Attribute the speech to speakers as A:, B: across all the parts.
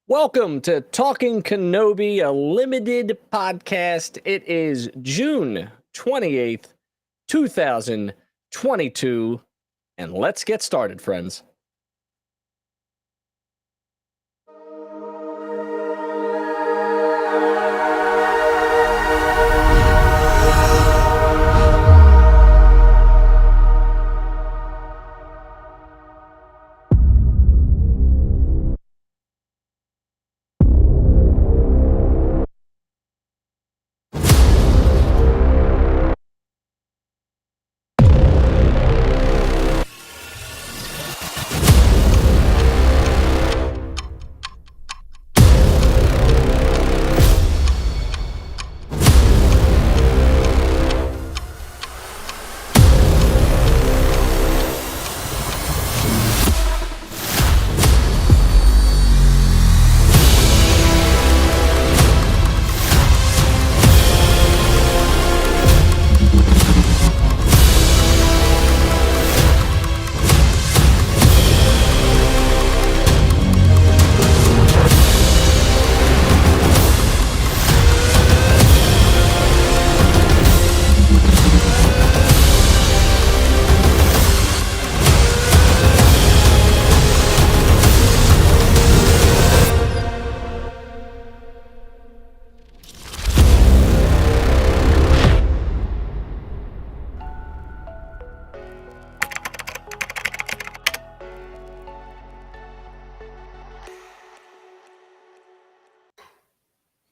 A: Welcome to Talking Kenobi, a limited podcast. It is June 28th, 2022, and let's get started, friends.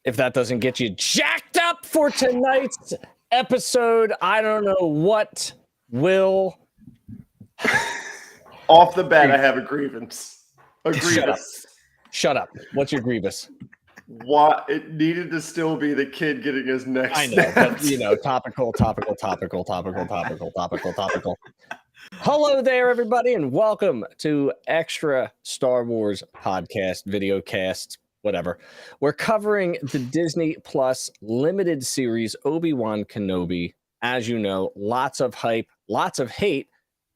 A: If that doesn't get you jacked up for tonight's episode, I don't know what will.
B: Off the bat, I have a grievance.
A: Shut up. What's your grievance?
B: Why it needed to still be the kid getting his neck
A: snapped. But, topical. Hello there, everybody, and welcome to Extra Star Wars Podcast, video cast, whatever. We're covering the Disney Plus limited series, ObiWan Kenobi. As you know, lots of hype, lots of hate,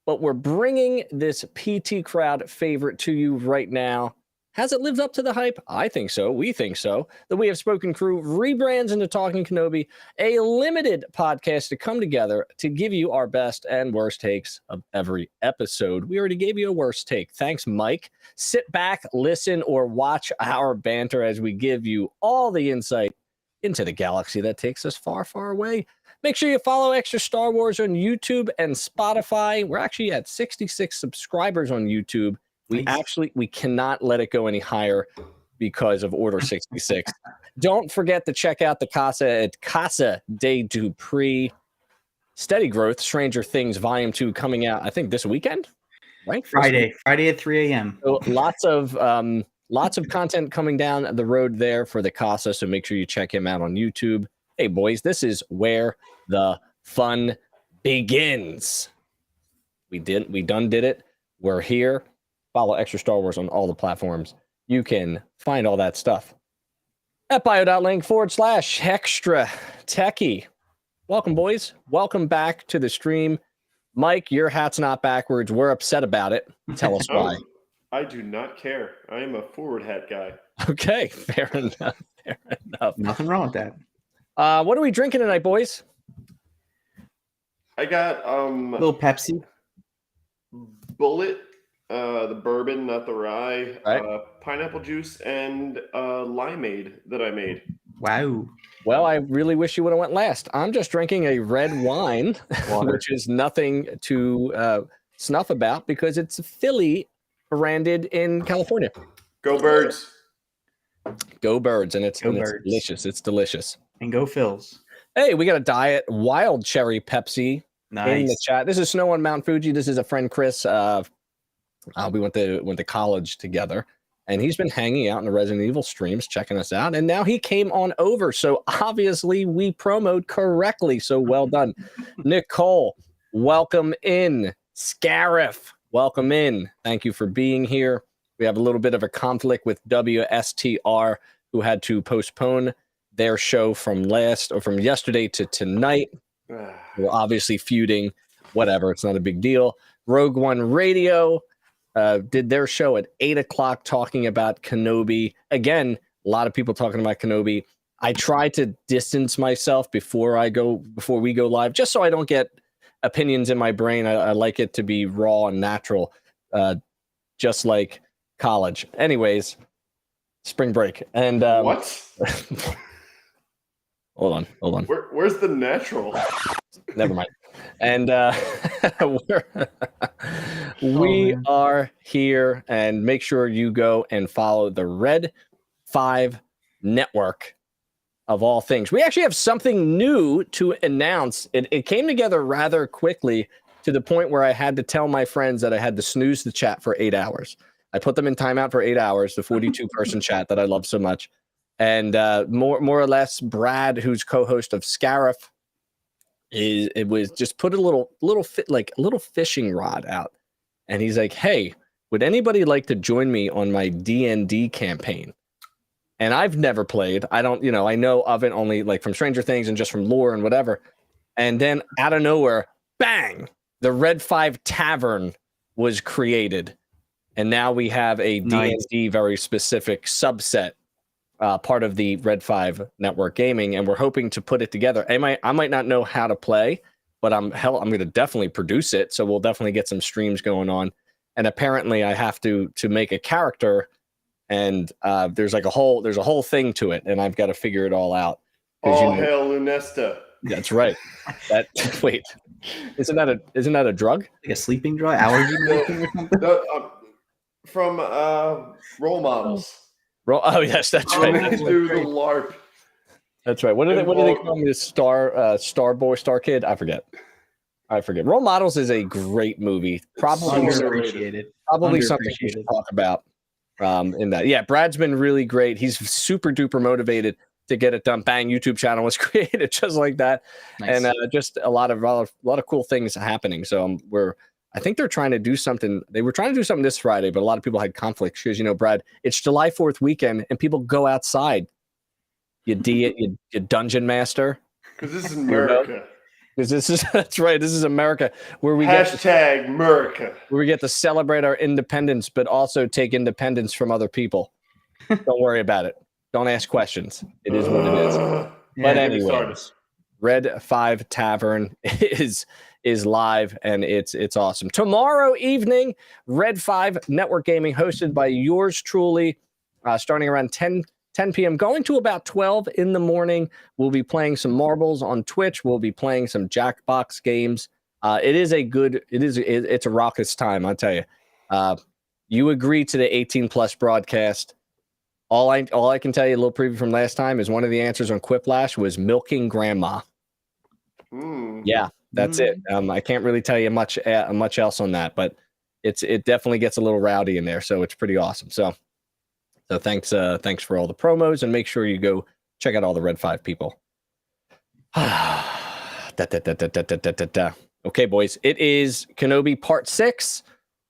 A: but we're bringing this PT crowd favorite to you right now. Has it lived up to the hype? I think so. We think so. The We Have Spoken crew rebrands into Talking Kenobi, a limited podcast to come together to give you our best and worst takes of every episode. We already gave you a worst take. Thanks, Mike. Sit back, listen, or watch our banter as we give you all the insight into the galaxy that takes us far, far away. Make sure you follow Extra Star Wars on YouTube and Spotify. We're actually at 66 subscribers on YouTube. We cannot let it go any higher because of Order 66. Don't forget to check out the Casa de Dupree. Steady Growth, Stranger Things Volume 2 coming out, I think, this weekend, right?
C: Friday at 3 a.m.
A: So lots of content coming down the road there for the Casa, so make sure you check him out on YouTube. Hey, boys, this is where the fun begins. We done did it. We're here. Follow Extra Star Wars on all the platforms. You can find all that stuff at bio.link/extra techie. Welcome, boys. Welcome back to the stream. Mike, your hat's not backwards. We're upset about it. Tell us why.
B: I do not care. I am a forward hat guy.
A: Okay, fair enough.
C: Nothing wrong with that.
A: What are we drinking tonight, boys?
B: I got
C: a little Pepsi.
B: Bullet. The bourbon, not the rye,
A: right.
B: Pineapple juice, and limeade that I made.
C: Wow.
A: Well, I really wish you would have went last. I'm just drinking a red wine, which is nothing to snuff about because it's Philly branded in California.
B: Go Birds.
A: Go Birds, and it's delicious. It's delicious.
C: And go Phils.
A: Hey, we got a Diet Wild Cherry Pepsi in the chat. This is Snow on Mount Fuji. This is a friend, Chris. We went to college together, and he's been hanging out in the Resident Evil streams, checking us out, and now he came on over. So obviously we promoted correctly. So well done. Nicole, welcome in. Scarif, welcome in. Thank you for being here. We have a little bit of a conflict with WSTR, who had to postpone their show from yesterday to tonight. We're obviously feuding. Whatever, it's not a big deal. Rogue One Radio. did their show at 8:00 talking about Kenobi. Again, a lot of people talking about Kenobi. I try to distance myself before we go live, just so I don't get opinions in my brain. I like it to be raw and natural, just like college. Anyways, spring break. And
B: what?
A: Hold on.
B: Where's the natural?
A: Never mind. And we are here, and make sure you go and follow the Red 5 Network of all things. We actually have something new to announce. It came together rather quickly to the point where I had to tell my friends that I had to snooze the chat for 8 hours. I put them in timeout for 8 hours, the 42-person chat that I love so much. And more or less, Brad, who's co-host of Scarif, it was just put a little fishing rod out, and he's like, "Hey, would anybody like to join me on my D&D campaign?" And I've never played. I don't, I know of it only like from Stranger Things and just from lore and whatever. And then out of nowhere, bang, the Red 5 Tavern was created. And now we have a D&D very specific subset, part of the Red 5 Network Gaming, and we're hoping to put it together. I might not know how to play, but I'm going to definitely produce it. So we'll definitely get some streams going on. And apparently I have to make a character, and there's a whole thing to it, and I've got to figure it all out.
B: All hail Lunesta.
A: That's right. Wait, isn't that a drug?
C: Like a sleeping drug, allergy medicine or something?
B: From role models.
A: Oh yes, that's right.
B: Do the LARP.
A: That's right. What do they call me? Star boy, star kid? I forget. Role Models is a great movie. Probably
C: underappreciated.
A: Probably something we should talk about. In that, yeah, Brad's been really great. He's super duper motivated to get it done. Bang, YouTube channel was created just like that. Nice. And just a lot of cool things happening. So I think they're trying to do something. They were trying to do something this Friday, but a lot of people had conflicts because, Brad, it's July 4th weekend and people go outside. You dungeon master.
B: Because this is America.
A: That's right. This is America, where we
B: America,
A: where we get to celebrate our independence, but also take independence from other people. Don't worry about it. Don't ask questions. It is what it is. But anyway, Red 5 Tavern is live, and it's awesome. Tomorrow evening, Red 5 Network Gaming, hosted by yours truly, starting around 10 p.m. going to about 12 in the morning. We'll be playing some marbles on Twitch. We'll be playing some Jackbox games. It's a raucous time, I'll tell you. You agree to the 18 plus broadcast. All I can tell you, a little preview from last time, is one of the answers on Quiplash was milking grandma. Yeah, that's it. I can't really tell you much else on that, but it definitely gets a little rowdy in there, so it's pretty awesome. So thanks for all the promos, and make sure you go check out all the Red 5 people. Okay, boys, it is Kenobi Part 6,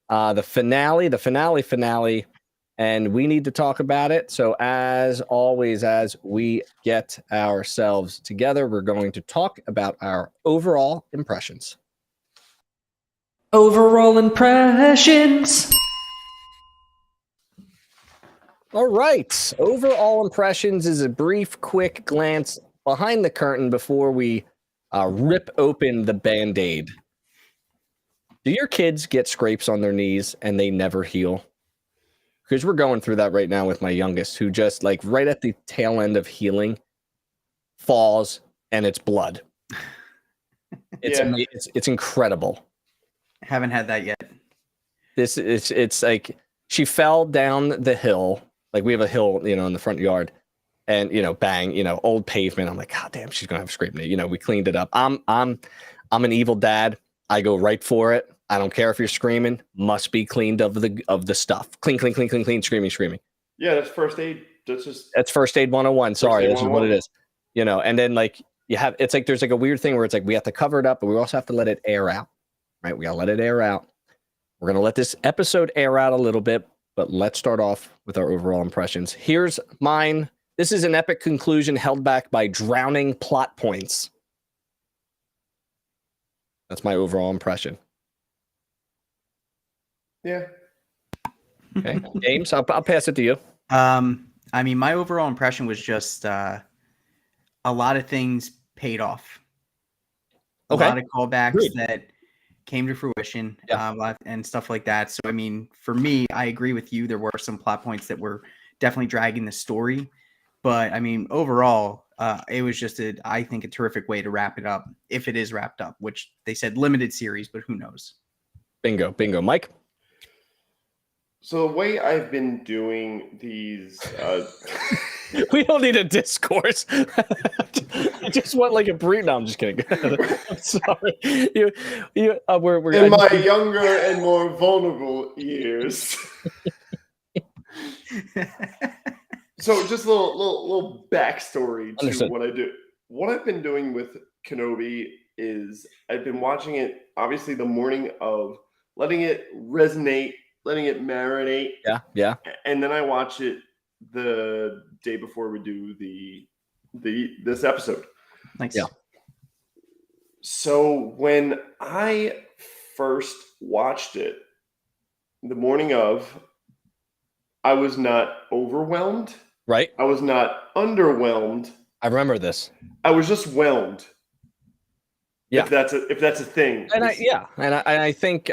A: the finale, and we need to talk about it. So as always, as we get ourselves together, we're going to talk about our overall impressions.
D: Overall impressions.
A: All right. Overall impressions is a brief, quick glance behind the curtain before we rip open the Band-Aid. Do your kids get scrapes on their knees and they never heal? Because we're going through that right now with my youngest, who just like right at the tail end of healing falls and it's blood. It's incredible.
C: I haven't had that yet.
A: It's like she fell down the hill. Like we have a hill, in the front yard, and bang, old pavement. I'm like, God damn, she's gonna have a scraped knee. We cleaned it up. I'm an evil dad. I go right for it. I don't care if you're screaming. Must be cleaned of the stuff. Clean, screaming.
B: Yeah, that's first aid.
A: That's first aid 101. Sorry, this is what it is. And then like it's like there's like a weird thing where it's like we have to cover it up, but we also have to let it air out. Right? We gotta let it air out. We're gonna let this episode air out a little bit. But let's start off with our overall impressions. Here's mine. This is an epic conclusion held back by drowning plot points. That's my overall impression.
B: Yeah.
A: Okay, James, I'll pass it to you.
C: I mean, my overall impression was just a lot of things paid off. A
A: Okay.
C: lot of callbacks
A: Agreed.
C: that came to fruition,
A: Yeah.
C: and stuff like that. So, I mean, for me, I agree with you. There were some plot points that were definitely dragging the story. But, I mean, overall, it was just, I think, a terrific way to wrap it up, if it is wrapped up, which they said limited series, but who knows?
A: Bingo. Mike?
B: So the way I've been doing these,
A: We don't need a discourse. I just want like a brief. No, I'm just kidding. I'm sorry. We're
B: in my younger and more vulnerable years. So just a little backstory to
A: Understood.
B: what I do. What I've been doing with Kenobi is I've been watching it, obviously, the morning of, letting it resonate, letting it marinate.
A: Yeah.
B: And then I watch it the day before we do this episode.
C: Nice.
A: Yeah.
B: So when I first watched it, the morning of, I was not overwhelmed.
A: Right.
B: I was not underwhelmed.
A: I remember this.
B: I was just whelmed.
A: Yeah.
B: If that's a thing.
A: And I think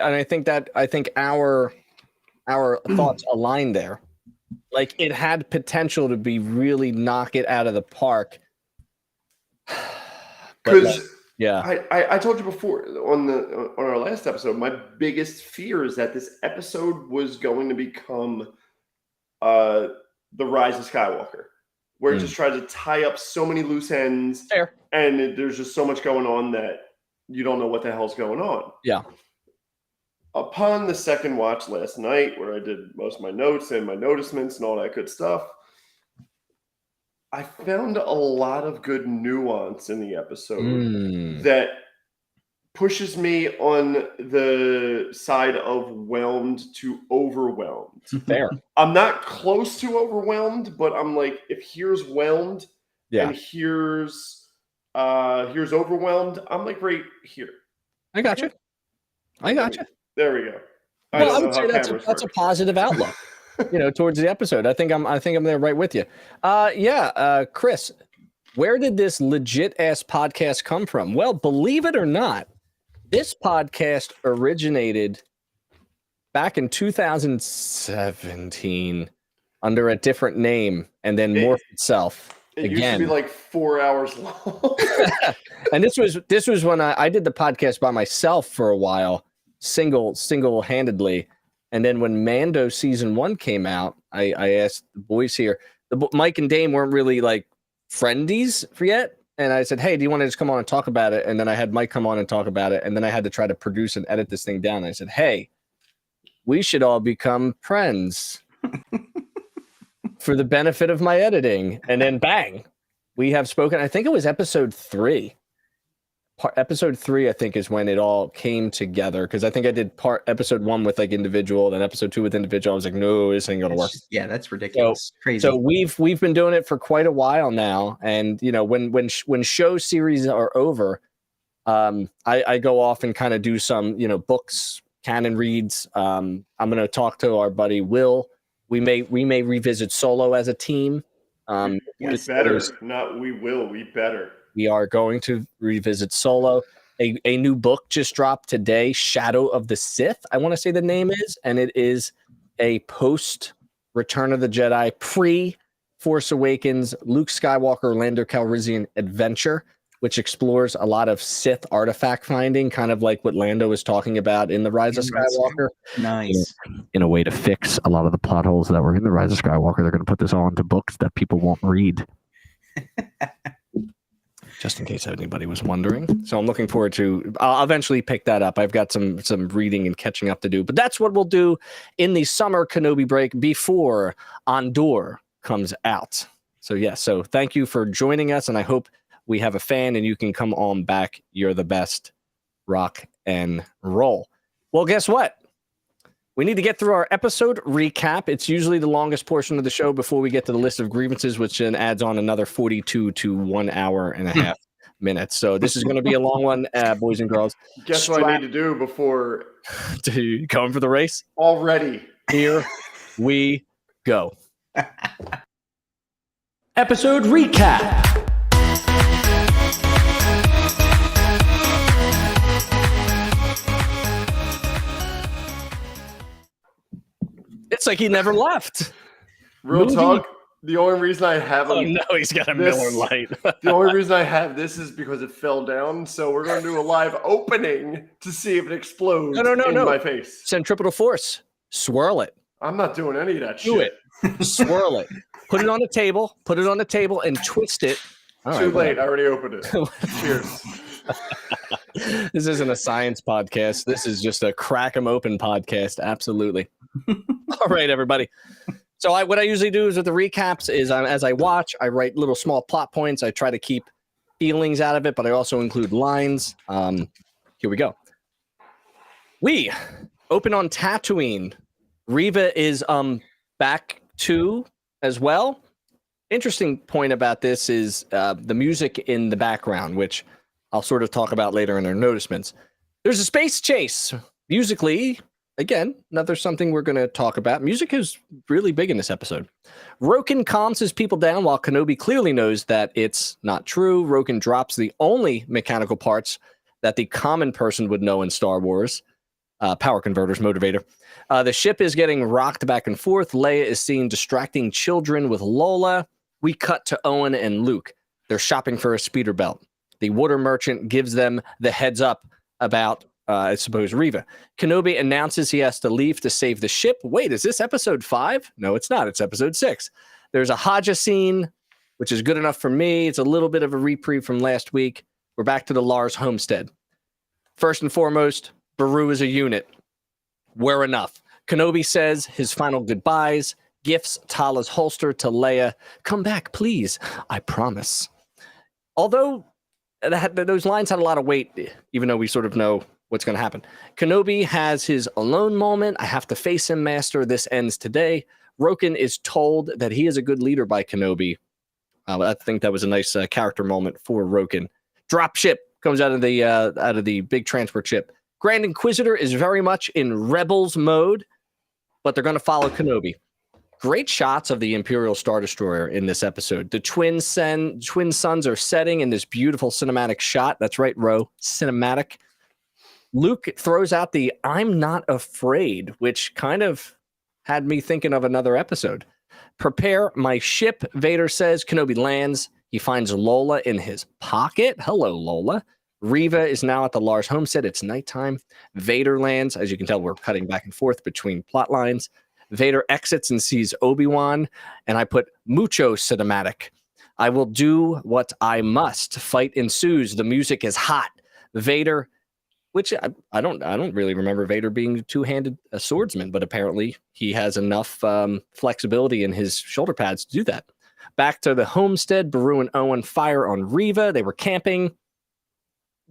A: our thoughts align there. Like, it had potential to be really knock it out of the park.
B: Because
A: yeah,
B: I told you before on our last episode, my biggest fear is that this episode was going to become the Rise of Skywalker, where it just tried to tie up so many loose ends.
A: Fair.
B: And there's just so much going on that you don't know what the hell's going on.
A: Yeah.
B: Upon the second watch last night, where I did most of my notes and my noticements and all that good stuff, I found a lot of good nuance in the episode that pushes me on the side of whelmed to overwhelmed.
A: Fair.
B: I'm not close to overwhelmed, but I'm like, if here's whelmed and here's overwhelmed, I'm like right here.
A: I got you.
B: There we go.
A: Well, I would say that's a positive outlook, towards the episode. I think I'm there right with you. Chris, where did this legit ass podcast come from? Well, believe it or not, this podcast originated back in 2017 under a different name and then morphed itself.
B: It used to be like 4 hours long.
A: And this was when I did the podcast by myself for a while, single-handedly. And then when Mando season 1 came out, I asked the boys here, Mike and Dame weren't really like friendies yet. And I said, hey, do you want to just come on and talk about it? And then I had Mike come on and talk about it. And then I had to try to produce and edit this thing down. And I said, hey, we should all become friends for the benefit of my editing. And then bang, we have spoken. I think it was episode 3. Episode 3, I think, is when it all came together. Because I think I did episode 1 with like individual, then episode 2 with individual. I was like, no, this ain't gonna work.
C: Yeah, that's ridiculous. Crazy.
A: So we've been doing it for quite a while now. And when show series are over, I go off and kind of do some books, canon reads. I'm gonna talk to our buddy Will. We may revisit Solo as a team.
B: We better.
A: We are going to revisit Solo. A new book just dropped today, Shadow of the Sith, I want to say the name is, and it is a post Return of the Jedi, pre Force Awakens, Luke Skywalker, Lando Calrissian adventure, which explores a lot of Sith artifact finding, kind of like what Lando was talking about in The Rise of Skywalker.
C: Nice.
D: In a way to fix a lot of the plot holes that were in The Rise of Skywalker, they're going to put this all into books that people won't read.
A: Just in case anybody was wondering. So I'm looking forward to, I'll eventually pick that up. I've got some reading and catching up to do, but that's what we'll do in the summer Kenobi break before Andor comes out. So thank you for joining us, and I hope we have a fan and you can come on back. You're the best. Rock and roll. Well, guess what? We need to get through our episode recap. It's usually the longest portion of the show before we get to the list of grievances, which then adds on another 42 to 1 hour and a half minutes. So this is going to be a long one, boys and girls.
B: Guess what I need to do before
A: to come for the race?
B: Already.
A: Here we go.
E: Episode recap.
A: It's like he never left.
B: Real
A: Movie.
B: talk. The only reason I haven't
A: Oh no, he's got a
B: This-
A: Miller Lite.
B: the only reason I have this is because it fell down. So we're going to do a live opening to see if it explodes
A: No,
B: in my face.
A: Centripetal force. Swirl it.
B: I'm not doing any of that
A: Do
B: shit.
A: it. Swirl it. Put it on the table. Put it on the table and twist it. All
B: Too
A: right,
B: late. I already opened it. Cheers.
A: This isn't a science podcast. This is just a crack 'em open podcast. Absolutely. All right, everybody. So what I usually do is with the recaps is as I watch, I write little small plot points. I try to keep feelings out of it, but I also include lines. Here we go. We open on Tatooine. Reva is back to as well. Interesting point about this is the music in the background, which I'll sort of talk about later in our noticements. There's a space chase. Musically, again, another something we're going to talk about. Music is really big in this episode. Roken calms his people down while Kenobi clearly knows that it's not true. Roken drops the only mechanical parts that the common person would know in Star Wars. Power converters, motivator. The ship is getting rocked back and forth. Leia is seen distracting children with Lola. We cut to Owen and Luke. They're shopping for a speeder belt. The water merchant gives them the heads up about, I suppose, Reva. Kenobi announces he has to leave to save the ship. Wait, is this episode 5? No, it's not. It's episode 6. There's a Haja scene, which is good enough for me. It's a little bit of a reprieve from last week. We're back to the Lars homestead. First and foremost, Beru is a unit. We're enough. Kenobi says his final goodbyes, gifts Tala's holster to Leia. Come back, please. I promise. Although those lines had a lot of weight, even though we sort of know what's going to happen. Kenobi has his alone moment. I have to face him, Master. This ends today. Roken is told that he is a good leader by Kenobi. I think that was a nice character moment for Roken. Drop ship comes out of the big transport ship. Grand Inquisitor is very much in Rebels mode, but they're going to follow Kenobi. Great shots of the Imperial Star Destroyer in this episode. The twin suns are setting in this beautiful cinematic shot. That's right, Ro. Cinematic. Luke throws out the "I'm not afraid," which kind of had me thinking of another episode. Prepare my ship, Vader says. Kenobi lands. He finds Lola in his pocket. Hello, Lola. Reva is now at the Lars homestead. It's nighttime. Vader lands. As you can tell, we're cutting back and forth between plot lines. Vader exits and sees Obi-Wan, and I put mucho cinematic. I will do what I must. Fight ensues. The music is hot. Vader, which I don't really remember Vader being a two-handed swordsman, but apparently he has enough flexibility in his shoulder pads to do that. Back to the homestead. Beru and Owen fire on Reva. They were camping.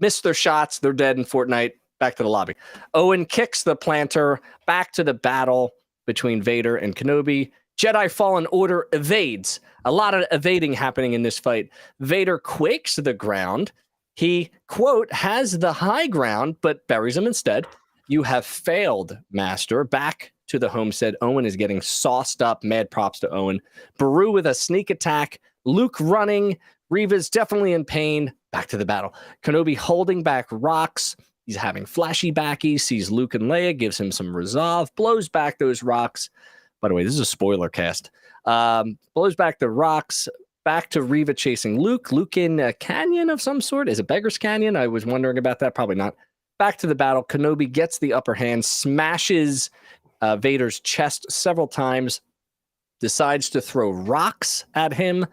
A: Missed their shots. They're dead in Fortnite. Back to the lobby. Owen kicks the planter. Back to the battle between Vader and Kenobi. Jedi Fallen Order evades. A lot of evading happening in this fight. Vader quakes to the ground. He, quote, has the high ground, but buries him instead. You have failed, Master. Back to the homestead. Owen is getting sauced up. Mad props to Owen. Beru with a sneak attack. Luke running. Reva's definitely in pain. Back to the battle. Kenobi holding back rocks. He's having flashy backies, sees Luke and Leia, gives him some resolve, blows back those rocks. By the way, this is a spoiler cast. Blows back the rocks, back to Reva chasing Luke. Luke in a canyon of some sort. Is it Beggar's Canyon? I was wondering about that. Probably not. Back to the battle. Kenobi gets the upper hand, smashes Vader's chest several times, decides to throw rocks at him.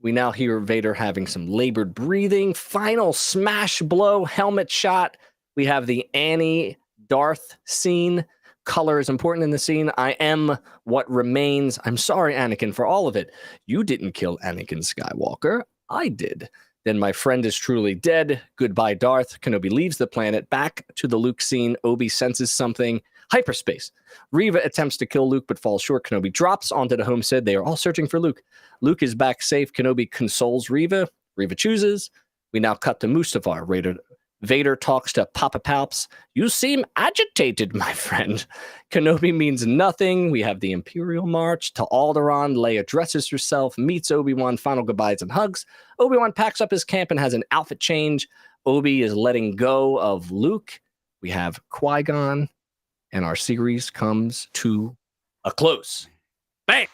A: We now hear Vader having some labored breathing. Final smash blow, helmet shot. We have the Annie Darth scene. Color is important in the scene. I am what remains. I'm sorry, Anakin, for all of it. You didn't kill Anakin Skywalker. I did. Then my friend is truly dead. Goodbye, Darth. Kenobi leaves the planet. Back to the Luke scene. Obi senses something. Hyperspace. Reva attempts to kill Luke but falls short. Kenobi drops onto the homestead. They are all searching for Luke. Luke is back safe. Kenobi consoles Reva. Reva chooses. We now cut to Mustafar, Vader talks to Papa Palps. You seem agitated, my friend. Kenobi means nothing. We have the Imperial March to Alderaan. Leia dresses herself, meets Obi-Wan, final goodbyes and hugs. Obi-Wan packs up his camp and has an outfit change. Obi is letting go of Luke. We have Qui-Gon, and our series comes to a close. Bang!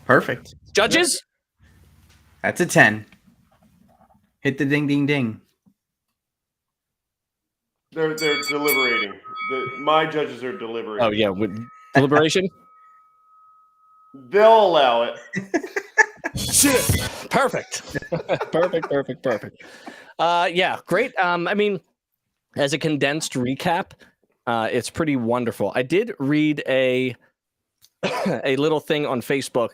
C: Perfect.
A: Judges?
C: That's a 10. Hit the ding, ding, ding.
B: They're deliberating. My judges are deliberating.
A: Oh, yeah. With deliberation?
B: They'll allow it.
A: Shit. Perfect. Perfect. Yeah, great. I mean, as a condensed recap, it's pretty wonderful. I did read a little thing on Facebook.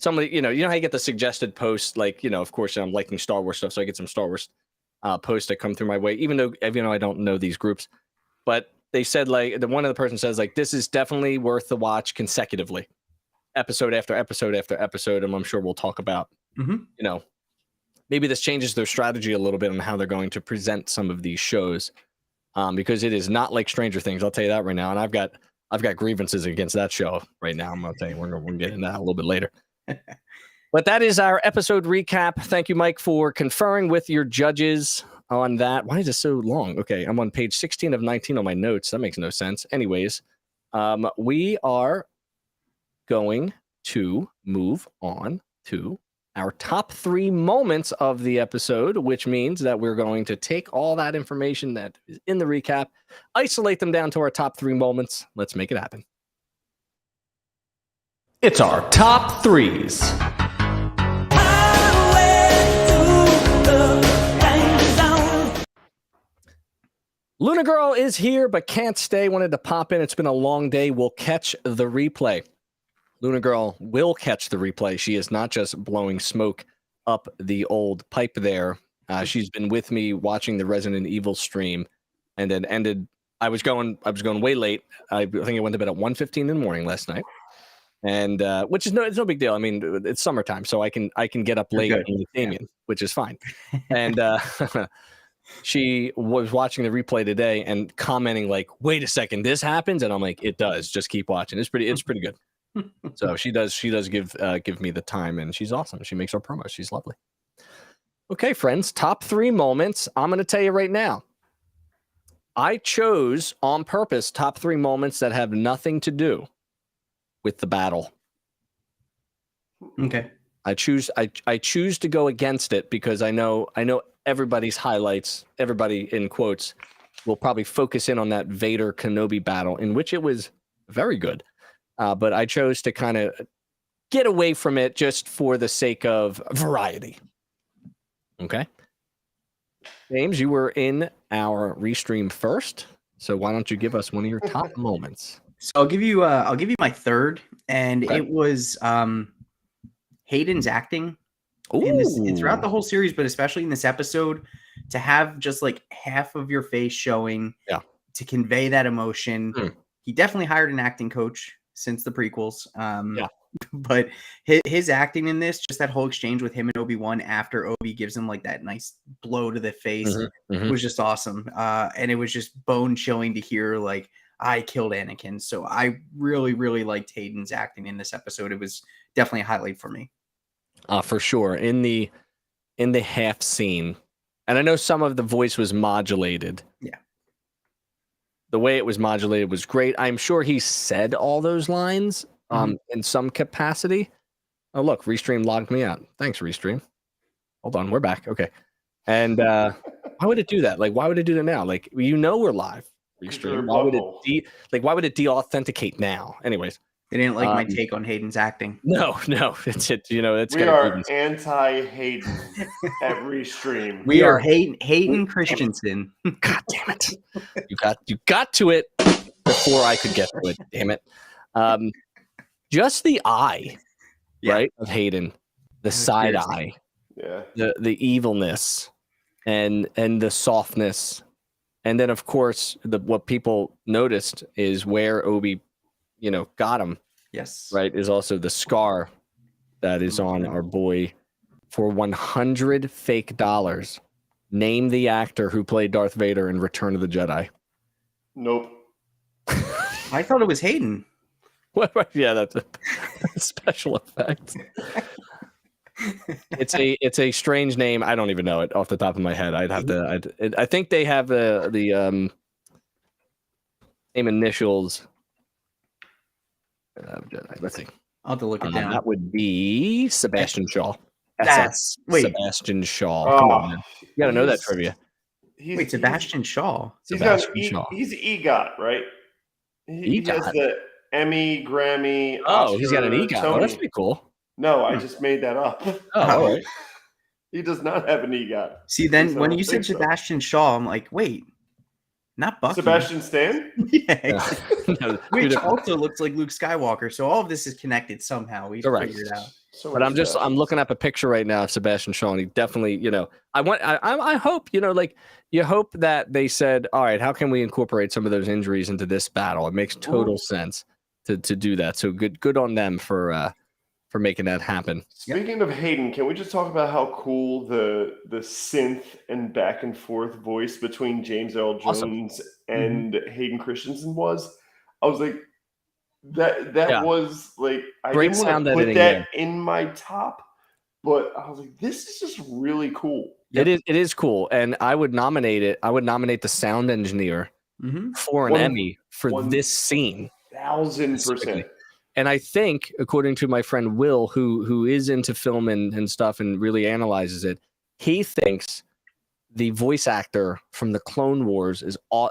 A: Somebody, you know how you get the suggested posts, like, of course, I'm liking Star Wars stuff, so I get some Star Wars posts that come through my way, even though I don't know these groups. But they said, like, one of the person says, like, this is definitely worth the watch consecutively, episode after episode after episode, and I'm sure we'll talk about, maybe this changes their strategy a little bit on how they're going to present some of these shows, because it is not like Stranger Things. I'll tell you that right now, and I've got grievances against that show right now. I'm gonna tell you, we're gonna get into that a little bit later. But that is our episode recap. Thank you, Mike, for conferring with your judges on that. Why is it so long? Okay, I'm on page 16 of 19 on my notes. That makes no sense. Anyways, we are going to move on to our top 3 moments of the episode, which means that we're going to take all that information that is in the recap, isolate them down to our top 3 moments. Let's make it happen.
E: It's our top 3s.
A: Luna Girl is here, but can't stay. Wanted to pop in. It's been a long day. We'll catch the replay. Luna Girl will catch the replay. She is not just blowing smoke up the old pipe there. She's been with me watching the Resident Evil stream, and then ended. I was going way late. I think I went to bed at 1:15 in the morning last night, and which is it's no big deal. I mean, it's summertime, so I can get up late with Damien, which is fine. And she was watching the replay today and commenting like, "Wait a second, this happens," and I'm like, "It does. Just keep watching. It's pretty good." So she does give me the time, and she's awesome. She makes our promos. She's lovely. Okay, friends, top 3 moments. I'm going to tell you right now. I chose on purpose top 3 moments that have nothing to do with the battle.
C: Okay.
A: I choose to go against it because I know everybody's highlights, everybody in quotes, will probably focus in on that Vader Kenobi battle, in which it was very good. But I chose to kind of get away from it just for the sake of variety. Okay. James, you were in our restream first, so why don't you give us one of your top moments?
C: So I'll give you my third, and it was Hayden's acting throughout the whole series, but especially in this episode, to have just like half of your face showing, to convey that emotion. He definitely hired an acting coach since the prequels. But his acting in this, just that whole exchange with him and Obi-Wan after Obi gives him like that nice blow to the face, was just awesome. And it was just bone chilling to hear like, I killed Anakin. So I really, really liked Hayden's acting in this episode. It was definitely a highlight for me.
A: For sure. In the half scene, and I know some of the voice was modulated. Yeah. The way it was modulated was great. I'm sure he said all those lines in some capacity. Oh, look, Restream logged me out. Thanks, Restream. Hold on, we're back. Okay. And why would it do that? Like, why would it do that now? Like, we're live. Restream. Why would it de-authenticate now? Anyways.
C: They didn't like my take on Hayden's acting.
A: No, it's it's
B: we are anti-Hayden at Restream.
C: We are Hayden Christensen.
A: God damn it! You got to it before I could get to it. Damn it! Just the eye, right, of Hayden, the side eye, the evilness, and the softness, and then of course what people noticed is where Obi, got him.
C: Yes.
A: Right. Is also the scar that is on our boy for 100 fake dollars. Name the actor who played Darth Vader in Return of the Jedi.
B: Nope.
C: I thought it was Hayden.
A: Yeah, that's a special effect. It's a strange name. I don't even know it off the top of my head. I'd have to. I think they have the same initials. Let's see.
C: I'll have to look it down.
A: That would be Sebastian Shaw.
C: Wait.
A: Sebastian Shaw. Come on, man. You got to know that trivia.
C: Wait, Sebastian Shaw.
B: Sebastian Shaw. He's EGOT, right? He has the Emmy, Grammy.
A: Oh,
B: Oscar,
A: he's got an EGOT. Oh, that's pretty cool.
B: No, I just made that up.
A: Oh, all right.
B: He does not have an EGOT.
C: See, then when you said Sebastian Shaw, I'm like, wait, not Bucky.
B: Sebastian Stan?
C: Yeah.
A: No,
C: Which also looks like Luke Skywalker. So all of this is connected somehow. We figured it out.
B: So
A: but I'm looking up a picture right now of Sebastian Shaw, and he definitely, I hope, like you hope that they said, all right, how can we incorporate some of those injuries into this battle? It makes total sense to do that. So good on them for making that happen.
B: Speaking of Hayden, can we just talk about how cool the synth and back and forth voice between James Earl Jones and Hayden Christensen was? I was like, that was like, I
A: great
B: didn't want to put that in my top, but I was like, this is just really cool.
A: It is cool, and I would nominate it. I would nominate the sound engineer for an Emmy for this scene.
B: 1,000%.
A: And I think, according to my friend Will, who is into film and stuff and really analyzes it, he thinks the voice actor from the Clone Wars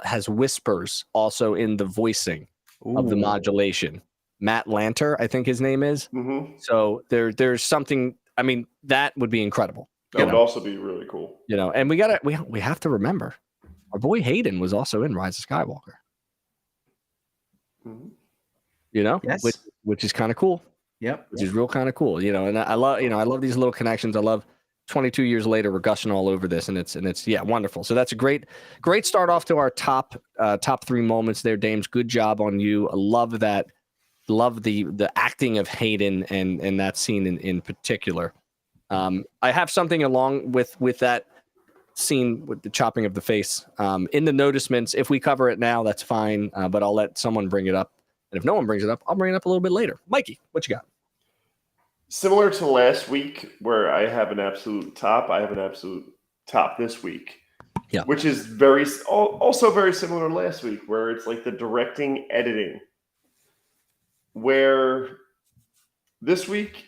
A: has whispers also in the voicing of the modulation. Matt Lanter, I think his name is. So there's something. I mean, that would be incredible.
B: That would also be really cool.
A: And we have to remember, our boy Hayden was also in Rise of Skywalker.
C: Yes.
A: Which is kind of cool.
C: Yep.
A: Which is real kind of cool. And I love these little connections. I love 22 years later, we're gushing all over this, and it's wonderful. So that's a great start off to our top three moments there, Dames. Good job on you. I love that. Love the acting of Hayden and that scene in particular. I have something along with that scene with the chopping of the face in the noticements. If we cover it now, that's fine. But I'll let someone bring it up. And if no one brings it up, I'll bring it up a little bit later. Mikey, what you got?
B: Similar to last week, where I have an absolute top, I have an absolute top this week.
A: Yeah.
B: Which is also very similar to last week, where it's like the directing, editing. Where this week,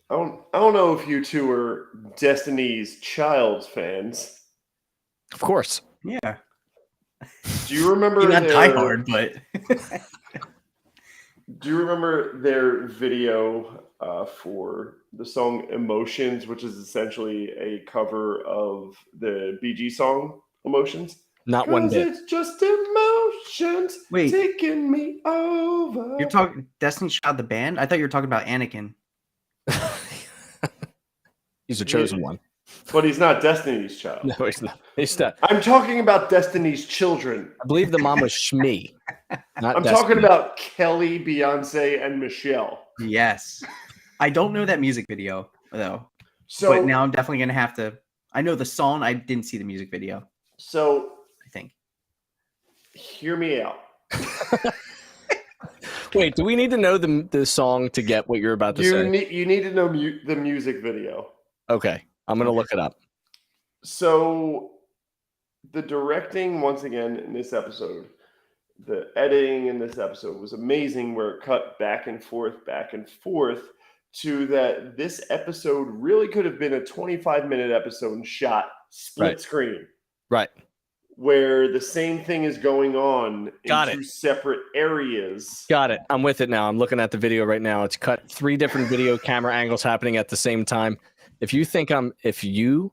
B: I don't know if you two are Destiny's Child fans.
A: Of course.
C: Yeah.
B: Do you remember
C: not diehard, but
B: do you remember their video for the song Emotions, which is essentially a cover of the Bee Gees song Emotions?
A: Not one bit.
B: It's just emotions taking me over.
C: You're talking Destiny's Child, the band? I thought you were talking about Anakin.
A: He's a chosen one.
B: But he's not Destiny's Child.
A: No, he's not. He's not.
B: I'm talking about Destiny's Children.
A: I believe the mom was Shmi.
B: I'm talking about Kelly, Beyonce, and Michelle.
C: Yes. I don't know that music video, though.
B: So,
C: but now I'm definitely going to have to. I know the song. I didn't see the music video.
B: So,
C: I think.
B: Hear me out.
A: Wait, do we need to know the song to get what you're about to say?
B: You need to know the music video.
A: Okay. I'm going to look it up.
B: So, the directing, once again, in this episode, the editing in this episode was amazing, where it cut back and forth to that this episode really could have been a 25-minute episode and shot split screen.
A: Right.
B: Where the same thing is going on
A: in
B: two separate areas.
A: Got it. I'm with it now. I'm looking at the video right now. It's cut 3 different video camera angles happening at the same time. If you think I'm joking,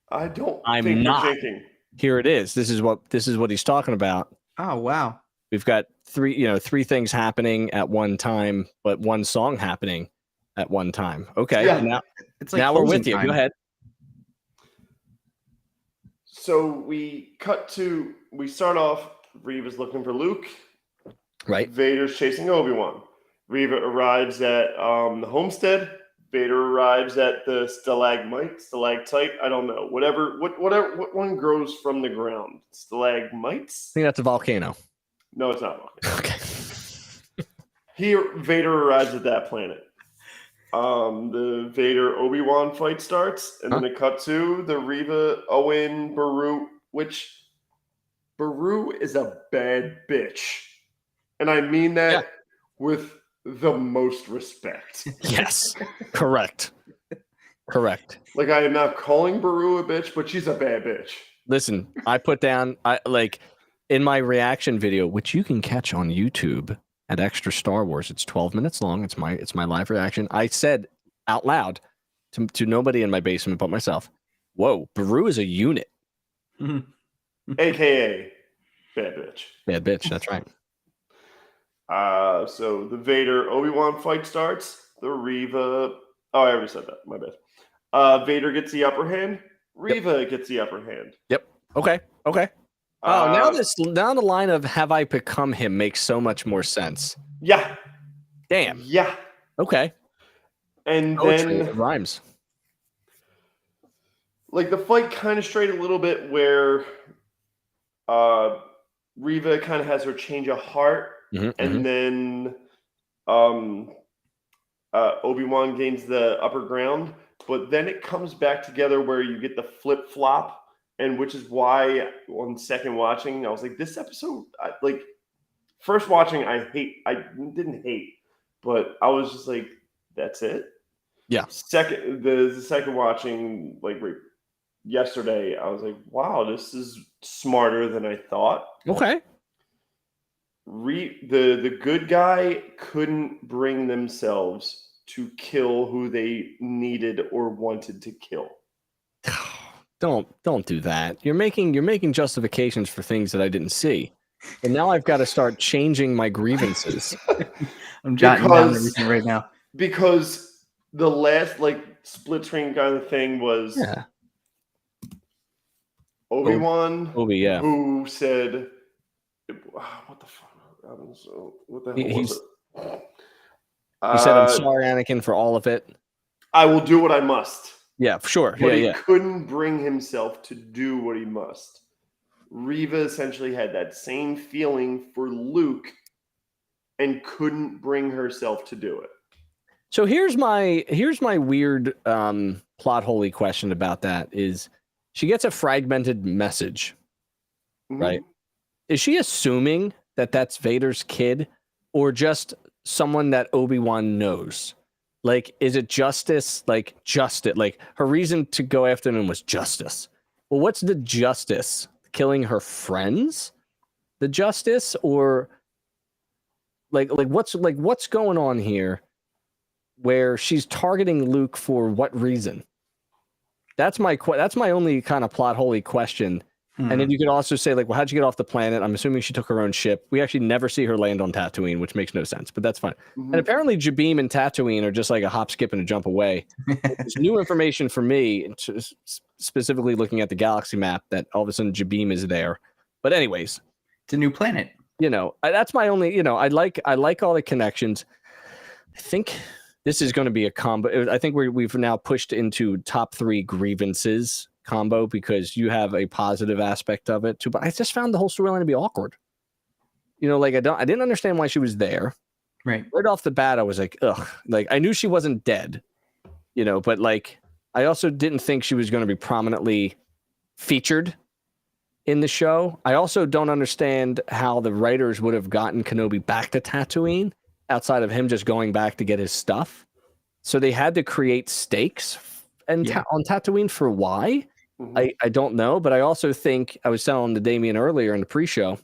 A: I'm not.
B: Joking.
A: Here it is. This is what he's talking about.
C: Oh wow.
A: We've got 3 things happening at one time, but one song happening at one time. Okay.
B: Yeah.
A: Now,
C: it's like
A: now we're with you.
C: time.
A: Go ahead.
B: So we start off, Reva's looking for Luke.
A: Right.
B: Vader's chasing ObiWan. Reva arrives at the homestead. Vader arrives at the stalactite. I don't know. What one grows from the ground? Stalagmites?
A: I think that's a volcano.
B: No, it's not.
A: Okay.
B: Vader arrives at that planet. The Vader ObiWan fight starts, and then it cuts to the Reva, Owen, Beru, which Beru is a bad bitch. And I mean that with the most respect.
A: Yes. Correct.
B: Like, I am not calling Beru a bitch, but she's a bad bitch.
A: Listen, I put down in my reaction video, which you can catch on YouTube at Extra Star Wars. It's 12 minutes long. It's my live reaction. I said out loud to nobody in my basement but myself, "Whoa, Beru is a unit."
B: AKA bad bitch.
A: Bad bitch, that's right.
B: So the Vader Obi-Wan fight starts. The Reva. Oh, I already said that. My bad. Vader gets the upper hand. Reva gets the upper hand.
A: Yep. Okay. Oh, now the line of "Have I become him" makes so much more sense.
B: Yeah.
A: Damn.
B: Yeah.
A: Okay.
B: And
A: Poetry,
B: then
A: it rhymes.
B: Like, the fight kind of strayed a little bit where Reva kind of has her change of heart, and then Obi-Wan gains the upper ground, but then it comes back together where you get the flip-flop, and which is why on second watching, I was like, this episode, first watching, I didn't hate, but I was just like, that's it?
A: Yeah.
B: The second watching, yesterday, I was like, wow, this is smarter than I thought.
A: Okay.
B: The good guy couldn't bring themselves to kill who they needed or wanted to kill.
A: Don't do that. You're making justifications for things that I didn't see. And now I've got to start changing my grievances.
C: I'm jotting down everything right now.
B: Because the last split screen kind of thing was Obi-Wan, who said, what the fuck? What the hell was it?
A: He said, "I'm sorry, Anakin, for all of it.
B: I will do what I must."
A: Yeah, sure.
B: But he couldn't bring himself to do what he must. Reva essentially had that same feeling for Luke and couldn't bring herself to do it.
A: So here's my weird plot holy question about that is she gets a fragmented message, right? Is she assuming that that's Vader's kid or just someone that Obi-Wan knows? Like, is it justice? Like, her reason to go after him was justice. Well, what's the justice? Killing her friends? The justice? Or what's going on here where she's targeting Luke for what reason? That's my only kind of plot holy question. And then you could also say, well, how'd you get off the planet? I'm assuming she took her own ship. We actually never see her land on Tatooine, which makes no sense, but that's fine. And apparently Jabim and Tatooine are just like a hop, skip, and a jump away. It's new information for me, specifically looking at the galaxy map, that all of a sudden Jabim is there. But anyways.
C: It's a new planet.
A: That's my only, I like all the connections. I think this is going to be a combo. I think we've now pushed into top 3 grievances combo because you have a positive aspect of it too, but I just found the whole storyline to be awkward. I didn't understand why she was there. Right off the bat, I was like, ugh. I knew she wasn't dead, but I also didn't think she was going to be prominently featured in the show. I also don't understand how the writers would have gotten Kenobi back to Tatooine outside of him just going back to get his stuff. So they had to create stakes on Tatooine for why? I don't know, but I also think, I was telling to Damien earlier in the pre-show,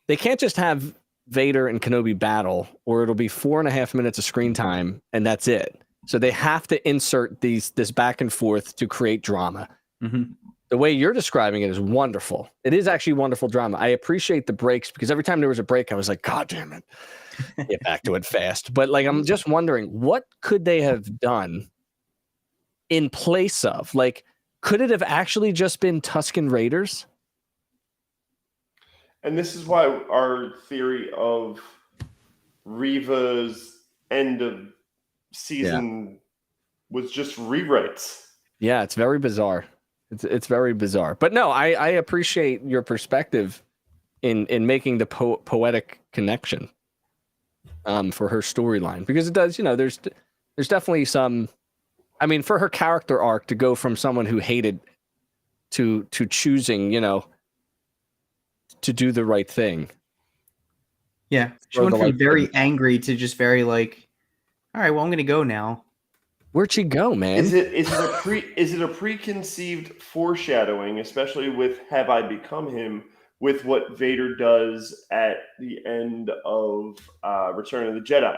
A: they can't just have Vader and Kenobi battle, or it'll be 4.5 minutes of screen time, and that's it. So they have to insert this back and forth to create drama. The way you're describing it is wonderful. It is actually wonderful drama. I appreciate the breaks, because every time there was a break, I was like, God damn it. Get back to it fast. But I'm just wondering, what could they have done in place of? Could it have actually just been Tusken Raiders?
B: And this is why our theory of Reva's end of season was just rewrites.
A: Yeah, it's very bizarre. It's very bizarre. But no, I appreciate your perspective in making the poetic connection for her storyline, because it does, there's definitely some, I mean, for her character arc to go from someone who hated to choosing, to do the right thing.
C: Yeah. She went from very angry to just very like, all right, well, I'm going to go now.
A: Where'd she go, man?
B: Is it a preconceived foreshadowing, especially with Have I Become Him, with what Vader does at the end of Return of the Jedi?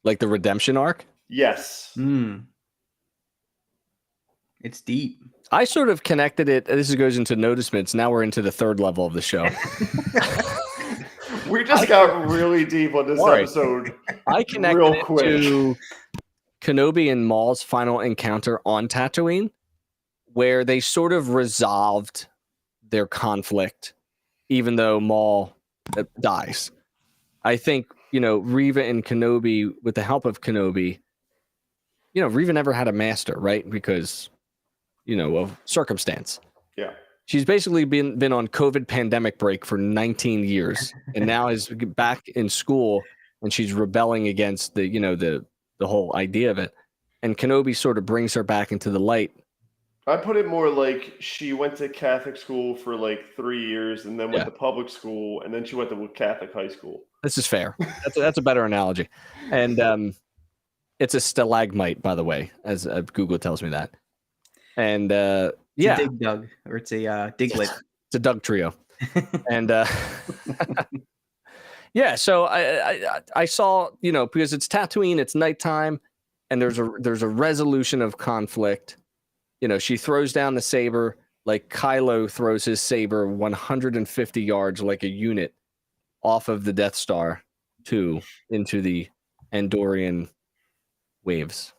A: Like the redemption arc?
B: Yes.
C: It's deep.
A: I sort of connected it. This goes into noticements. Now we're into the third level of the show.
B: We just got really deep on this episode.
A: I connected it to Kenobi and Maul's final encounter on Tatooine, where they sort of resolved their conflict, even though Maul dies. I think, Reva and Kenobi, with the help of Kenobi, Reva never had a master, right? Because, of circumstance.
B: Yeah.
A: She's basically been on COVID pandemic break for 19 years and now is back in school, and she's rebelling against the whole idea of it. And Kenobi sort of brings her back into the light.
B: I put it more like she went to Catholic school for like 3 years and then went to public school, and then she went to Catholic high school.
A: This is fair. That's a better analogy. And it's a stalagmite, by the way, as Google tells me that. And
C: it's a Dig Dug, or it's a Diglet.
A: It's a Doug trio. And yeah, so I saw, because it's Tatooine, it's nighttime, and there's a resolution of conflict. She throws down the saber like Kylo throws his saber 150 yards like a unit off of the Death Star 2 into the Andorian waves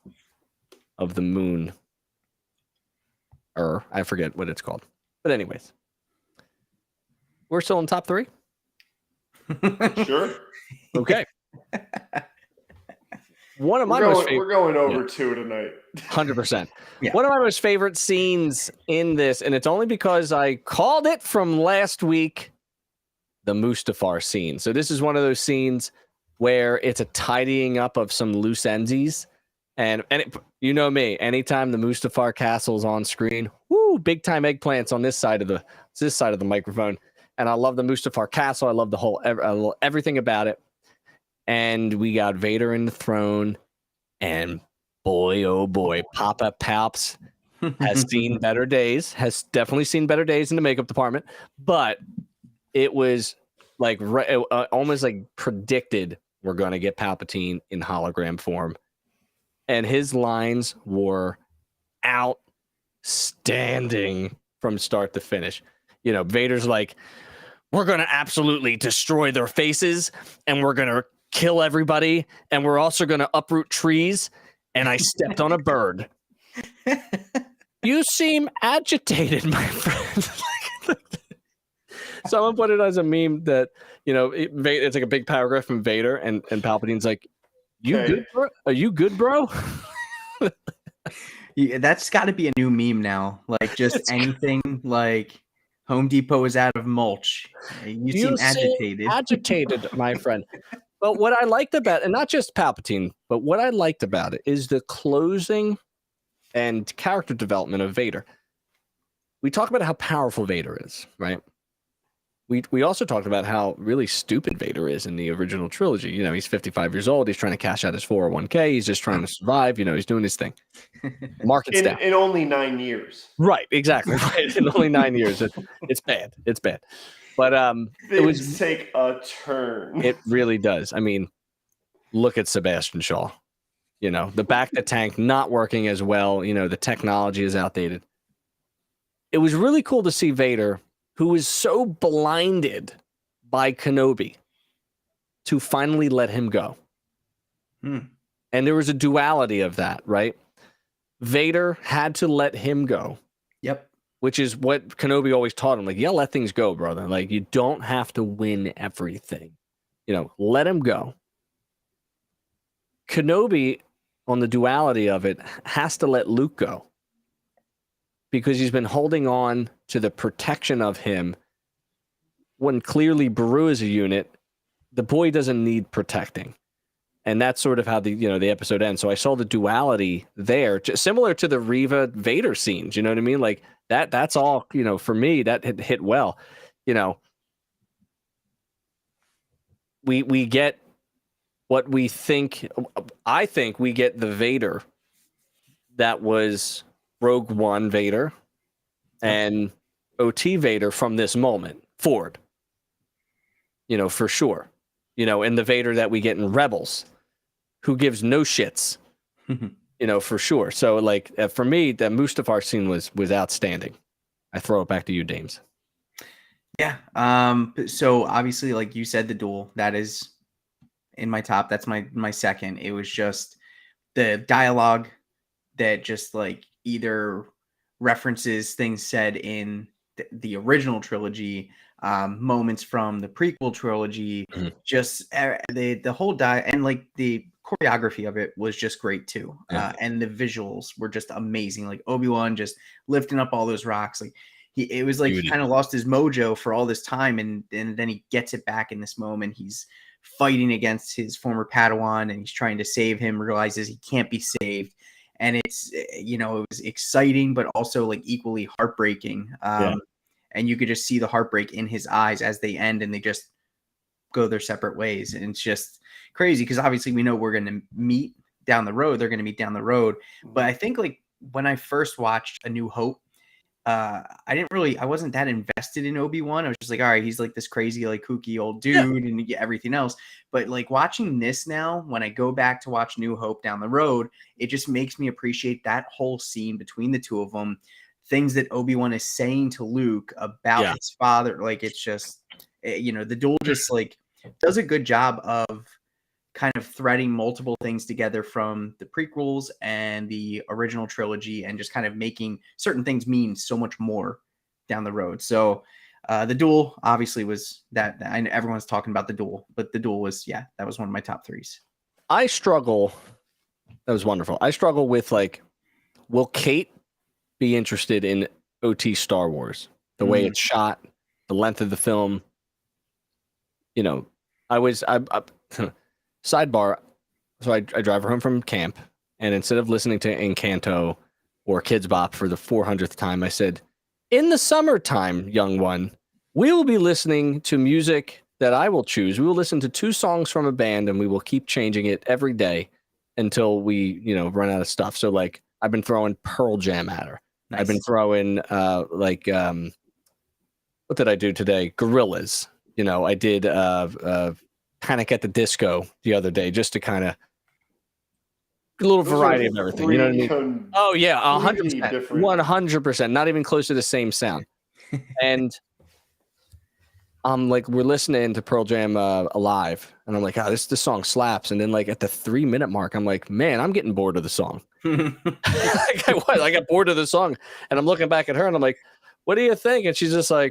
A: of the moon. Or I forget what it's called. But anyways, we're still in top 3.
B: Sure.
A: Okay. We're
B: going over 2 tonight.
A: 100%.
C: Yeah.
A: One of my most favorite scenes in this, and it's only because I called it from last week, the Mustafar scene. So this is one of those scenes where it's a tidying up of some loose endsies. And me, anytime the Mustafar Castle is on screen, big time eggplants on this side of the microphone. And I love the Mustafar Castle. I love everything about it. And we got Vader in the throne, and boy, oh boy, Papa Palps has seen better days. Has definitely seen better days in the makeup department. But it was like almost like predicted we're going to get Palpatine in hologram form. And his lines were outstanding from start to finish. Vader's like, we're going to absolutely destroy their faces, and we're going to kill everybody, and we're also going to uproot trees, and I stepped on a bird. You seem agitated, my friend. Someone put it as a meme that, it's like a big paragraph from Vader, and Palpatine's like, good, bro? Are you good, bro?
C: Yeah, that's got to be a new meme now. Like, just anything like Home Depot is out of mulch. You seem agitated.
A: Agitated, my friend. But what I liked about, and not just Palpatine, but what I liked about it is the closing and character development of Vader. We talk about how powerful Vader is, right? We also talked about how really stupid Vader is in the original trilogy. He's 55 years old. He's trying to cash out his 401k. He's just trying to survive. He's doing his thing. Market's down.
B: In only 9 years.
A: Right, exactly. Right. In only 9 years. It's bad. It's bad. But
B: Things take a turn.
A: It really does. I mean, look at Sebastian Shaw. The back to tank not working as well. The technology is outdated. It was really cool to see Vader, who was so blinded by Kenobi, to finally let him go. And there was a duality of that, right? Vader had to let him go.
C: Yep.
A: Which is what Kenobi always taught him. Like, let things go, brother. Like, you don't have to win everything. Let him go. Kenobi, on the duality of it, has to let Luke go because he's been holding on to the protection of him when clearly Beru is a unit. The boy doesn't need protecting. And that's sort of how the episode ends. So I saw the duality there, similar to the Reva Vader scenes. You know what I mean? Like that's all, for me, that hit well. We get what we think. I think we get the Vader that was Rogue One Vader and OT Vader from this moment forward. For sure. And the Vader that we get in Rebels, who gives no shits, for sure. So, for me, the Mustafar scene was outstanding. I throw it back to you, Dames.
C: Yeah. So obviously, like you said, the duel, that is in my top. That's my second. It was just the dialogue that just either references things said in the original trilogy, moments from the prequel trilogy, just the whole and the choreography of it was just great too. And the visuals were just amazing. Like ObiWan just lifting up all those rocks. It was like he kind of lost his mojo for all this time, and then he gets it back in this moment. He's fighting against his former Padawan, and he's trying to save him, realizes he can't be saved. And it's, it was exciting, but also equally heartbreaking. And you could just see the heartbreak in his eyes as they end and they just go their separate ways. And it's just crazy because obviously we know we're going to meet down the road. They're going to meet down the road. But I think when I first watched A New Hope, I wasn't that invested in Obi-Wan. I was just all right, he's this crazy, kooky old dude and everything else. But watching this now, when I go back to watch New Hope down the road, it just makes me appreciate that whole scene between the two of them, things that Obi-Wan is saying to Luke about his father. It's just, the duel just does a good job of kind of threading multiple things together from the prequels and the original trilogy and just kind of making certain things mean so much more down the road. So the duel obviously was that. I know everyone's talking about the duel, but the duel was, that was one of my top threes.
A: I struggle. That was wonderful. I struggle with will Kate be interested in OT Star Wars? The way it's shot, the length of the film. Sidebar, so I drive her home from camp, and instead of listening to Encanto or Kids Bop for the 400th time, I said, in the summertime, young one, we will be listening to music that I will choose. We will listen to 2 songs from a band, and we will keep changing it every day until we, run out of stuff. So, I've been throwing Pearl Jam at her. Nice. I've been throwing, what did I do today? Gorillaz. I did Panic at the Disco the other day, just to kind of a little variety of everything. You know what I mean? Oh yeah, 100%, 100%. Not even close to the same sound. And we're listening to Pearl Jam Alive, and I'm this song slaps. And then at the 3-minute mark, I'm man, I'm getting bored of the song. I got bored of the song, and I'm looking back at her, and I'm what do you think? And she's just I'm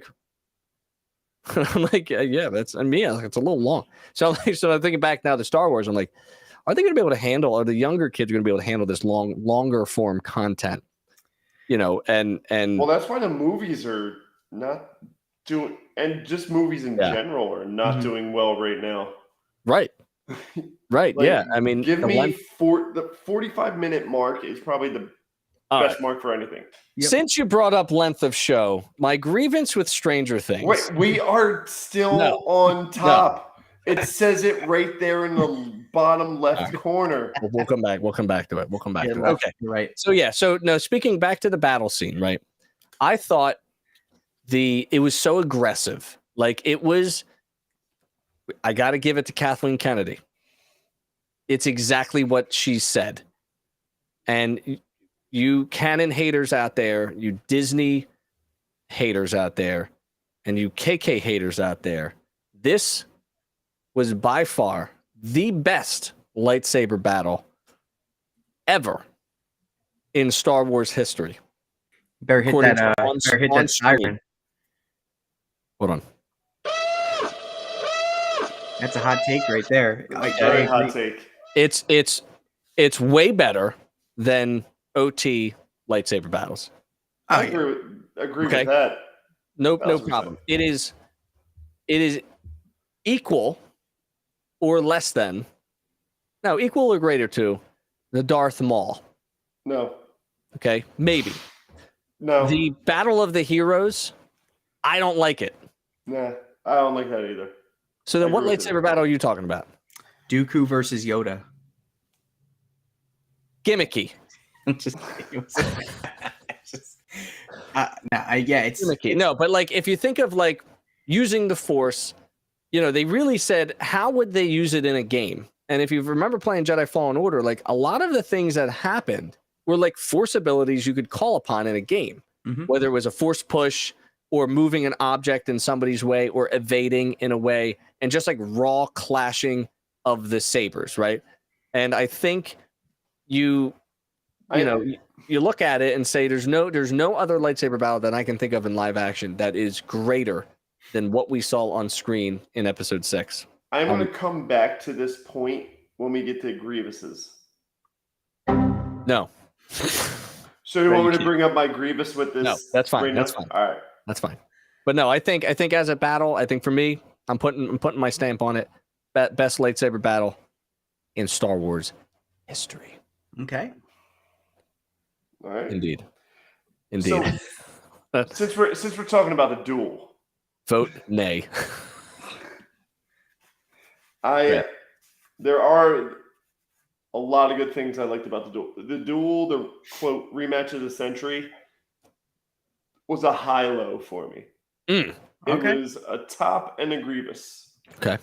A: yeah, that's me. It's a little long. So I'm thinking back now to Star Wars. I'm are they going to be able to handle, or the younger kids are going to be able to handle this longer form content? And
B: well, that's why the movies are not doing, and just movies in general are not doing well right now.
A: Right. Right. Yeah. I mean,
B: give me the 45-minute mark is probably the best mark for anything.
A: Yep. Since you brought up length of show, my grievance with Stranger Things.
B: Wait, we are still on top. No. It says it right there in the bottom left corner.
A: We'll come back. We'll come back to it. Okay.
C: Right.
A: So no, speaking back to the battle scene, right? I thought it was so aggressive. It was, I got to give it to Kathleen Kennedy. It's exactly what she said. And you canon haters out there, you Disney haters out there, and you KK haters out there, this was by far the best lightsaber battle ever in Star Wars history.
C: Better hit that siren.
A: Hold on.
C: That's a hot take right there.
B: Very hot take.
A: It's it's way better than OT lightsaber battles.
B: I
C: yeah.
B: agree
A: Okay.
B: with that.
A: No
B: 1000%.
A: problem. It is equal or less than, no, equal or greater to the Darth Maul.
B: No.
A: Okay, maybe.
B: No.
A: The Battle of the Heroes, I don't like it.
B: Nah, I don't like that either.
A: So then
B: I
A: what
B: agree with
A: lightsaber
B: it.
A: battle are you talking about?
C: Dooku versus Yoda.
A: Gimmicky.
C: Just, it's
A: Gimmicky. No, but like if you think of like using the Force, they really said, how would they use it in a game? And if you remember playing Jedi Fallen Order, like a lot of the things that happened were like Force abilities you could call upon in a game, whether it was a Force push or moving an object in somebody's way or evading in a way, and just like raw clashing of the sabers, right? And I think you look at it and say there's no other lightsaber battle that I can think of in live action that is greater than what we saw on screen in episode 6.
B: I'm going to come back to this point when we get to Grievous's.
A: No.
B: So you want me to bring up my Grievous with this?
A: No, that's fine.
B: Right
A: That's
B: now?
A: fine.
B: All right.
A: That's fine. But no, I think as a battle, I think for me, I'm putting my stamp on it. Best lightsaber battle in Star Wars history.
C: Okay.
B: All right.
A: Indeed.
B: So, since we're talking about the duel,
A: vote nay.
B: There are a lot of good things I liked about the duel. The duel, the quote rematch of the century, was a high-low for me.
A: Okay.
B: It was a top and a Grievous.
A: Okay.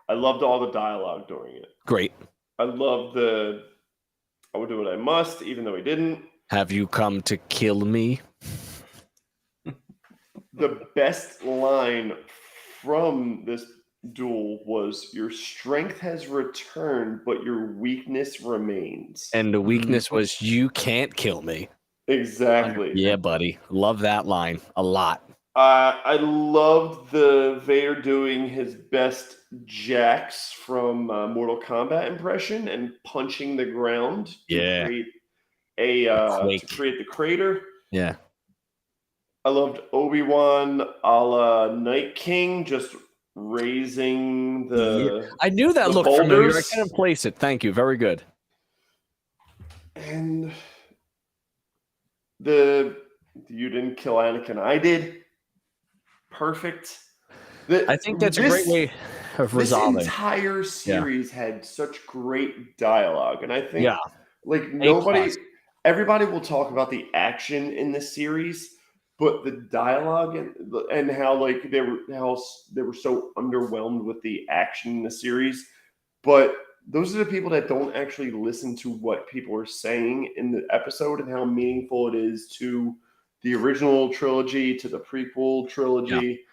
B: I loved all the dialogue during it.
A: Great.
B: I loved I will do what I must, even though he didn't.
A: Have you come to kill me?
B: The best line from this duel was, your strength has returned, but your weakness remains.
A: And the weakness was, you can't kill me.
B: Exactly.
A: Yeah, buddy. Love that line a lot.
B: I loved the Vader doing his best Jax from Mortal Kombat impression and punching the ground to create the crater.
A: Yeah.
B: I loved ObiWan a la Night King, just raising the.
A: I knew that
B: the
A: looked
B: boulders.
A: familiar. I couldn't place it. Thank you. Very good.
B: And you didn't kill Anakin. I did. Perfect.
A: I think that's a great way of resolving.
B: This entire series had such great dialogue, and I think like everybody will talk about the action in this series, but the dialogue and how like they were so underwhelmed with the action in the series. But those are the people that don't actually listen to what people are saying in the episode and how meaningful it is to the original trilogy, to the prequel trilogy.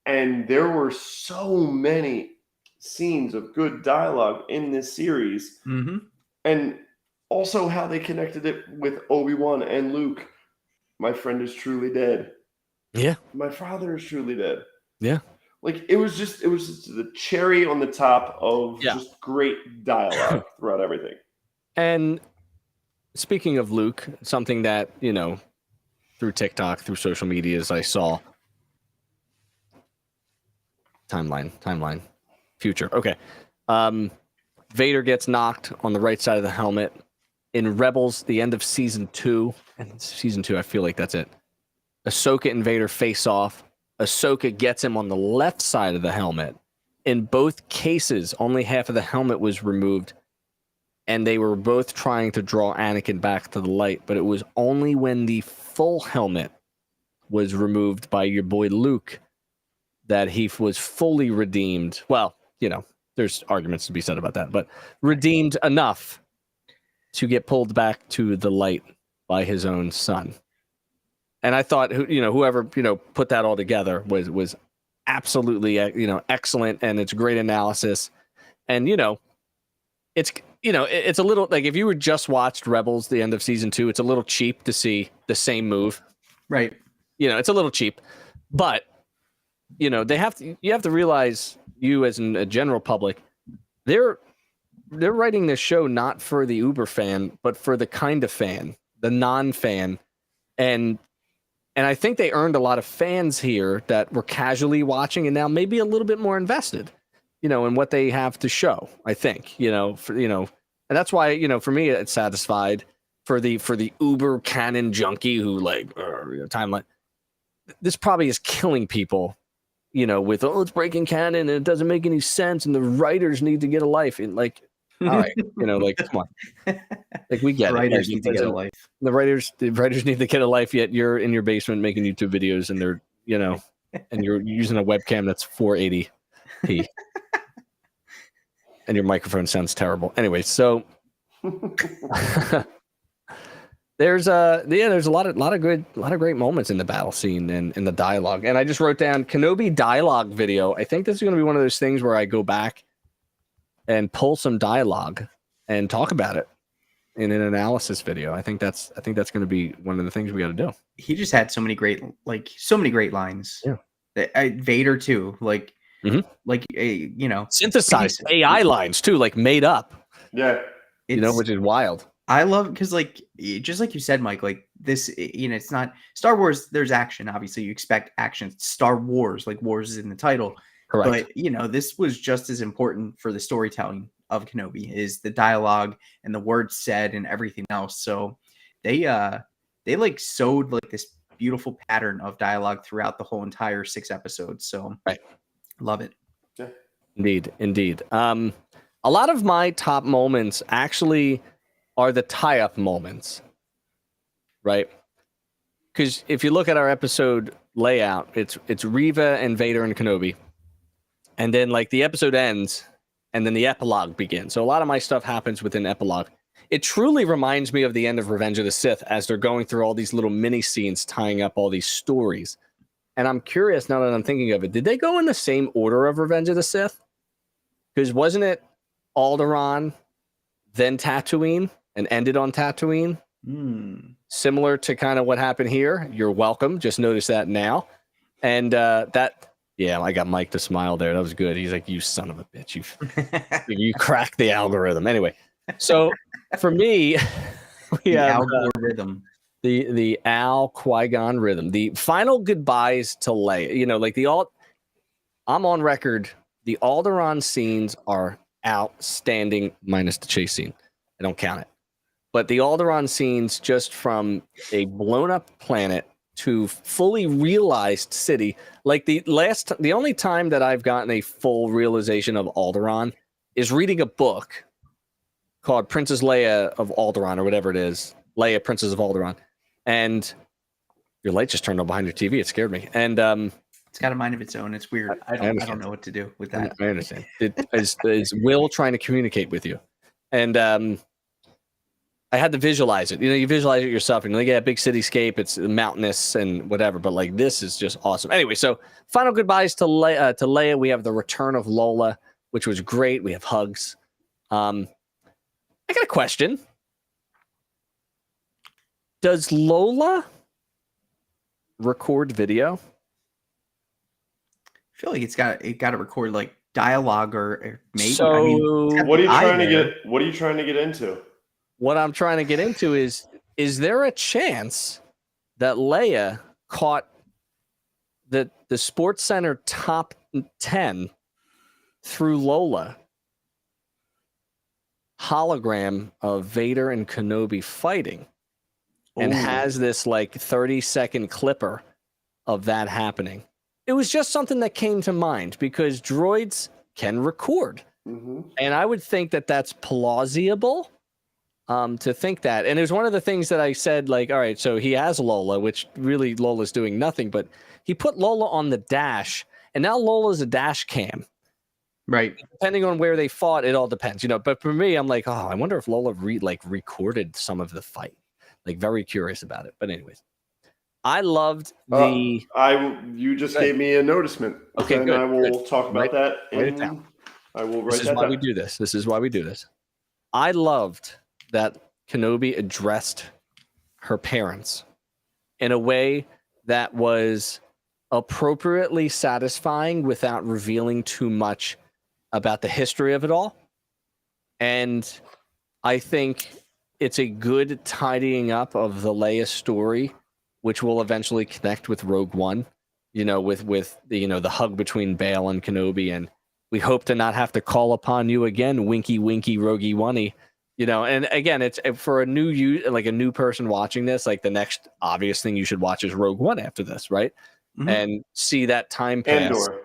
B: And there were so many scenes of good dialogue in this series. And also how they connected it with Obi-Wan and Luke. My friend is truly dead.
A: Yeah.
B: My father is truly dead.
A: Yeah.
B: Like it was just the cherry on the top of just great dialogue throughout everything. And
A: speaking of Luke, something that, through TikTok, through social medias, I saw. Timeline. Future. Okay. Vader gets knocked on the right side of the helmet. In Rebels, the end of season 2, and season 2, I feel like that's it. Ahsoka and Vader face off. Ahsoka gets him on the left side of the helmet. In both cases, only half of the helmet was removed, and they were both trying to draw Anakin back to the light, but it was only when the full helmet was removed by your boy Luke that he was fully redeemed. Well, there's arguments to be said about that, but redeemed enough to get pulled back to the light by his own son. And I thought, whoever, put that all together was absolutely, excellent. And it's great analysis. And, it's a little like if you were just watched Rebels, the end of season 2, it's a little cheap to see the same move.
C: Right.
A: It's a little cheap, but you have to realize, you as a general public, they're they're writing this show not for the Uber fan, but for the kind of fan, the non-fan, and I think they earned a lot of fans here that were casually watching and now maybe a little bit more invested, in what they have to show. I think, and that's why, for me, it's satisfied. For the Uber canon junkie who timeline, this probably is killing people, with it's breaking canon and it doesn't make any sense and the writers need to get a life. And all right, come on, we get
C: writers
A: it.
C: Need to get a life.
A: The writers need to get a life. Yet you're in your basement making YouTube videos and they're and you're using a webcam that's 480p and your microphone sounds terrible. Anyway, so. There's a lot of great moments in the battle scene and in the dialogue. And I just wrote down Kenobi dialogue video. I think this is going to be one of those things where I go back and pull some dialogue and talk about it in an analysis video. I think that's going to be one of the things we got to do.
C: He just had so many great lines.
A: Yeah.
C: Vader too,
A: synthesized AI lines too, made up.
B: Yeah.
A: Which is wild.
C: I love because just like you said, Mike, this, it's not Star Wars. There's action. Obviously you expect action. Star Wars, wars is in the title.
A: Correct.
C: But this was just as important for the storytelling of Kenobi is the dialogue and the words said and everything else. So they sewed this beautiful pattern of dialogue throughout the whole entire 6 episodes. So
A: right.
C: Love it.
B: Yeah.
A: Indeed. A lot of my top moments actually are the tie-up moments, right? Because if you look at our episode layout, it's Reva and Vader and Kenobi, and then the episode ends, and then the epilogue begins. So a lot of my stuff happens within epilogue. It truly reminds me of the end of Revenge of the Sith as they're going through all these little mini scenes tying up all these stories. And I'm curious now that I'm thinking of it, did they go in the same order of Revenge of the Sith? Because wasn't it Alderaan, then Tatooine, and ended on Tatooine? Similar to kind of what happened here. You're welcome. Just notice that now. And I got Mike to smile there. That was good. He's like, you son of a bitch. You cracked the algorithm. Anyway, so for me, we have
C: rhythm.
A: The Al Qui-Gon rhythm. The final goodbyes to Leia. I'm on record. The Alderaan scenes are outstanding, minus the chase scene. I don't count it. But the Alderaan scenes, just from a blown up planet to fully realized city, the only time that I've gotten a full realization of Alderaan is reading a book called Princess Leia of Alderaan, or whatever it is. Leia, Princess of Alderaan. And your light just turned on behind your TV. It scared me. And
C: it's got a mind of its own. It's weird. I don't know what to do with that.
A: I understand. Is Will trying to communicate with you? And I had to visualize it. You visualize it yourself, and big cityscape. It's mountainous and whatever. But this is just awesome. Anyway, so final goodbyes to Leia. We have the return of Lola, which was great. We have hugs. I got a question. Does Lola record video?
C: I feel like it got to record dialogue or maybe.
A: So
B: what are you trying to get into?
A: What I'm trying to get into is there a chance that Leia caught the Sports Center top 10 through Lola hologram of Vader and Kenobi fighting? And has this 30-second clipper of that happening? It was just something that came to mind because droids can record. Mm-hmm. And I would think that that's plausible to think that. And it was one of the things that I said, all right, so he has Lola, which really Lola's doing nothing, but he put Lola on the dash, and now Lola's a dash cam.
C: Right.
A: Depending on where they fought, it all depends, But for me, I'm like, I wonder if Lola recorded some of the fight. Very curious about it. But anyways, I loved the.
B: You just gave me a noticement.
A: Okay,
B: and
A: good.
B: I will talk about that.
A: Write it down.
B: I will write
A: that down. This is why we do this. This is why we do this. I loved that Kenobi addressed her parents in a way that was appropriately satisfying without revealing too much about the history of it all. And I think it's a good tidying up of the Leia story, which will eventually connect with Rogue One, with the, the hug between Bail and Kenobi. And we hope to not have to call upon you again, winky, winky, roguey, oney. And again, it's for a new person watching this, like the next obvious thing you should watch is Rogue One after this, right?
C: Mhm.
A: And see that time pass.
B: Andor.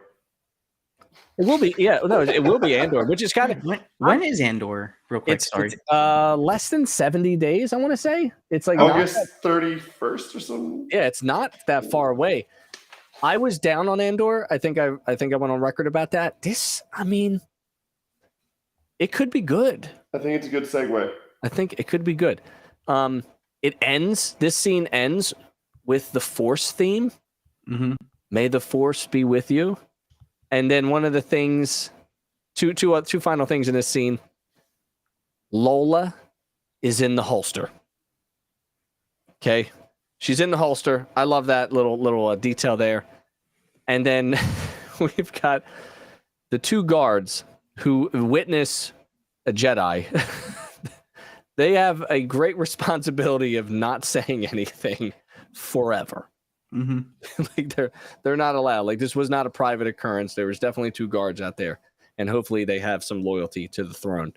A: It will be, it will be Andor, which is kind of
C: When is Andor? Real quick, sorry.
A: It's less than 70 days, I want to say. It's like
B: August 31st or something.
A: Yeah, it's not that far away. I was down on Andor. I think I went on record about that. It could be good.
B: I think it's a good segue.
A: I think it could be good. This scene ends with the Force theme.
C: Mm-hmm.
A: May the Force be with you. And then one of the things, two final things in this scene. Lola is in the holster. Okay, she's in the holster. I love that little detail there. And then we've got the two guards who witness a Jedi. They have a great responsibility of not saying anything forever.
C: Mm-hmm.
A: Like they're not allowed. Like this was not a private occurrence. There was definitely two guards out there, and hopefully they have some loyalty to the throne,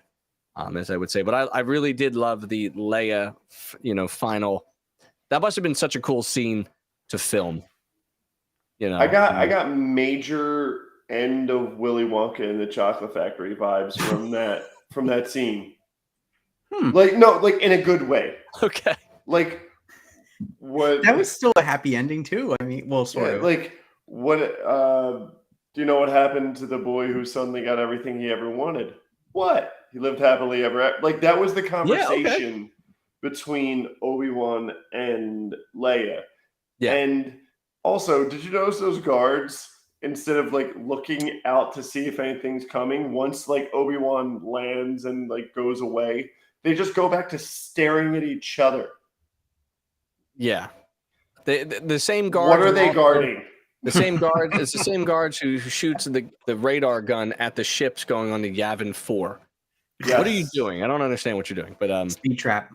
A: as I would say. But I really did love the Leia, final. That must have been such a cool scene to film.
B: I got major end of Willy Wonka and the Chocolate Factory vibes from that scene. Like in a good way.
A: Okay.
B: Like what?
C: That was still a happy ending too. I mean, well, sort of.
B: Like what? Do you know what happened to the boy who suddenly got everything he ever wanted? What? He lived happily ever after. Like that was the conversation between ObiWan and Leia. Yeah. And also, did you notice those guards, instead of like looking out to see if anything's coming, once like ObiWan lands and like goes away, they just go back to staring at each other.
A: Yeah. The same guards.
B: What are they guarding?
A: The same guard. It's the same guards who shoots the radar gun at the ships going on to Yavin 4. Yes. What are you doing? I don't understand what you're doing. But
C: speed trap.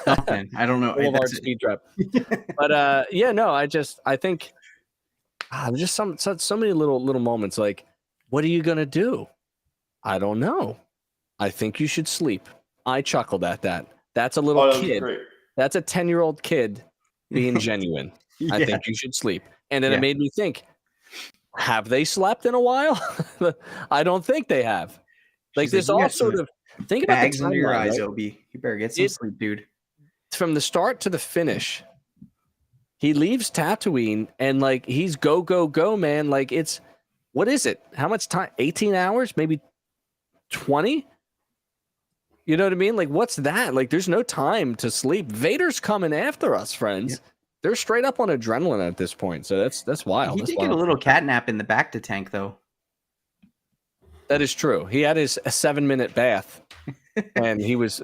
C: Nothing. I don't know.
A: Boulevard speed trap. But I think just so many little moments. Like, what are you gonna do? I don't know. I think you should sleep. I chuckled at that. That's a little kid. That's a 10-year-old kid being genuine. I think you should sleep. And then it made me think, have they slept in a while? I don't think they have. Like this all sort of think about
C: bags
A: the
C: under your eyes,
A: right?
C: Obi. You better get some sleep, dude.
A: From the start to the finish, he leaves Tatooine and like he's go, man. Like it's what is it? How much time? 18 hours? Maybe 20? You know what I mean? Like, what's that? Like, there's no time to sleep. Vader's coming after us, friends. Yep. They're straight up on adrenaline at this point. So that's wild.
C: He did get a little cat nap in the back to tank, though.
A: That is true. He had a 7-minute bath, and he was.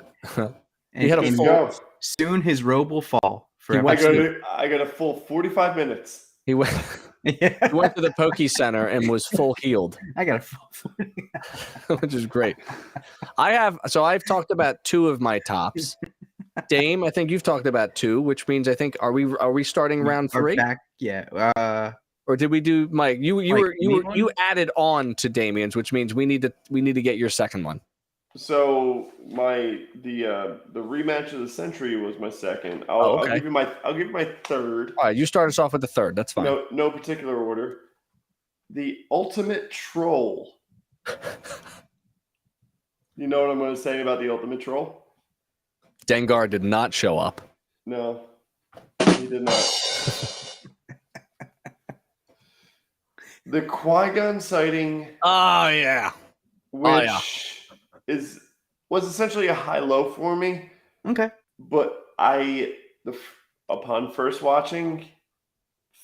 A: He had a full.
C: Soon his robe will fall.
B: I got a full 45 minutes.
A: He went. He went to the Poke Center and was full healed.
C: I got a full 40.
A: Which is great. I've talked about 2 of my tops. Dame, I think you've talked about 2, which means I think are we starting round 3? Or did we do Mike? You added on to Damien's, which means we need to get your second one.
B: So the rematch of the century was my second. I'll give you my third.
A: All right, you start us off with the third. That's fine.
B: No particular order. The ultimate troll. You know what I'm going to say about the ultimate troll?
A: Dengar did not show up.
B: No, he did not. The Qui-Gon sighting.
A: Oh yeah.
B: Which was essentially a high-low for me.
C: Okay.
B: But upon first watching,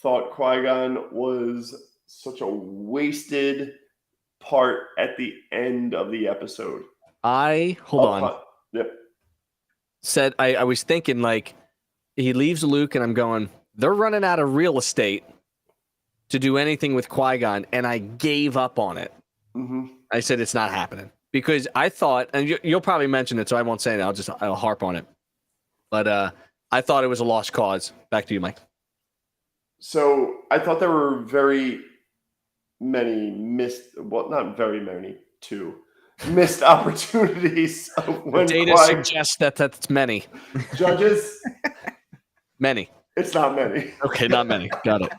B: thought Qui-Gon was such a wasted part at the end of the episode.
A: Hold on.
B: Yep.
A: Said I was thinking like he leaves Luke and I'm going, they're running out of real estate to do anything with Qui-Gon, and I gave up on it.
B: Mm-hmm.
A: I said it's not happening because I thought, and you'll probably mention it, so I won't say it. I'll harp on it. But I thought it was a lost cause. Back to you, Mike.
B: So I thought there were very many two missed opportunities of when
A: Data suggests that that's many.
B: Judges,
A: Many.
B: it's not many.
A: Okay, not many. Got it.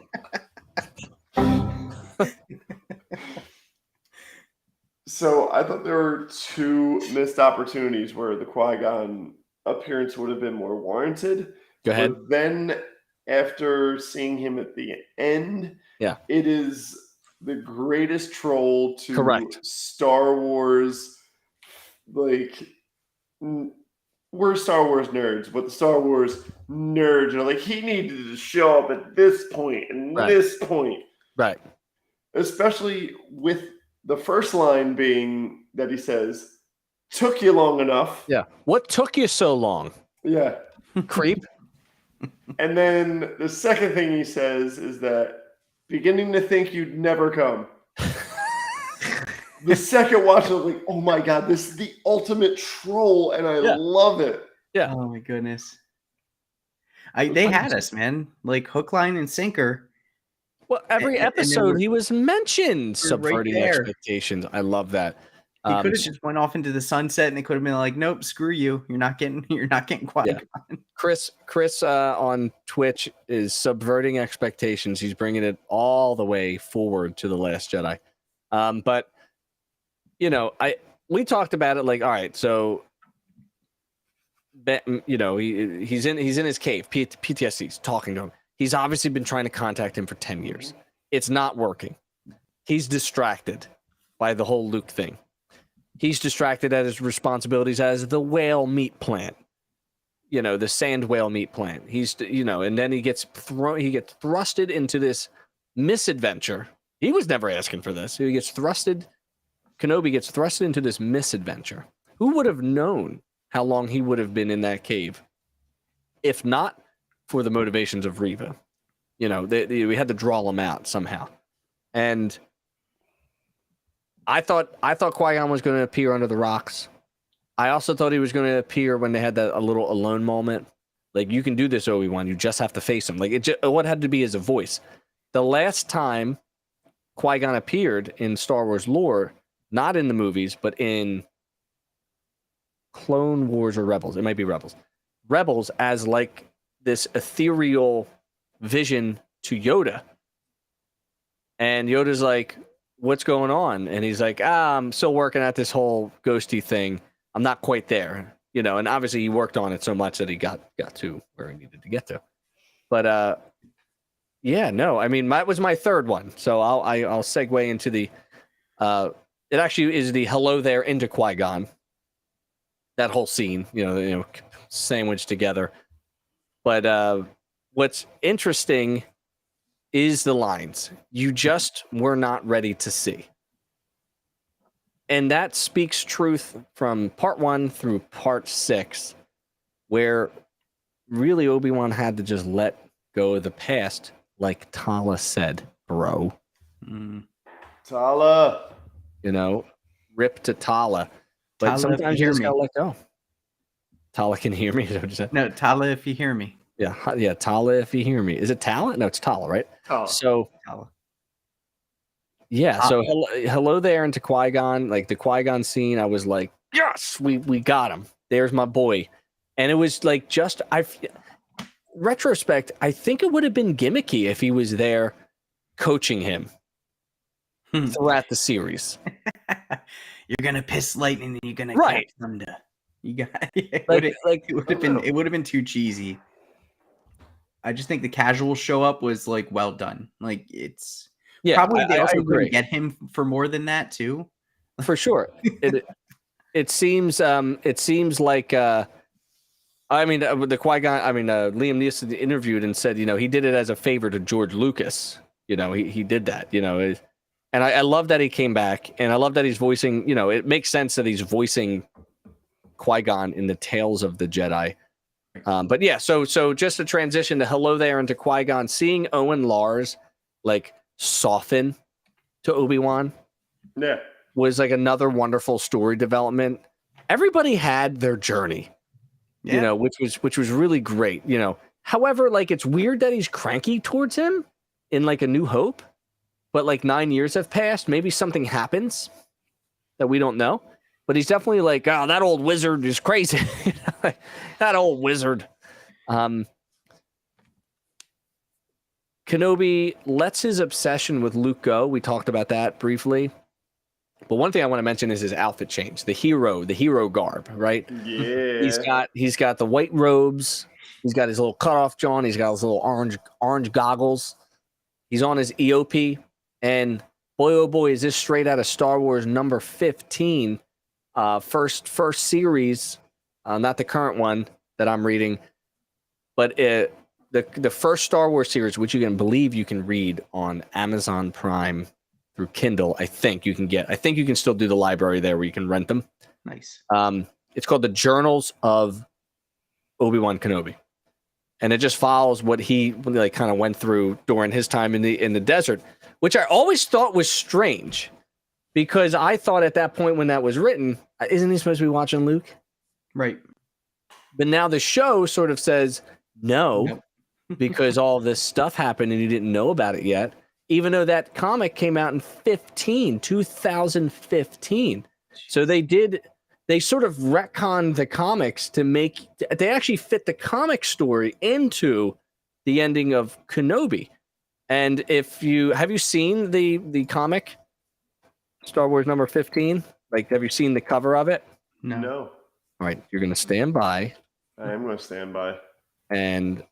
B: So I thought there were two missed opportunities where the Qui-Gon appearance would have been more warranted.
A: Go ahead.
B: But then after seeing him at the end,
A: Yeah,
B: it is the greatest troll to
A: correct.
B: Star Wars. Like, we're Star Wars nerds, but the Star Wars nerds are like, he needed to show up at this point and this point.
A: Right.
B: Especially with the first line being that he says, took you long enough.
A: Yeah. What took you so long?
B: Yeah.
A: Creep.
B: And then the second thing he says is that beginning to think you'd never come. The second watch, I was like, oh my God, this is the ultimate troll, and I love it.
A: Yeah.
C: Oh my goodness. They had us, man. Like hook, line, and sinker.
A: Well, every episode he was mentioned subverting
C: right there.
A: expectations. I love that.
C: He could have just went off into the sunset, and they could have been like, "Nope, screw you. You're not getting Qui-Gon."
A: Yeah. Chris on Twitch is subverting expectations. He's bringing it all the way forward to The Last Jedi. But you know, we talked about it. Like, all right, so you know, he's in his cave. PTSD's talking to him. He's obviously been trying to contact him for 10 years. It's not working. He's distracted by the whole Luke thing. He's distracted at his responsibilities as the whale meat plant. You know, the sand whale meat plant. He's, you know, and then he gets thrusted into this misadventure. He was never asking for this. Kenobi gets thrusted into this misadventure. Who would have known how long he would have been in that cave if not for the motivations of Reva? You know, we had to draw him out somehow. And I thought Qui-Gon was going to appear under the rocks. I also thought he was going to appear when they had a little alone moment. Like, you can do this, ObiWan. You just have to face him. Like, what had to be is a voice. The last time Qui-Gon appeared in Star Wars lore, not in the movies, but in Clone Wars or Rebels. It might be Rebels. Rebels as like this ethereal vision to Yoda. And Yoda's like, what's going on? And he's like, I'm still working at this whole ghosty thing. I'm not quite there, you know, and obviously he worked on it so much that he got to where he needed to get to. But yeah, no, I mean, that was my third one. So I'll segue into the it actually is the hello there into Qui-Gon. That whole scene, you know, sandwiched together. But what's interesting is the lines you just were not ready to see. And that speaks truth from part 1 through part 6, where really Obi-Wan had to just let go of the past, like Tala said, bro.
B: Tala.
A: You know, rip to Tala. But
C: Tala,
A: sometimes you just gotta let go. Tala can hear me. Is that what you said?
C: No, Tala, if you hear me.
A: Yeah, Tala, if you hear me. Is it Tala? No, it's Tala, right?
B: Oh.
A: So,
C: Tala.
A: Yeah, so hello there into Qui-Gon. Like the Qui-Gon scene, I was like, yes, we got him. There's my boy. And it was like retrospect, I think it would have been gimmicky if he was there coaching him throughout the series.
C: You're gonna piss lightning and you're gonna
A: catch
C: thunder. You got it would have been too cheesy. I just think the casual show up was like well done. Like it's probably they also couldn't get him for more than that too.
A: For sure. It seems like I mean the Qui-Gon, Liam Neeson interviewed and said, you know, he did it as a favor to George Lucas. You know, he did that, you know. And I love that he came back, and I love that he's voicing, you know, it makes sense that he's voicing Qui-Gon in the Tales of the Jedi. But yeah, so just a transition to hello there into Qui-Gon, seeing Owen Lars like soften to Obi-Wan was like another wonderful story development. Everybody had their journey, you know, which was really great, you know. However, like it's weird that he's cranky towards him in like A New Hope, but like 9 years have passed. Maybe something happens that we don't know, but he's definitely like, oh, that old wizard is crazy. That old wizard. Kenobi lets his obsession with Luke go. We talked about that briefly. But one thing I want to mention is his outfit change, the hero garb, right?
B: Yeah.
A: He's got the white robes. He's got his little cutoff John. He's got his little orange goggles. He's on his EOP. And boy, oh boy, is this straight out of Star Wars number 15, first series, not the current one that I'm reading, but the first Star Wars series, which you can read on Amazon Prime through Kindle. I think you can still do the library there where you can rent them.
C: Nice.
A: It's called The Journals of Obi-Wan Kenobi. And it just follows what he like kind of went through during his time in the desert, which I always thought was strange because I thought at that point when that was written, isn't he supposed to be watching Luke?
C: Right.
A: But now the show sort of says no, because all of this stuff happened and you didn't know about it yet, even though that comic came out in 2015. So they sort of retconned the comics they actually fit the comic story into the ending of Kenobi. And have you seen the comic Star Wars number 15? Like, have you seen the cover of it?
B: No.
A: All right, you're going to stand by.
B: I am going to stand by.
A: And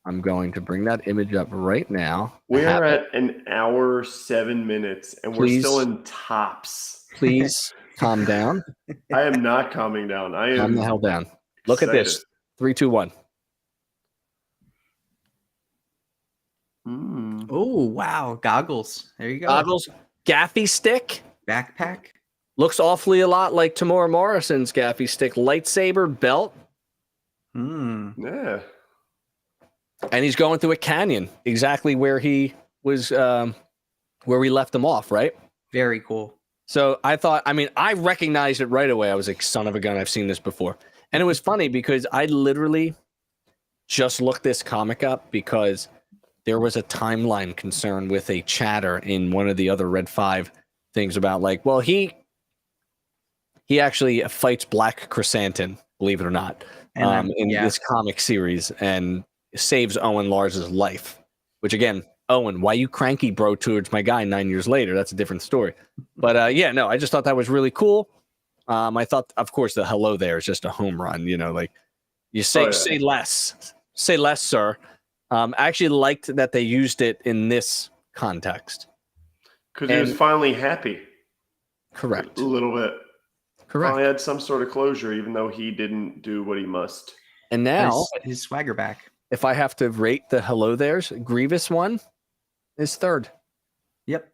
A: I'm going to bring that image up right now.
B: We are at an hour, 7 minutes, and we're still in tops.
A: Please calm down.
B: I am not calming down. I am.
A: Calm the hell down. Look at this. 3, 2, 1.
C: Oh, wow. Goggles. There you go.
A: Goggles. Gaffy stick.
C: Backpack.
A: Looks awfully a lot like Tamora Morrison's gaffy stick. Lightsaber belt.
B: Yeah.
A: And he's going through a canyon, exactly where he was, where we left him off, right?
C: Very cool.
A: So I recognized it right away. I was like, son of a gun, I've seen this before. And it was funny because I literally just looked this comic up because there was a timeline concern with a chatter in one of the other Red 5 things about like, well, he actually fights Black Chrysanthemum, believe it or not, in this comic series and saves Owen Lars's life, which again, Owen, why you cranky, bro, towards my guy 9 years later? That's a different story. But I just thought that was really cool. I thought, of course, the hello there is just a home run. You know, like you say less, sir. I actually liked that they used it in this context
B: because he was finally happy.
A: Correct.
B: A little bit.
A: Correct.
B: Finally had some sort of closure, even though he didn't do what he must.
A: And now
C: his swagger back.
A: If I have to rate the hello there's, Grievous one is third.
C: Yep.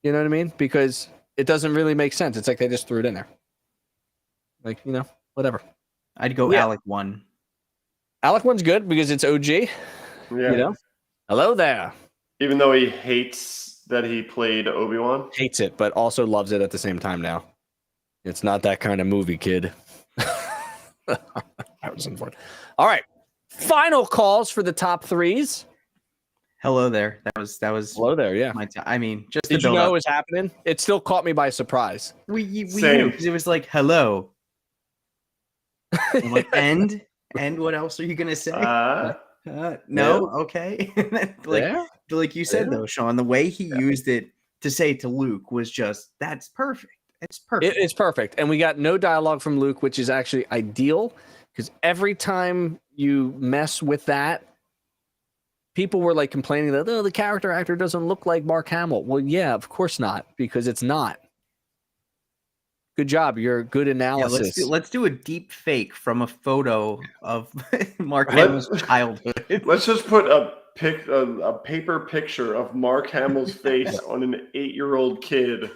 A: You know what I mean? Because it doesn't really make sense. It's like they just threw it in there. Like, you know, whatever.
C: I'd go Alec 1.
A: Alec 1's good because it's OG.
B: Yeah.
A: You know? Hello there.
B: Even though he hates that he played Obi-Wan.
A: Hates it, but also loves it at the same time now. It's not that kind of movie, kid. That was important. All right. Final calls for the top threes.
C: Hello there. That was
A: hello there. Yeah.
C: Just
A: did you know it was happening? It still caught me by surprise.
C: We knew because it was like hello. I'm like, and what else are you gonna say? No, okay. like you said though, Sean, the way he used it to say to Luke was just that's perfect. It's perfect.
A: It's perfect. And we got no dialogue from Luke, which is actually ideal because every time you mess with that, people were like complaining that, the character actor doesn't look like Mark Hamill. Well, yeah, of course not, because it's not. Good job. Your good analysis.
C: Yeah, let's do a deep fake from a photo of Mark Hamill's childhood.
B: Let's just put a paper picture of Mark Hamill's face on an 8-year-old kid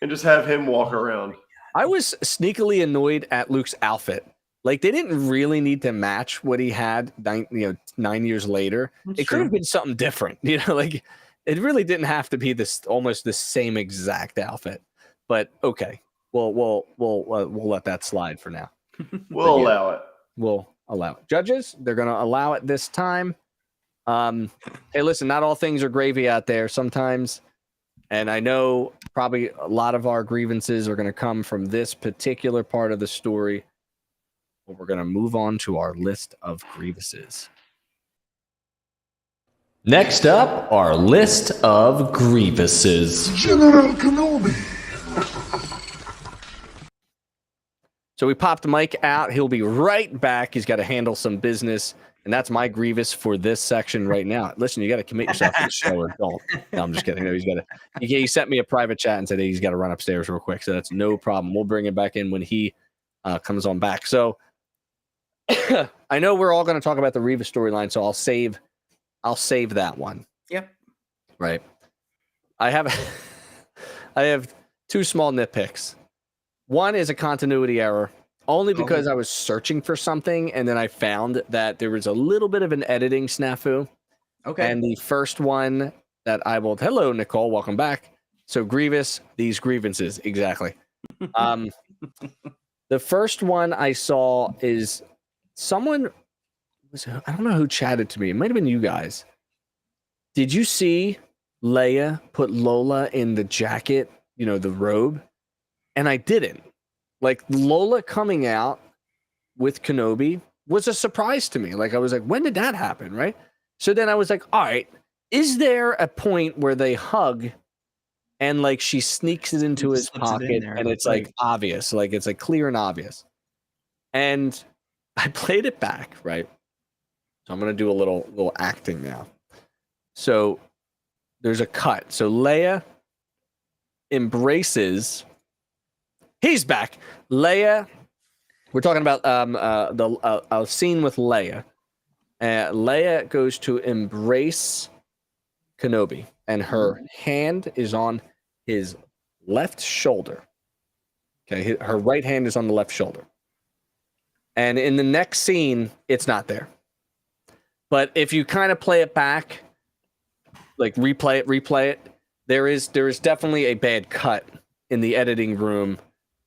B: and just have him walk around.
A: I was sneakily annoyed at Luke's outfit. Like, they didn't really need to match what he had 9 years later. It could have been something different. You know, like, it really didn't have to be almost the same exact outfit. but okay, we'll let that slide for now.
B: We'll allow it.
A: We'll allow it. Judges, they're going to allow it this time. Hey, listen, not all things are gravy out there sometimes. And I know probably a lot of our grievances are going to come from this particular part of the story. But we're going to move on to our list of grievances.
E: Next up, our list of grievances.
F: General Kenobi.
A: So we popped Mike out. He'll be right back. He's got to handle some business. And that's my grievous for this section right now. Listen, you got to commit yourself to the show or don't. No, I'm just kidding. No, he's got to. He sent me a private chat and said he's got to run upstairs real quick. So that's no problem. We'll bring him back in when he comes on back. So I know we're all going to talk about the Reva storyline. So I'll save that one.
C: Yep.
A: Right. I have two small nitpicks. One is a continuity error. Only because I was searching for something, and then I found that there was a little bit of an editing snafu.
C: Okay.
A: And the first one that I will... Hello, Nicole. Welcome back. So, grievous, these grievances. Exactly. The first one I saw is someone... I don't know who chatted to me. It might have been you guys. Did you see Leia put Lola in the jacket, the robe? And I didn't. Like, Lola coming out with Kenobi was a surprise to me. Like, I was like, when did that happen, right? So then I was like, all right, is there a point where they hug and, like, she sneaks it into his pocket and it's, like, obvious? Like, it's, like, clear and obvious. And I played it back, right? So I'm going to do a little acting now. So there's a cut. So Leia embraces... He's back. Leia. We're talking about a scene with Leia. Leia goes to embrace Kenobi, and her hand is on his left shoulder. Okay, her right hand is on the left shoulder. And in the next scene, it's not there. But if you kind of play it back, like replay it, there is definitely a bad cut in the editing room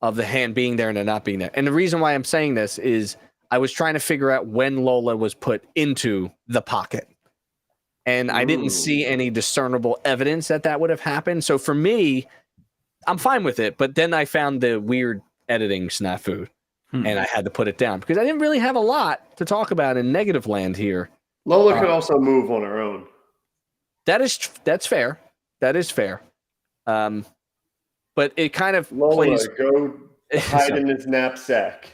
A: of the hand being there and it not being there. And the reason why I'm saying this is I was trying to figure out when Lola was put into the pocket. And I didn't see any discernible evidence that would have happened. So for me, I'm fine with it. But then I found the weird editing snafu and I had to put it down because I didn't really have a lot to talk about in negative land here.
B: Lola could also move on her own.
A: That's fair. That is fair. But it kind of
B: Lola,
A: plays...
B: go hide in his knapsack.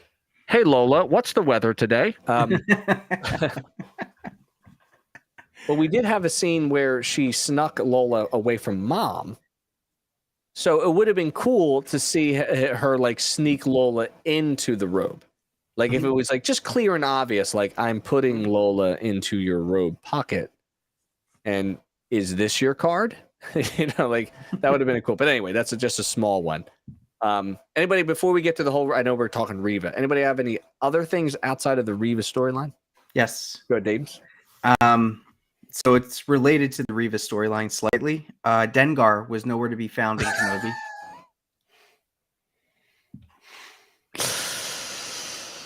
A: Hey, Lola, what's the weather today? Well, we did have a scene where she snuck Lola away from Mom. So it would have been cool to see her, like, sneak Lola into the robe. Like, if it was, like, just clear and obvious, like, I'm putting Lola into your robe pocket. And is this your card? Like, that would have been cool. But anyway, that's just a small one. Anybody, before we get to the whole, I know we're talking Reva. Anybody have any other things outside of the Reva storyline?
C: Yes.
A: Go ahead, Dames.
C: So it's related to the Reva storyline slightly. Dengar was nowhere to be found in Kenobi.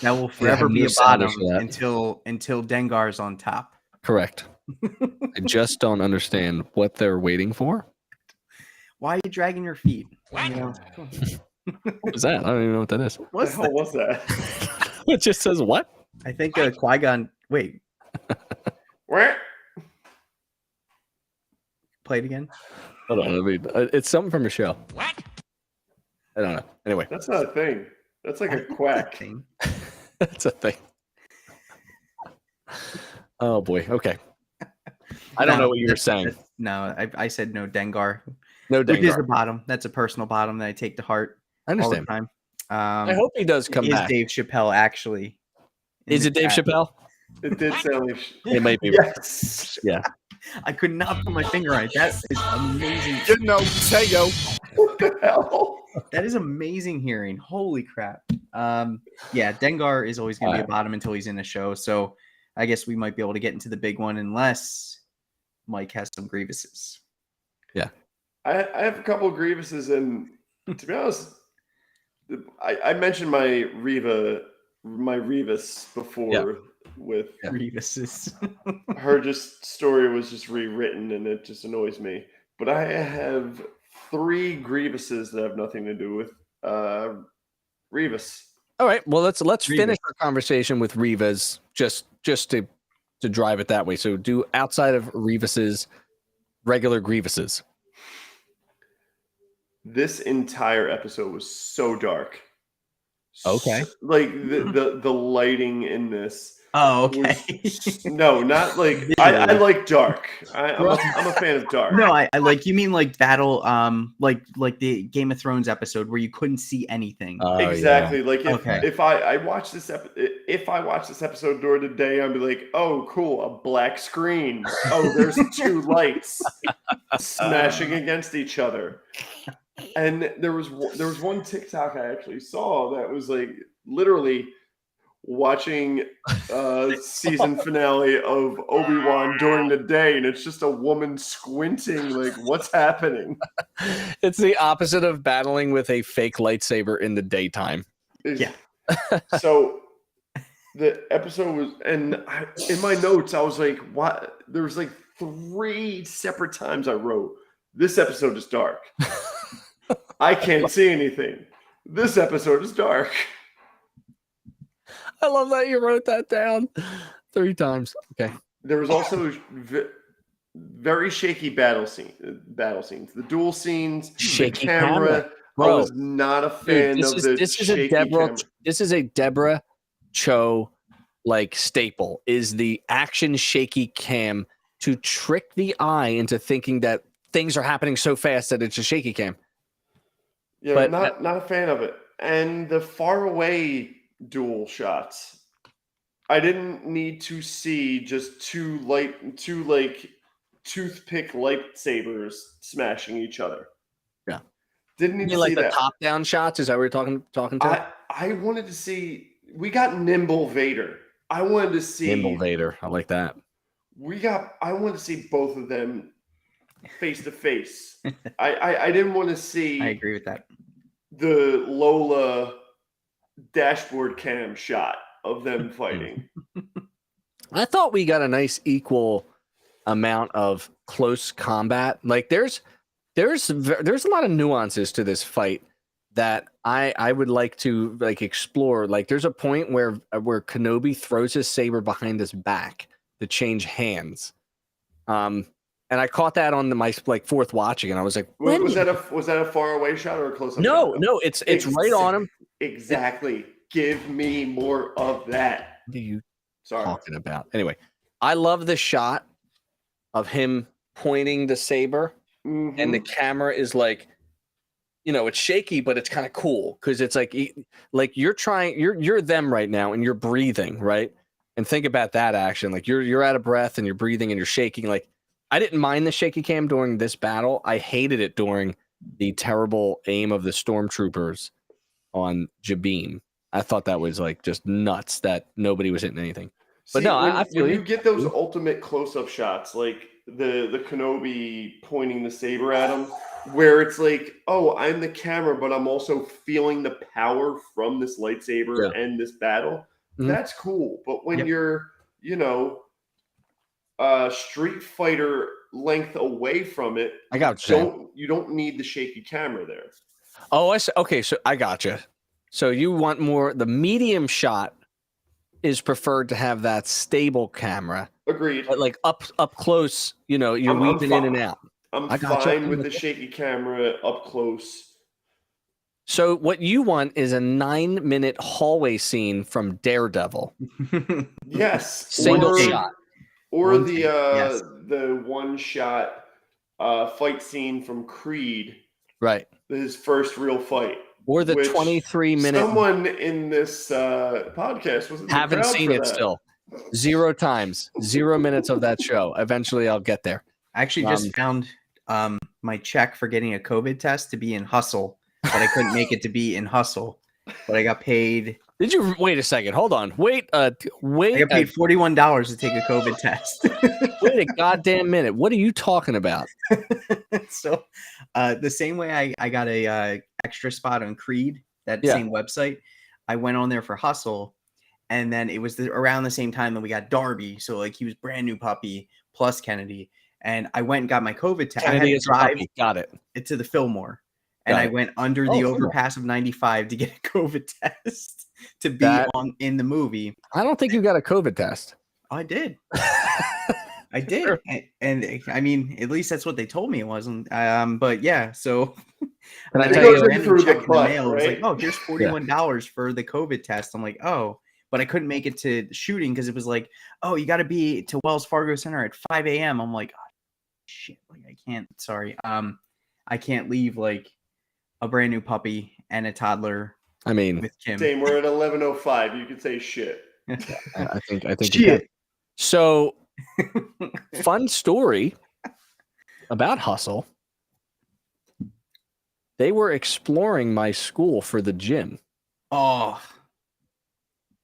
C: That will forever be a bottom until Dengar's on top.
A: Correct. I just don't understand what they're waiting for.
C: Why are you dragging your feet?
A: What was that? I don't even know what that is.
B: What the hell was that?
A: It just says what?
C: I think Qui-Gon... Wait.
B: What?
C: Play it again.
A: Hold on. I mean, it's something from a show. What? I don't know. Anyway.
B: That's not a thing. That's like a quack.
A: That's a thing. Oh, boy. Okay. I don't know what you were saying.
C: No, I said no Dengar.
A: No Dengar.
C: Which is a bottom. That's a personal bottom that I take to heart.
A: I understand.
C: All the time.
A: I hope he does come back.
C: Is Dave Chappelle actually?
A: Is it Dave Chappelle?
B: It did sound like...
A: It might be.
B: Yes.
A: Yeah.
C: I could not put my finger on it. That is amazing.
F: Teo.
B: What the hell?
C: That is amazing hearing. Holy crap. Yeah, Dengar is always going to be a bottom until he's in a show. So I guess we might be able to get into the big one unless Mike has some grievances.
A: Yeah.
B: I have a couple of grievances, and To be honest, I mentioned my Revis before with
C: Grievous's.
B: her. Just story was just rewritten, and it just annoys me. But I have 3 Grievuses that have nothing to do with Revis.
A: All right. Well, let's
C: Revis.
A: finish our conversation with Rivas just to drive it that way. So do outside of Revis's regular Grievuses.
B: This entire episode was so dark.
A: Okay.
B: Like the lighting in this.
C: Oh, okay.
B: No, not like I like dark. I'm a fan of dark.
C: No, I like, you mean like battle, like the Game of Thrones episode where you couldn't see anything.
B: Exactly. Like
C: Okay.
B: if I watch this episode during the day, I'd be like, oh, cool, a black screen. Oh, there's 2 lights smashing against each other. And there was one TikTok I actually saw that was like literally watching season finale of ObiWan during the day, and it's just a woman squinting like, what's happening?
A: It's the opposite of battling with a fake lightsaber in the daytime.
C: Yeah.
B: So the episode was, and in my notes I was like, what? There was like 3 separate times I wrote, this episode is dark. I can't see anything. This episode is dark.
A: I love that you wrote that down 3 times. Okay.
B: There was also very shaky battle scenes. The duel scenes,
A: Shaky
B: the camera.
A: Bro,
B: I was not a fan of the shaky camera.
A: This is a Deborah Cho like staple. Is the action shaky cam to trick the eye into thinking that things are happening so fast that it's a shaky cam.
B: Yeah,
A: But
B: not a fan of it. And the far away duel shots, I didn't need to see just 2 like toothpick lightsabers smashing each other.
A: Yeah,
B: didn't need to
A: like
B: see
A: the
B: that.
A: top down shots. Is that what you're talking to?
B: I wanted to see. We got nimble Vader. I wanted to see
A: Nimble Vader. I like that.
B: I wanted to see both of them face to face. I didn't want to see.
C: I agree with that.
B: The Lola dashboard cam shot of them fighting.
A: I thought we got a nice equal amount of close combat. Like there's a lot of nuances to this fight that I would like to like explore. Like there's a point where Kenobi throws his saber behind his back to change hands. And I caught that on my like 4th watching, and I was like,
B: was that a far away shot or a close up?
A: No, it's right on him.
B: Exactly. Give me more of that.
A: What are you
B: Sorry.
A: talking about? Anyway, I love the shot of him pointing the saber, and the camera is like, it's shaky, but it's kind of cool because it's like you're them right now, and you're breathing, right? And think about that action. Like you're out of breath, and you're breathing, and you're shaking. Like I didn't mind the shaky cam during this battle. I hated it during the terrible aim of the stormtroopers on Jabim. I thought that was like just nuts that nobody was hitting anything. But
B: See,
A: no, I feel
B: when you get those ultimate close-up shots, like the Kenobi pointing the saber at him, where it's like, oh, I'm the camera, but I'm also feeling the power from this lightsaber and this battle. That's cool. But when you're, Street Fighter length away from it,
A: I got
B: you don't need the shaky camera there.
A: Oh, I see. Okay, so I gotcha. So you want more, the medium shot is preferred to have that stable camera.
B: Agreed.
A: But like up close, you're weaving in and out.
B: I'm fine with the shaky camera up close.
A: So what you want is a 9-minute hallway scene from Daredevil.
B: Yes.
A: Single shot.
B: Or the one shot fight scene from Creed.
A: Right.
B: His first real fight.
A: Or the 23-minute.
B: Someone in this podcast was
A: haven't seen it still. 0 times, 0 minutes of that show. Eventually, I'll get there.
C: I actually just found my check for getting a COVID test to be in Hustle, but I couldn't make it to be in Hustle. But I got paid.
A: Did you wait a second? Hold on. Wait. I
C: got paid $41 to take a COVID test.
A: Wait a goddamn minute. What are you talking about?
C: So, the same way I got a extra spot on Creed, that
A: Yeah.
C: same website. I went on there for Hustle, and then it was around the same time that we got Darby. So like he was brand new puppy plus Kennedy, and I went and got my COVID test. I had
A: Kennedy
C: to
A: is a
C: drive
A: puppy. Got it.
C: to the Fillmore, and
A: Got
C: I
A: it.
C: went under
A: Oh,
C: the
A: Fillmore.
C: overpass of 95 to get a COVID test to be in the movie.
A: I don't think you got a COVID test.
C: I did. I did.
A: Sure.
C: And I mean, at least that's what they told me it wasn't. But yeah, so
A: Can I
C: then
A: tell
C: go
A: you-
C: randomly
B: Through the
C: check in
B: butt,
C: mail. It was like,
B: right?
C: oh, here's $41 for the COVID test. I'm like, oh, but I couldn't make it to the shooting because it was like, oh, you got to be to Wells Fargo Center at 5 a.m. I'm like, oh, shit, like I can't. Sorry, I can't leave like a brand new puppy and a toddler.
A: I mean,
C: with Kim.
B: Same. We're at 11:05. You could say shit.
A: I think you can.
C: Shit.
A: So, fun story about Hustle. They were exploring my school for the gym.
C: Oh,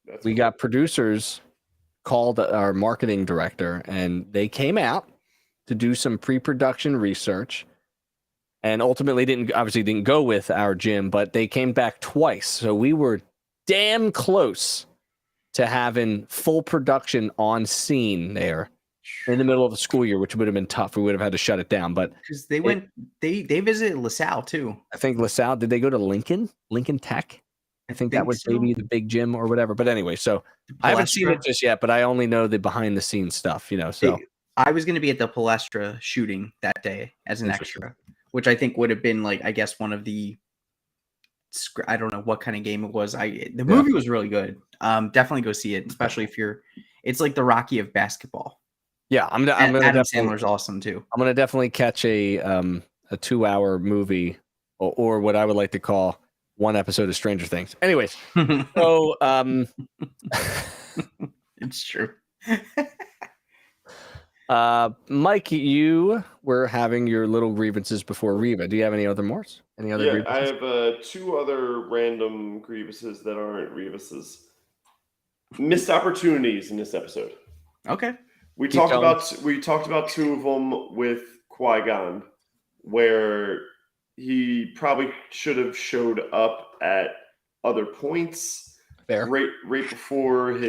B: That's
A: We got producers called our marketing director, and they came out to do some pre-production research, and ultimately didn't go with our gym, but they came back twice. So we were damn close to having full production on scene there in the middle of the school year, which would have been tough. We would have had to shut it down. But
C: because they visited LaSalle too.
A: I think LaSalle, did they go to Lincoln Tech? I think that was
C: so.
A: maybe the big gym or whatever. But anyway, so I haven't seen it just yet, but I only know the behind the scenes stuff, so
C: I was going to be at the Palestra shooting that day as an extra, which I think would have been like, I guess, one of the, I don't know what kind of game it was. The movie was really good. Definitely go see it, especially if it's like the Rocky of basketball.
A: Yeah, I'm gonna
C: Adam Sandler's awesome too.
A: I'm gonna definitely catch a 2-hour movie or what I would like to call one episode of Stranger Things. Anyways, so
C: It's true.
A: Mike, you were having your little grievances before Reva. Do you have any other mores? Any other grievances?
B: I have 2 other random grievances that aren't grievances. Missed opportunities in this episode.
C: Okay.
B: We talked about 2 of them with Qui-Gon, where he probably should have showed up at other points.
A: Fair.
B: Right before the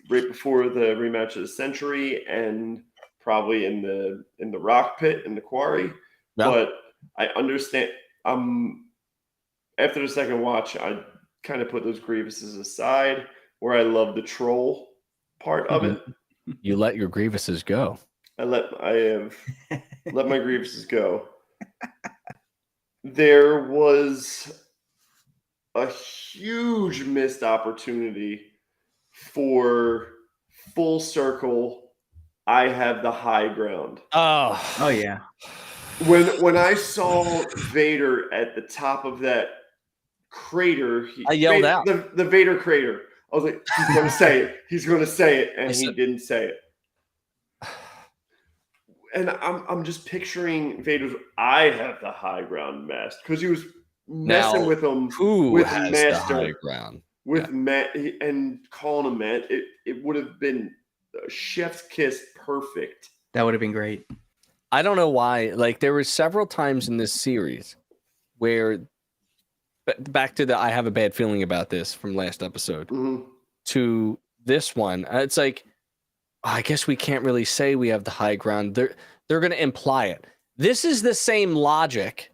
B: rematch of the century, and probably in the rock pit in the quarry.
A: Yeah.
B: But I understand. After the second watch, I kind of put those grievances aside, where I love the troll part of it.
A: You let your grievances go.
B: I have let my grievances go. There was a huge missed opportunity for full circle. I have the high ground.
A: Oh
C: yeah.
B: When I saw Vader at the top of that crater,
A: I yelled out.
B: The Vader crater. I was like, he's going to say it. He's going to say it, and he didn't say it. And I'm just picturing Vader's I have the high ground mask, because he was messing with him with
A: has
B: Master,
A: the high ground?
B: with Matt, and calling him Matt. It would have been a chef's kiss perfect.
C: That would have been great.
A: I don't know why. Like, there were several times in this series where, back to the I have a bad feeling about this from last episode to this one, it's like, I guess we can't really say we have the high ground. They're going to imply it. This is the same logic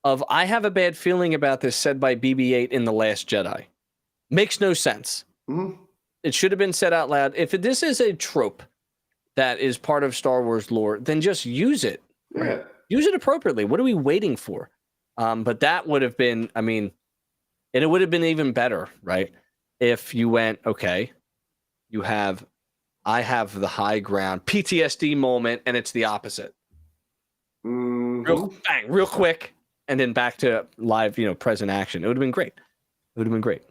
A: of I have a bad feeling about this said by BB-8 in The Last Jedi. Makes no sense. It should have been said out loud. If this is a trope that is part of Star Wars lore, then just use it.
B: Yeah.
A: Use it appropriately. What are we waiting for? But that would have been, I mean, and it would have been even better, right? If you went, okay, I have the high ground PTSD moment, and it's the opposite. Real quick, and then back to live, present action. It would have been great. It would have been great.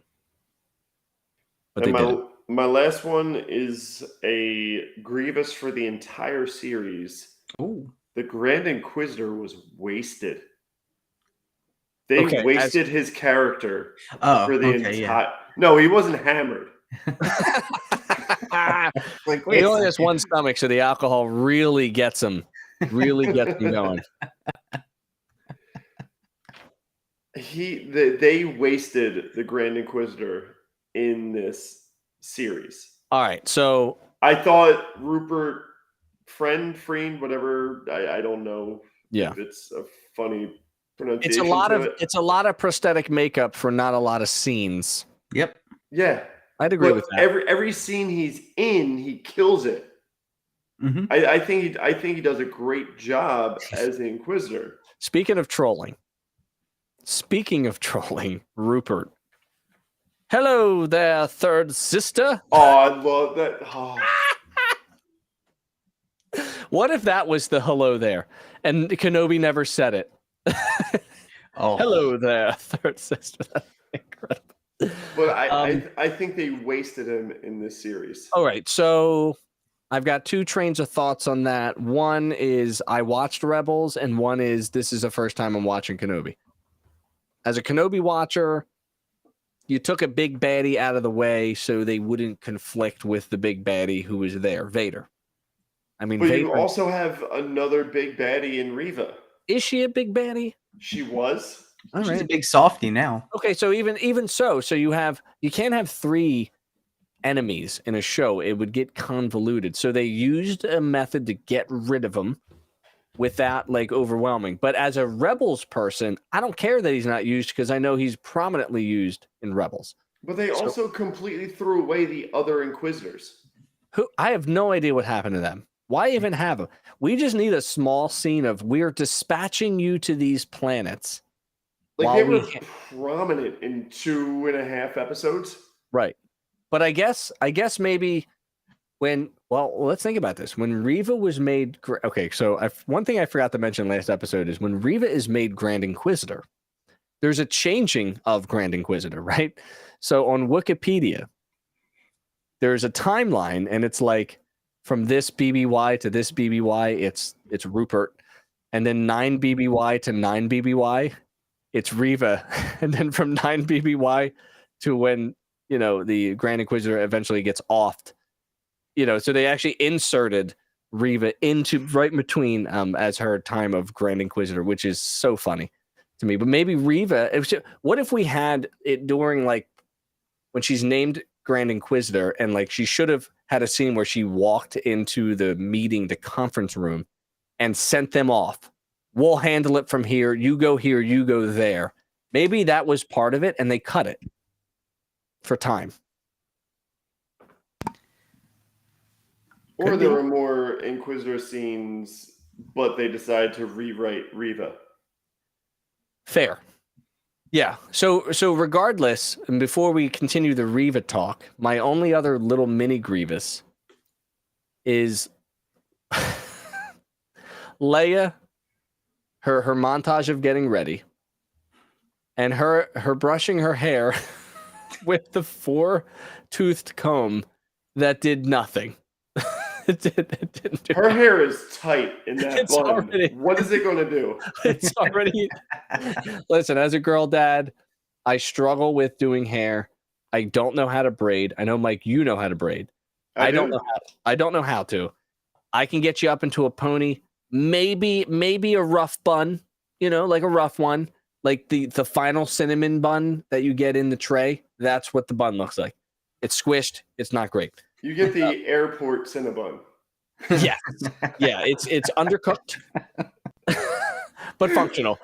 A: But they didn't.
B: My last one is a grievous for the entire series.
C: Ooh.
B: The Grand Inquisitor was wasted. They wasted his character for the entire. Yeah. No, he wasn't hammered.
A: He only has one stomach, so the alcohol really gets him going.
B: They wasted the Grand Inquisitor in this series.
A: All right, so
B: I thought Rupert Friend, whatever. I don't know if it's a funny pronunciation.
A: It's a lot of prosthetic makeup for not a lot of scenes.
C: Yep.
B: Yeah,
A: I'd agree with that.
B: Every scene he's in, he kills it.
C: Mm-hmm.
B: I think he does a great job as the Inquisitor.
A: Speaking of trolling, Rupert. Hello there, third sister.
B: Oh, I love that. Oh.
A: What if that was the hello there, and Kenobi never said it?
C: Oh,
A: hello there, third sister. That's incredible.
B: But I think they wasted him in this series.
A: All right, so I've got two trains of thoughts on that. One is I watched Rebels, and one is this is the first time I'm watching Kenobi. As a Kenobi watcher, you took a big baddie out of the way so they wouldn't conflict with the big baddie who was there, Vader. I mean,
B: but
A: Vader,
B: you also have another big baddie in Reva.
A: Is she a big baddie?
B: She was.
A: All
C: she's
A: right.
C: a big softie now.
A: Okay, so even so you can't have three enemies in a show. It would get convoluted. So they used a method to get rid of them without like overwhelming. But as a Rebels person, I don't care that he's not used because I know he's prominently used in Rebels.
B: But they also completely threw away the other Inquisitors.
A: Who I have no idea what happened to them. Why even have them? We just need a small scene of we're dispatching you to these planets.
B: Like they were prominent in 2.5 episodes.
A: Right. But I guess maybe let's think about this. When Reva was made, okay, so one thing I forgot to mention last episode is when Reva is made Grand Inquisitor, there's a changing of Grand Inquisitor, right? So on Wikipedia, there's a timeline, and it's like from this BBY to this BBY, it's Rupert, and then 9 BBY to 9 BBY, it's Reva, and then from 9 BBY to when the Grand Inquisitor eventually gets offed. So they actually inserted Reva into right between as her time of Grand Inquisitor, which is so funny to me. But maybe Reva, what if we had it during like when she's named Grand Inquisitor and like she should have had a scene where she walked into the meeting, the conference room, and sent them off. We'll handle it from here. You go here, you go there. Maybe that was part of it and they cut it for time.
B: Or there were more Inquisitor scenes, but they decided to rewrite Reva.
A: Fair. Yeah. So regardless, and before we continue the Reva talk, my only other little mini grievous is Leia, her montage of getting ready, and her brushing her hair with the 4-toothed comb that did nothing. It didn't do
B: her hair is tight in that bun.
A: Already,
B: what is it going to do?
A: It's already. Listen, as a girl dad, I struggle with doing hair. I don't know how to braid. I know, Mike, you know how to braid. I don't know how to. I can get you up into a pony, maybe a rough bun, like a rough one, like the final cinnamon bun that you get in the tray. That's what the bun looks like. It's squished. It's not great.
B: You get the airport Cinnabon.
A: Yeah. Yeah, it's undercooked, but functional.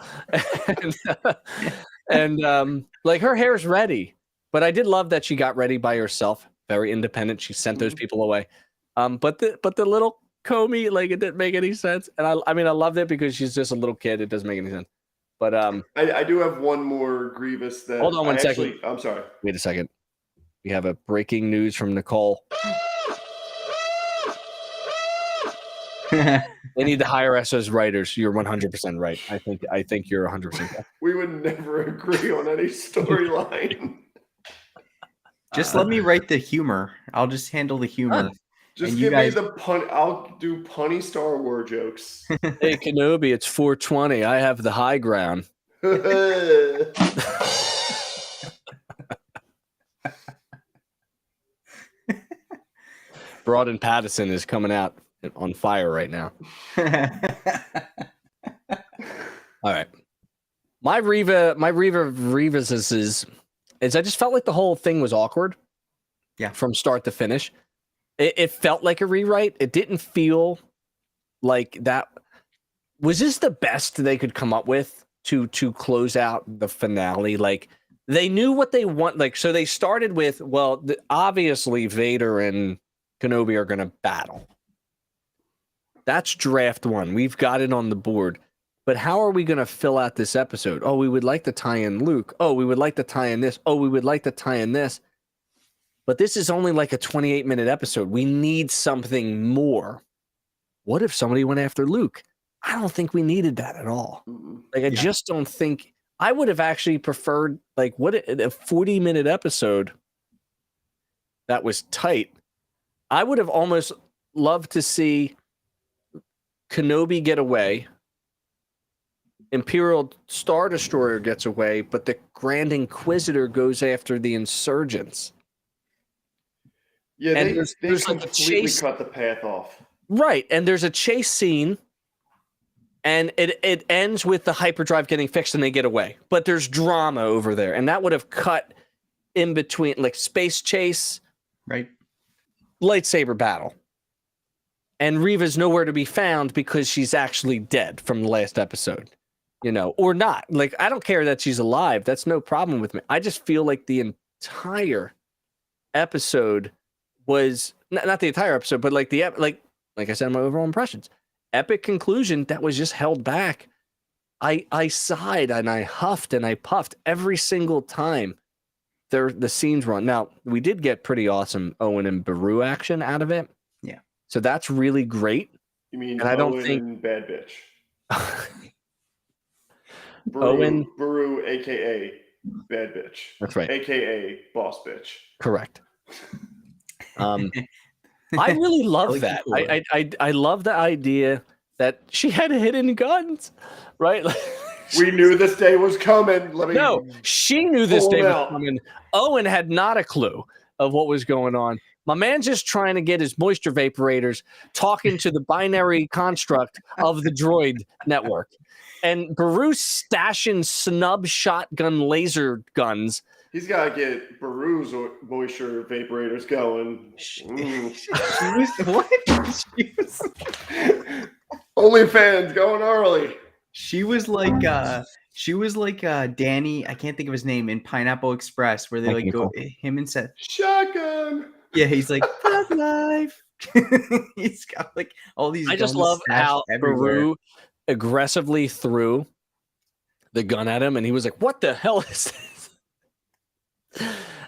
A: and like her hair's ready. But I did love that she got ready by herself. Very independent. She sent those people away. But the little Comey, like it didn't make any sense. And I mean I loved it because she's just a little kid. It doesn't make any sense. But
B: I do have one more grievous that
A: hold on one second.
B: I'm sorry.
A: Wait a second. We have a breaking news from Nicole. They need to hire us as writers. You're 100% right. I think you're 100% right.
B: We would never agree on any storyline.
C: Just let me write the humor. I'll just handle the humor.
B: Just give me the pun. I'll do punny Star Wars jokes.
A: Hey, Kenobi, it's 420. I have the high ground. Broad and Patterson is coming out on fire right now. All right. My Rivas is I just felt like the whole thing was awkward.
C: Yeah.
A: From start to finish. It felt like a rewrite. It didn't feel like that. Was this the best they could come up with to close out the finale? Like, they knew what they want. Like, so they started with, well, obviously Vader and Kenobi are going to battle. That's draft one. We've got it on the board. But how are we going to fill out this episode? Oh, we would like to tie in Luke. Oh, we would like to tie in this. Oh, we would like to tie in this. But this is only like a 28-minute episode. We need something more. What if somebody went after Luke? I don't think we needed that at all. Like, I just don't think. I would have actually preferred, like, what a 40-minute episode that was tight. I would have almost loved to see Kenobi get away. Imperial Star Destroyer gets away, but the Grand Inquisitor goes after the insurgents.
B: Yeah,
A: And
B: they
A: there's like a
B: completely
A: chase.
B: cut the path off.
A: Right, and there's a chase scene, and it ends with the hyperdrive getting fixed and they get away. But there's drama over there, and that would have cut in between, like, space chase,
C: Right.
A: lightsaber battle. And Reva's nowhere to be found because she's actually dead from the last episode, or not. Like, I don't care that she's alive. That's no problem with me. I just feel like the entire episode was not the entire episode, but like like I said, my overall impressions, epic conclusion that was just held back. I sighed and I huffed and I puffed every single time the scenes were on. Now, we did get pretty awesome Owen and Beru action out of it.
C: Yeah.
A: So that's really great.
B: You mean
A: And I don't
B: Owen
A: think
B: and Bad Bitch.
A: Owen,
B: Beru, aka Bad Bitch.
A: That's right.
B: AKA Boss Bitch.
A: Correct. I really love that. I love the idea that she had hidden guns, right?
B: We knew this day was coming.
A: No, she knew this day was
B: out.
A: coming. Owen had not a clue of what was going on. My man's just trying to get his moisture vaporators talking to the binary construct of the droid network. And Beru's stashing snub shotgun laser guns.
B: He's got to get Beru's moisture vaporators going.
C: She was what?
B: OnlyFans going early.
C: She was like Danny. I can't think of his name in Pineapple Express, where they go him and Seth.
B: Shotgun.
C: Yeah, he's like Thug Life. He's got like all these.
A: I just love how Beru aggressively threw the gun at him, and he was like, "What the hell is this?"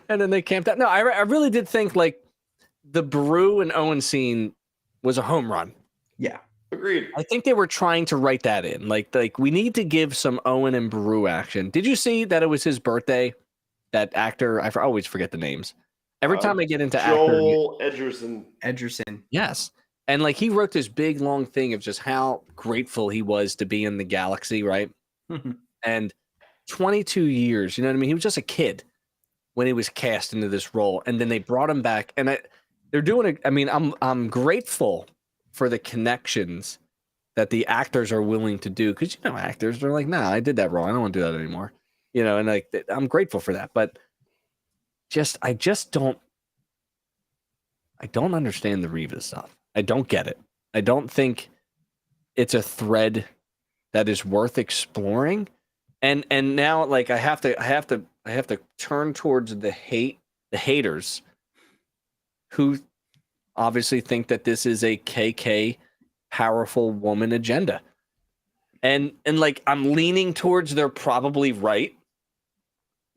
A: And then they camped out. No, I really did think like the Beru and Owen scene was a home run.
C: Yeah,
B: agreed.
A: I think they were trying to write that in. Like we need to give some Owen and Beru action. Did you see that it was his birthday? That actor, I always forget the names. Every time I get into
B: Joel
C: Edgerton.
A: Yes. And like he wrote this big long thing of just how grateful he was to be in the galaxy, right? And 22 years, you know what I mean? He was just a kid when he was cast into this role, and then they brought him back, and they're doing it. I mean, I'm grateful for the connections that the actors are willing to do, because actors are like, nah, I did that wrong. I don't want to do that anymore. And like I'm grateful for that, but I don't understand the Reva stuff. I don't get it. I don't think it's a thread that is worth exploring. And now like I have to turn towards the haters who obviously think that this is a KK powerful woman agenda. And like I'm leaning towards they're probably right.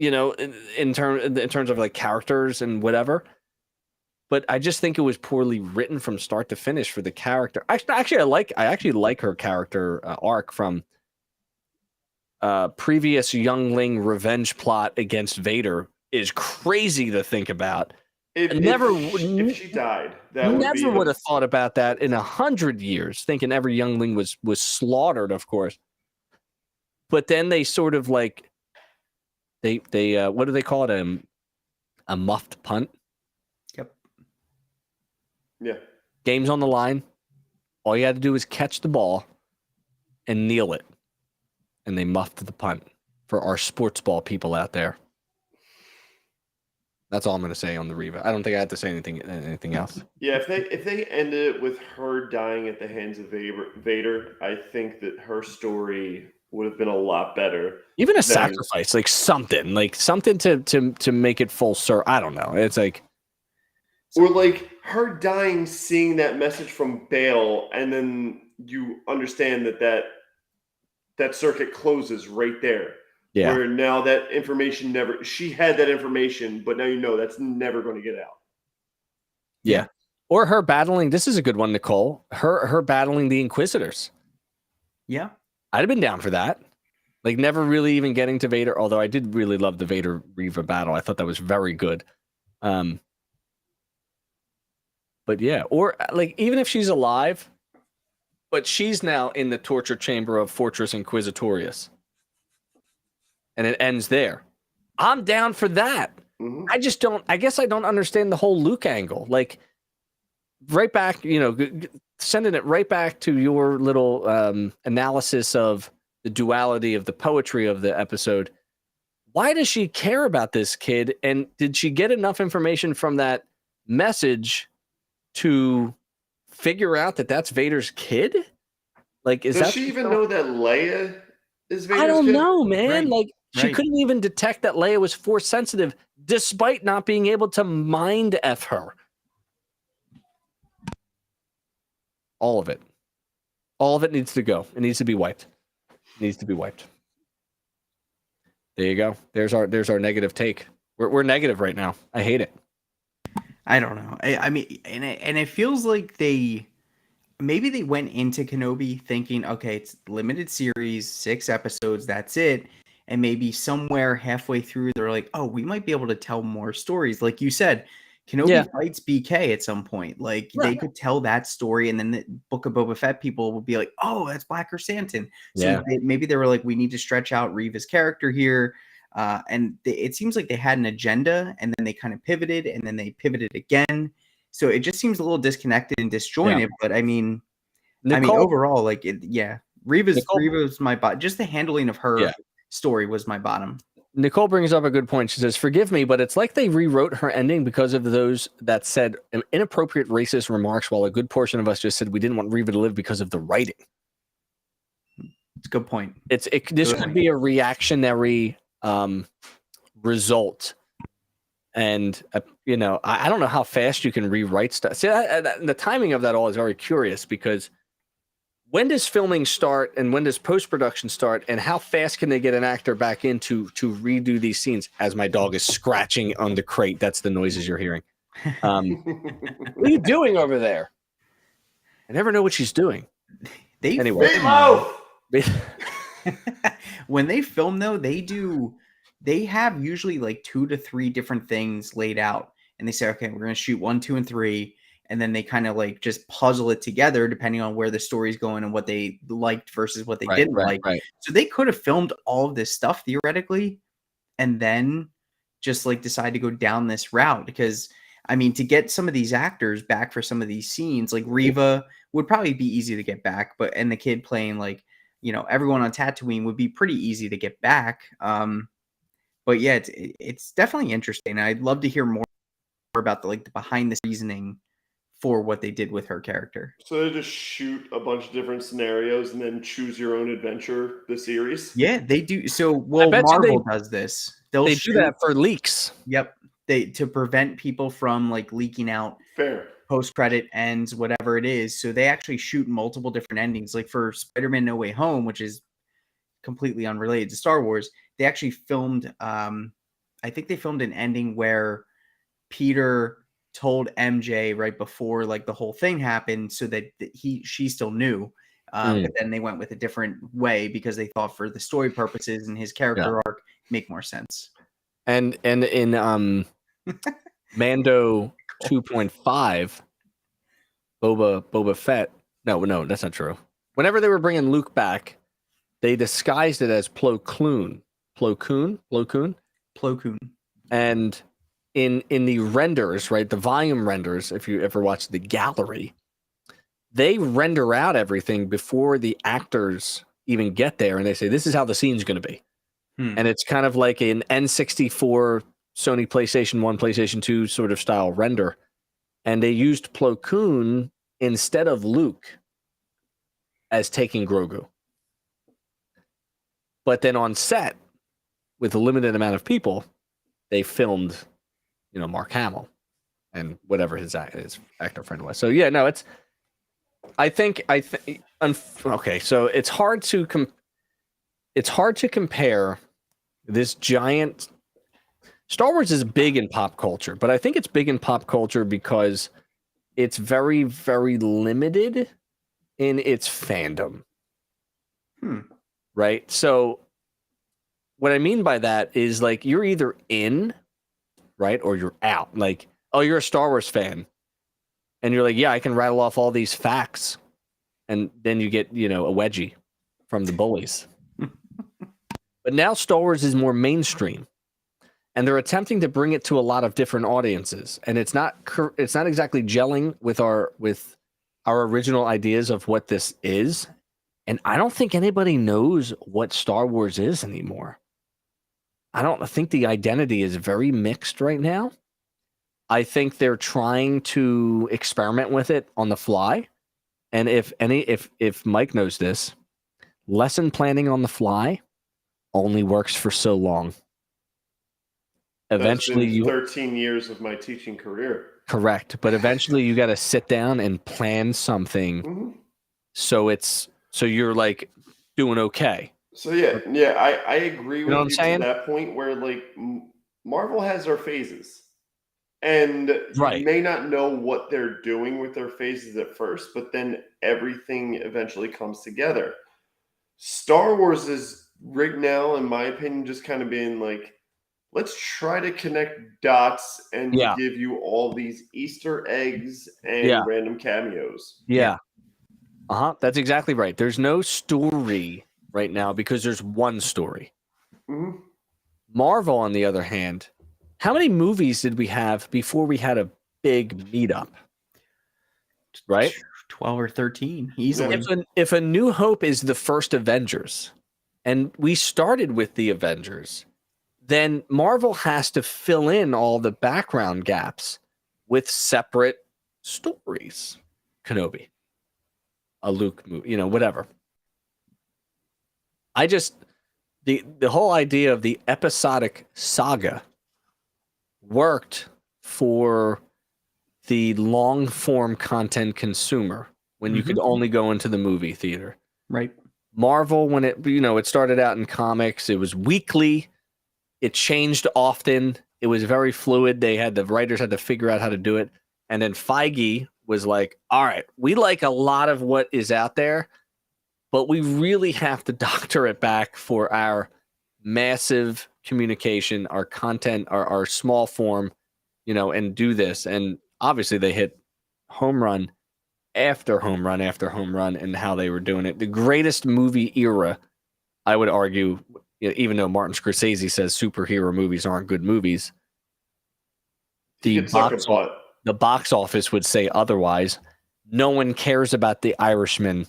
A: In terms of like characters and whatever. But I just think it was poorly written from start to finish for the character. I actually like her character arc from previous youngling revenge plot against Vader is crazy to think about.
B: If she died,
A: never would have thought about that in 100 years, thinking every youngling was slaughtered, of course. But then they sort of like they what do they call it? A muffed punt.
C: Yep.
B: Yeah.
A: Game's on the line. All you had to do is catch the ball and kneel it. And they muffed the punt. for our sports ball people out there. That's all I'm going to say on the Reva. I don't think I have to say anything else.
B: Yeah, if they ended it with her dying at the hands of Vader, I think that her story would have been a lot better.
A: Even a sacrifice, like something to make it full circle. I don't know. It's like,
B: or like her dying, seeing that message from Bail, and then you understand that circuit closes right there.
A: yeah,
B: Where now that information she had that information, but now you know that's never going to get out.
A: yeah. Or her battling. This is a good one, Nicole. Her battling the Inquisitors.
C: Yeah.
A: I'd have been down for that. Like never really even getting to Vader, although I did really love the Vader Reva battle. I thought that was very good. But yeah, or like even if she's alive, but she's now in the torture chamber of Fortress Inquisitorius. And it ends there. I'm down for that.
B: Mm-hmm.
A: I guess I don't understand the whole Luke angle. Like right back, sending it right back to your little analysis of the duality of the poetry of the episode. Why does she care about this kid? And did she get enough information from that message to figure out that that's Vader's kid? Like,
B: Does she even know that Leia is Vader's
A: I don't
B: kid?
A: know, man.
C: Right.
A: Like, she couldn't even detect that Leia was force sensitive, despite not being able to mind F her. All of it. All of it needs to go. It needs to be wiped. It needs to be wiped. There you go. There's our negative take. We're negative right now. I hate it.
C: I don't know. I mean, and it feels like maybe they went into Kenobi thinking, okay, it's limited series, 6 episodes, that's it. And maybe somewhere halfway through, they're like, oh, we might be able to tell more stories. Like you said, Kenobi fights BK at some point. Like they could tell that story, and then the Book of Boba Fett people would be like, oh, that's Black Chrysanthemum. So maybe they were like, we need to stretch out Reva's character here. And it seems like they had an agenda, and then they kind of pivoted, and then they pivoted again. So it just seems a little disconnected and disjointed. But I mean, overall, like, Reva's my bottom. Just the handling of her story was my bottom.
A: Nicole brings up a good point. She says, forgive me, but it's like they rewrote her ending because of those that said inappropriate racist remarks, while a good portion of us just said we didn't want Reva to live because of the writing.
C: It's a good point.
A: This could be a reactionary result. And, I don't know how fast you can rewrite stuff. See, the timing of that all is very curious, because when does filming start and when does post-production start, and how fast can they get an actor back in to redo these scenes? As my dog is scratching on the crate. That's the noises you're hearing. What are you doing over there? I never know what she's doing.
C: When they film, though, they have usually like 2 to 3 different things laid out, and they say, okay, we're going to shoot 1, 2, and 3. And then they kind of like just puzzle it together depending on where the story's going and what they liked versus what they didn't like.
A: Right.
C: So they could have filmed all of this stuff theoretically, and then just like decide to go down this route. Because I mean, to get some of these actors back for some of these scenes, like Reva would probably be easy to get back, and the kid playing like, everyone on Tatooine would be pretty easy to get back. But yeah, it's definitely interesting. I'd love to hear more about the behind the reasoning for what they did with her character.
B: So they just shoot a bunch of different scenarios and then choose your own adventure, the series?
C: Yeah, they do. So, Marvel does this.
A: They do that for leaks.
C: Yep. To prevent people from leaking out post-credit ends, whatever it is. So they actually shoot multiple different endings. Like for Spider-Man No Way Home, which is completely unrelated to Star Wars, they actually filmed, I think they filmed an ending where Peter told MJ right before the whole thing happened, so that she still knew. But then they went with a different way because they thought for the story purposes and his character arc make more sense.
A: And in Mando 2.5, Boba Fett. No, that's not true. Whenever they were bringing Luke back, they disguised it as Plo Koon. And in the renders, right, the volume renders, if you ever watch the gallery, they render out everything before the actors even get there, and they say, this is how the scene's going to be. and it's kind of like an N64 Sony PlayStation 1, PlayStation 2 sort of style render. And they used Plo Koon instead of Luke as taking Grogu. But then on set, with a limited amount of people, they filmed, Mark Hamill and whatever his actor friend was. So yeah, no, it's. I think. Okay, so it's hard to compare this giant. Star Wars is big in pop culture, but I think it's big in pop culture because it's very, very limited in its fandom. Right? So what I mean by that is like you're either in, right, or you're out. Like, oh, you're a Star Wars fan. And you're like, yeah, I can rattle off all these facts. And then you get, a wedgie from the bullies. But now Star Wars is more mainstream. And they're attempting to bring it to a lot of different audiences, and it's not exactly gelling with our original ideas of what this is. And I don't think anybody knows what Star Wars is anymore. I think the identity is very mixed right now. I think they're trying to experiment with it on the fly, and if Mike knows this, lesson planning on the fly only works for so long. Eventually,
B: That's been 13 years of my teaching career.
A: Correct, but eventually you got to sit down and plan something, so you're like doing okay.
B: So yeah, I agree with you to that point where like Marvel has their phases, and you may not know what they're doing with their phases at first, but then everything eventually comes together. Star Wars is right now, in my opinion, just kind of being like, let's try to connect dots and give you all these Easter eggs and random cameos.
A: Yeah. That's exactly right. There's no story right now because there's one story.
B: Mm-hmm.
A: Marvel, on the other hand, how many movies did we have before we had a big meetup? Right?
C: 12 or 13, easily.
A: If A New Hope is the first Avengers, and we started with the Avengers, then Marvel has to fill in all the background gaps with separate stories. Kenobi, a Luke movie, whatever. The whole idea of the episodic saga worked for the long form content consumer when you could only go into the movie theater.
C: Right.
A: Marvel, when it started out in comics, it was weekly. It changed often. It was very fluid. The writers had to figure out how to do it. And then Feige was like, all right, we like a lot of what is out there, but we really have to doctor it back for our massive communication, our content, our small form, and do this. And obviously they hit home run after home run after home run and how they were doing it. The greatest movie era, I would argue, even though Martin Scorsese says superhero movies aren't good movies, the box office would say otherwise. No one cares about The Irishman.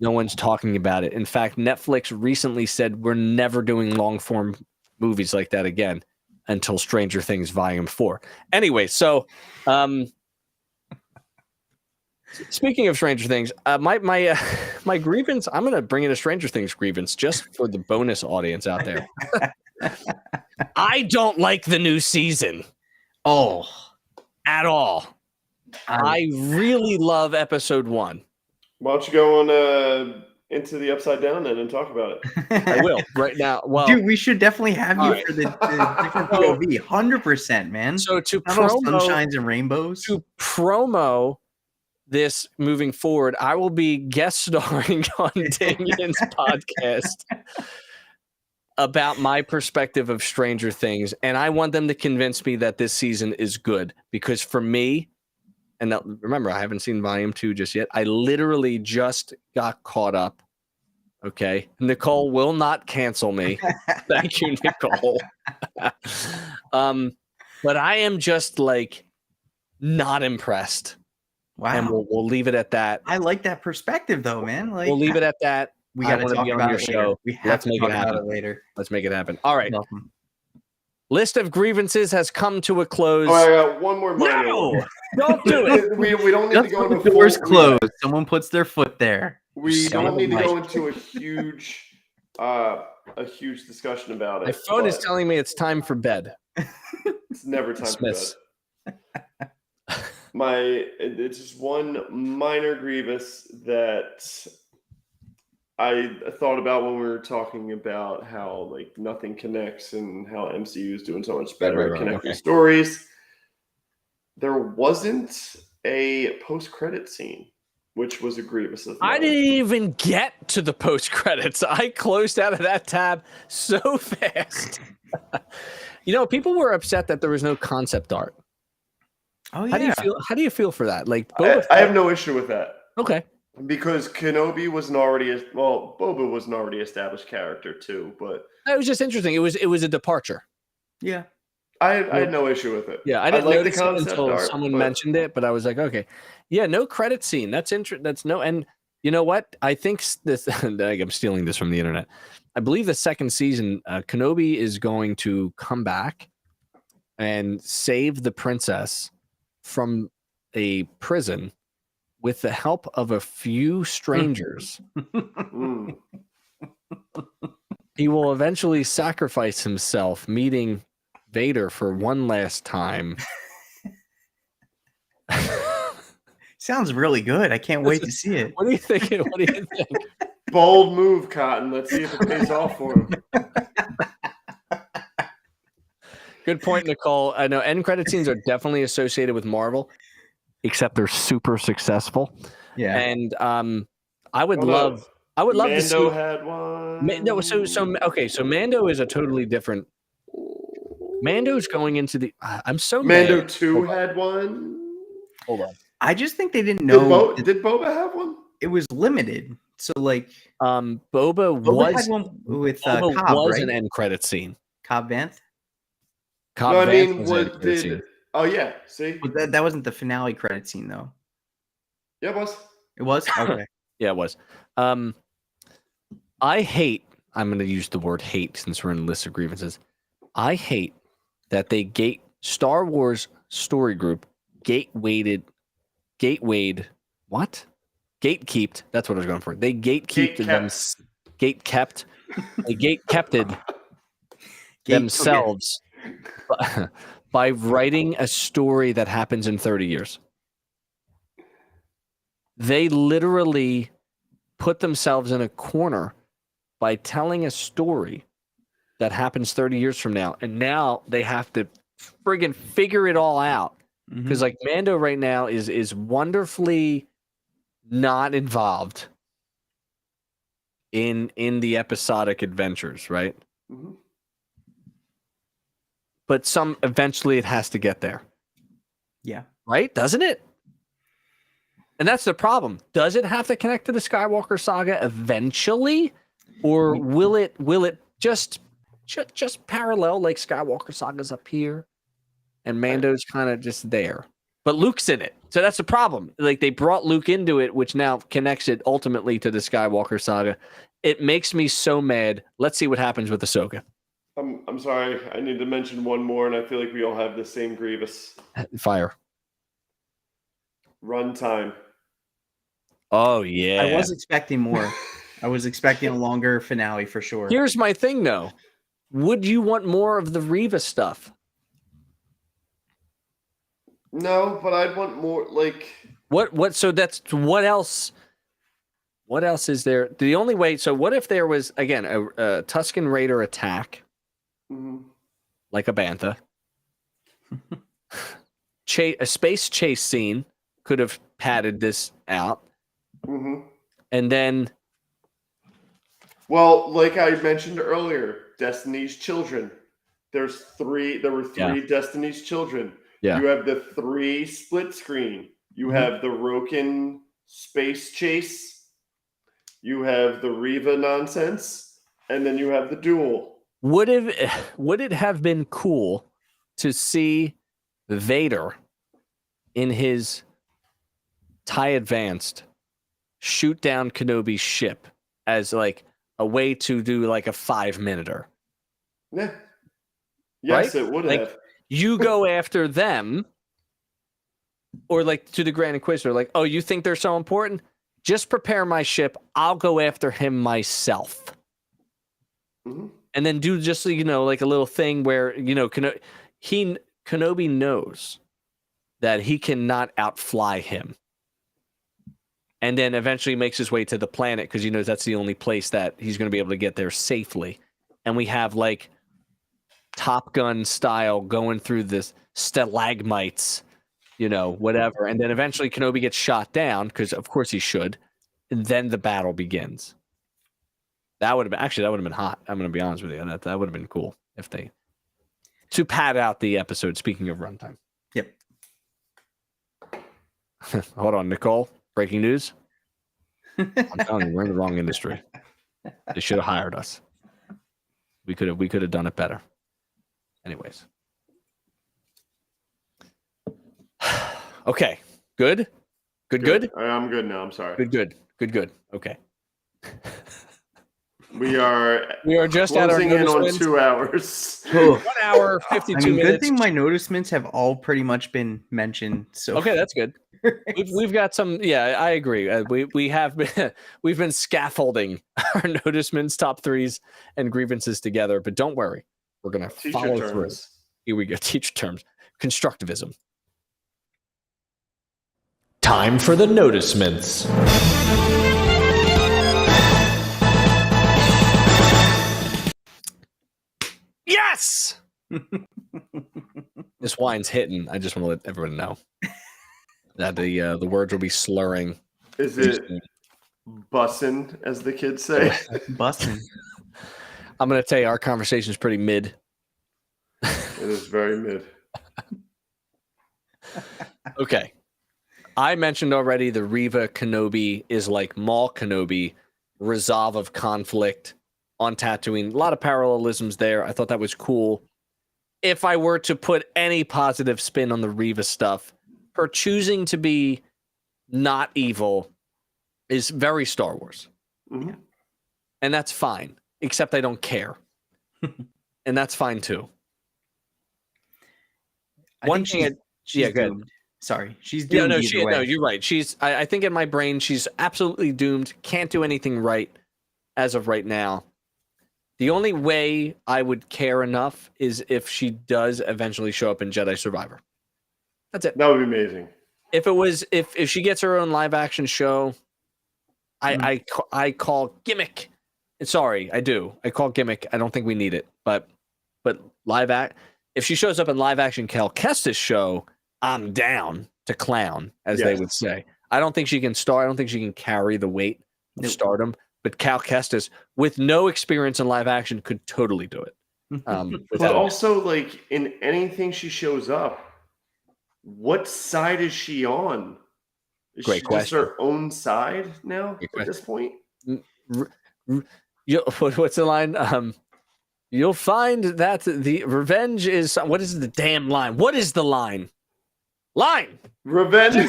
A: No one's talking about it. In fact, Netflix recently said we're never doing long-form movies like that again until Stranger Things Volume 4. Anyway, so speaking of Stranger Things, my grievance, I'm going to bring in a Stranger Things grievance just for the bonus audience out there. I don't like the new season. At all. I really love episode 1.
B: Why don't you go on into the Upside Down then and talk about it?
A: I will right now. Well,
C: dude, we should definitely have you for the different POV. 100%, man.
A: So to
C: promo sunshines and rainbows.
A: To promo this moving forward, I will be guest starring on Damien's podcast about my perspective of Stranger Things, and I want them to convince me that this season is good, because for me, and remember, I haven't seen Volume 2 just yet. I literally just got caught up. Okay, Nicole will not cancel me. Thank you, Nicole. But I am just like not impressed.
C: Wow.
A: And we'll leave it at that.
C: I like that perspective, though, man. Like,
A: we'll leave it at that.
C: We
A: I
C: got to
A: wanna
C: talk
A: be on
C: about
A: your
C: it
A: show.
C: later. We have
A: Let's
C: to
A: make
C: talk
A: it
C: about
A: happen.
C: it later.
A: Let's make it happen. All right.
C: Welcome.
A: List of grievances has come to a close.
B: Oh, I got one more minor
A: No!
B: one.
A: Don't do it.
B: We don't need to
C: Just
B: go
C: when
B: into
C: the door's
B: full.
C: closed, someone puts their foot there.
B: We
A: Son
B: don't
A: of a
B: need to go
A: bitch.
B: into a huge discussion about it.
A: My phone is
B: but
A: telling me it's time for bed.
B: it's never time
A: Dismiss.
B: for bed. It's just one minor grievous that I thought about when we were talking about how like nothing connects and how MCU is doing so much better at connecting stories. There wasn't a post-credit scene, which was a grievous of mine.
A: I didn't even get to the post credits. I closed out of that tab so fast. People were upset that there was no concept art.
C: Oh yeah.
A: How do you feel? How do you feel for that? Like,
B: I have no issue with that.
A: Okay.
B: Because Kenobi was Boba was an already established character too, but
A: It was just interesting. It was a departure.
C: Yeah.
B: I had no issue with it.
A: Yeah, I didn't
B: like
A: notice it until someone mentioned it, but I was like, okay, yeah, no credit scene. That's interesting. That's no, and you know what? I think this. I'm stealing this from the internet. I believe the second season, Kenobi is going to come back and save the princess from a prison with the help of a few strangers.
B: Mm.
A: He will eventually sacrifice himself, meeting Vader for one last time.
C: Sounds really good. I can't wait to see it.
A: What do you think? What do you think?
B: Bold move, Cotton. Let's see if it pays off for him.
A: Good point, Nicole. I know end credit scenes are definitely associated with Marvel, except they're super successful.
C: Yeah.
A: And I would
B: Hold
A: love to
B: Mando
A: see.
B: had one.
A: No, so Mando is a totally different. Mando's going into the. I'm so
B: Mando
A: mad.
B: 2 had one.
A: Hold on.
C: I just think they didn't know
B: Did Boba have one?
C: it was limited. So like
A: Boba
C: Boba
A: was
C: had one with
A: Boba
C: Cobb,
A: was
C: right?
A: an end credit scene.
C: Cobb Vanth.
A: Cobb
B: No, I
A: Vanth
B: mean,
A: was an end
B: what
A: credit
B: did?
A: scene.
B: Oh yeah, see,
C: But that wasn't the finale credit scene though.
B: yeah, boss.
C: It was? Okay.
A: Yeah, it was. I hate. I'm going to use the word hate since we're in a list of grievances. I hate that they Star Wars Story Group gatekept. What? Gatekept. That's what I was going for. They gatekept them. Gatekept. They gatekeepted themselves by writing a story that happens in 30 years. They literally put themselves in a corner by telling a story that happens 30 years from now. And now they have to friggin' figure it all out. Because like Mando right now is wonderfully not involved in the episodic adventures, right?
B: Mm-hmm.
A: But eventually it has to get there.
C: Yeah.
A: Right? Doesn't it? And that's the problem. Does it have to connect to the Skywalker saga eventually? Or will it just parallel like Skywalker saga's up here and Mando's kind of just there? But Luke's in it. So that's the problem. Like they brought Luke into it, which now connects it ultimately to the Skywalker saga. It makes me so mad. Let's see what happens with Ahsoka.
B: I'm sorry. I need to mention one more, and I feel like we all have the same grievous.
A: Fire.
B: Runtime.
A: Oh, yeah.
C: I was expecting more. I was expecting a longer finale for sure.
A: Here's my thing, though. Would you want more of the Reva stuff?
B: No, but I'd want more. Like
A: what? So that's what else? What else is there? The only way. So what if there was again a Tusken Raider attack, like a bantha, a space chase scene could have padded this out, and then.
B: Well, like I mentioned earlier, Destiny's Children. There were three Destiny's Children.
A: Yeah.
B: You have the 3 split screen. You have the Roken space chase. You have the Reva nonsense, and then you have the Duel.
A: Would it have been cool to see Vader in his TIE Advanced shoot down Kenobi's ship as like a way to do like a 5-minuter.
B: Yeah. Yes,
A: Right?
B: it would
A: Like,
B: have.
A: you go after them, or like to the Grand Inquisitor, like, oh, you think they're so important? Just prepare my ship. I'll go after him myself.
B: Mhm.
A: And then do just, you know, like a little thing where, you know, Kenobi knows that he cannot outfly him. And then eventually makes his way to the planet because he knows that's the only place that he's going to be able to get there safely. And we have like Top Gun style going through this stalagmites, you know, whatever. And then eventually Kenobi gets shot down because of course he should. And then the battle begins. That would have been hot. I'm going to be honest with you. That would have been cool if they, to pad out the episode. Speaking of runtime.
C: Yep.
A: Hold on, Nicole. Breaking news. I'm telling you, we're in the wrong industry. They should have hired us. We could have done it better. Anyways. Okay. Good. Good.
B: I'm good now. I'm sorry.
A: Good. Okay.
B: We are
A: just at our
B: closing in on
A: notice
B: 2 hours.
A: 1 hour, 52
C: I mean,
A: minutes.
C: good thing my noticements have all pretty much been mentioned. So
A: Okay, that's good. We've got some. Yeah, I agree. We have been we've been scaffolding our noticement's top threes and grievances together. But don't worry, we're gonna follow through. Here we go. Teacher terms. Constructivism.
E: Time for the noticements.
A: Yes. This wine's hitting. I just want to let everyone know that the words will be slurring.
B: Is it bussin', as the kids say?
C: busting.
A: I'm gonna tell you, our conversation is pretty mid.
B: It is very mid.
A: Okay. I mentioned already the Reva Kenobi is like Maul Kenobi, resolve of conflict on Tatooine. A lot of parallelisms there. I thought that was cool. If I were to put any positive spin on the Reva stuff, her choosing to be not evil is very Star Wars.
B: Mm-hmm.
A: And that's fine, except I don't care. And that's fine too. One thing,
C: she's
A: go ahead.
C: doomed. Sorry, she's doomed.
A: No, you're right. I think in my brain, she's absolutely doomed. Can't do anything right as of right now. The only way I would care enough is if she does eventually show up in Jedi Survivor. That's it.
B: That would be amazing.
A: If she gets her own live action show, I call gimmick. Sorry, I do. I call gimmick. I don't think we need it, but if she shows up in live action Cal Kestis show, I'm down to clown, as they would say. I don't think she can star. I don't think she can carry the weight of stardom. But Cal Kestis, with no experience in live action, could totally do it.
B: But also, like, in anything she shows up, what side is she on? Is
A: Great
B: she
A: question.
B: just her own side now at this point?
A: What's the line? You'll find that the revenge is... What is the damn line? What is the line?
B: Revenge.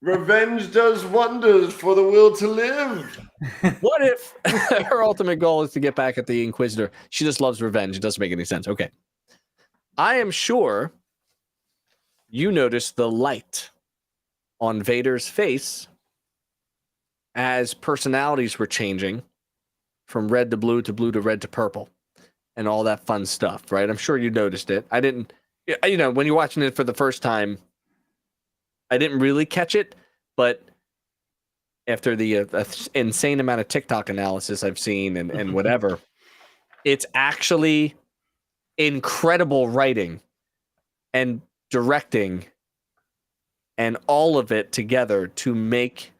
B: Revenge does wonders for the will to live.
A: What if her ultimate goal is to get back at the Inquisitor? She just loves revenge. It doesn't make any sense. Okay. I am sure you noticed the light on Vader's face as personalities were changing from red to blue to red to purple and all that fun stuff, right? I'm sure you noticed it. I didn't, when you're watching it for the first time, I didn't really catch it, but after the insane amount of TikTok analysis I've seen and whatever, it's actually incredible writing and directing and all of it together to make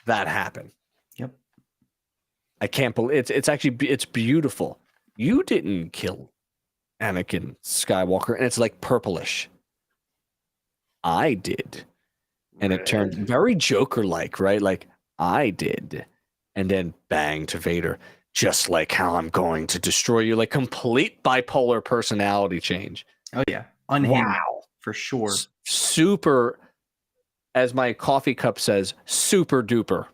A: that happen.
C: Yep.
A: I can't believe it's beautiful. You didn't kill Anakin Skywalker, and it's like purplish. I did. And it turned very Joker-like, right? Like, I did. And then bang to Vader. Just like how I'm going to destroy you. Like, complete bipolar personality change.
C: Oh, yeah. Unhinged, for sure.
A: Super, as my coffee cup says, super duper.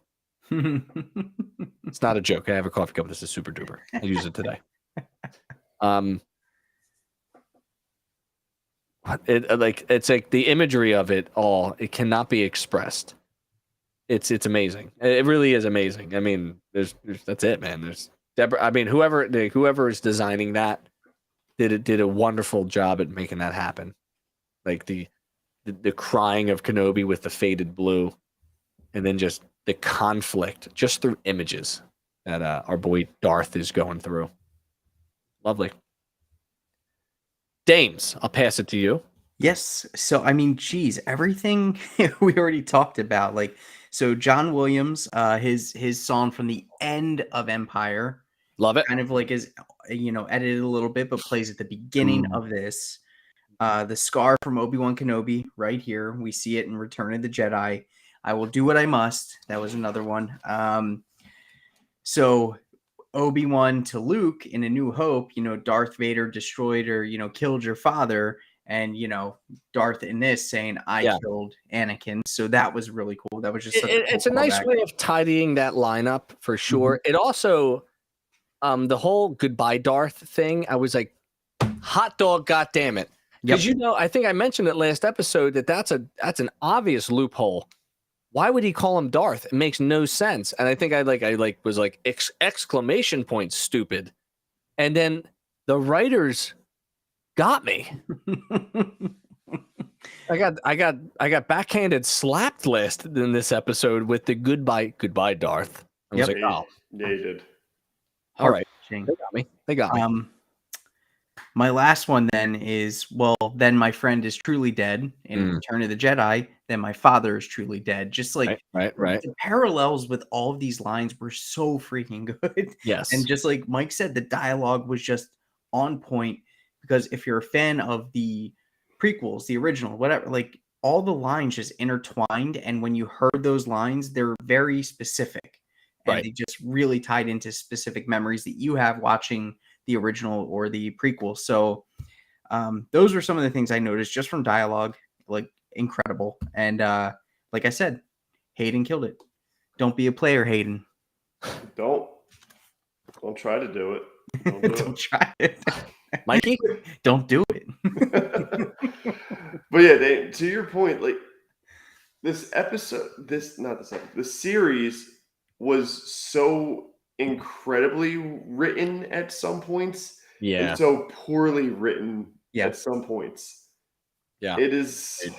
A: It's not a joke. I have a coffee cup. This is super duper. I use it today. It's like the imagery of it all. It cannot be expressed. It's amazing. It really is amazing. I mean, there's that's it, man. There's Deborah. I mean, whoever is designing that did a wonderful job at making that happen. Like the crying of Kenobi with the faded blue, and then just the conflict just through images that our boy Darth is going through. Lovely. Dames, I'll pass it to you.
C: Yes. So I mean, geez, everything we already talked about. Like, so John Williams, his song from the end of Empire,
A: Love it.
C: kind of like is edited a little bit, but plays at the beginning of this. The scar from Obi-Wan Kenobi, right here. We see it in Return of the Jedi. I will do what I must. That was another one. So Obi-Wan to Luke in A New Hope, Darth Vader destroyed or, killed your father. And, Darth in this saying, I killed Anakin. So that was really cool. That was just
A: it's a nice way of tidying that lineup for sure. It also, the whole goodbye Darth thing, I was like, hot dog, goddammit. Because I think I mentioned it last episode that's an obvious loophole. Why would he call him Darth? It makes no sense. And I think I was like exclamation point stupid. And then the writers got me. I got backhanded slapped last in this episode with the goodbye Darth. I was like, oh.
B: Yeah, you did.
A: All right. They got me.
C: My last one then is, then my friend is truly dead in Return of the Jedi. Then my father is truly dead. Just like
A: right.
C: The parallels with all of these lines were so freaking good.
A: Yes.
C: And just like Mike said, the dialogue was just on point, because if you're a fan of the prequels, the original, whatever, like all the lines just intertwined. And when you heard those lines, they're very specific. And they just really tied into specific memories that you have watching the original or the prequel. So those were some of the things I noticed just from dialogue, like incredible. And like I said, Hayden killed it. Don't be a player, Hayden.
B: Don't try to do it.
C: Don't try it.
A: Mikey,
C: don't do it.
B: But yeah, to your point, like this series was so incredibly written at some points, and so poorly written at some points. Yeah, it is.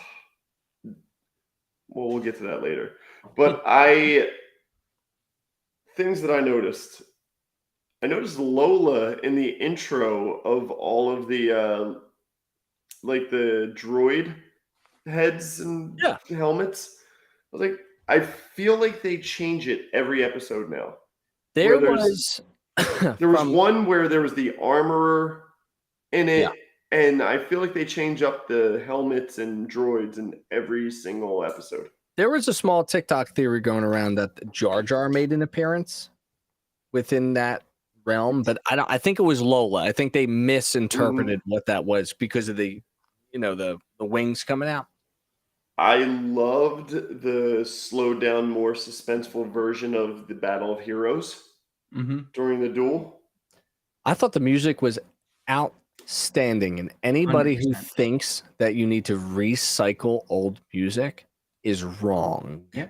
B: Well, we'll get to that later. But things that I noticed Lola in the intro of all of the like the droid heads and helmets. I was like, I feel like they change it every episode now. There was one where there was the armorer in it, and I feel like they change up the helmets and droids in every single episode.
A: There was a small TikTok theory going around that Jar Jar made an appearance within that realm, but I think it was Lola. I think they misinterpreted what that was because of the the wings coming out.
B: I loved the slowed down, more suspenseful version of the Battle of Heroes during the duel.
A: I thought the music was outstanding, and anybody 100%. Who thinks that you need to recycle old music is wrong.
C: Yeah.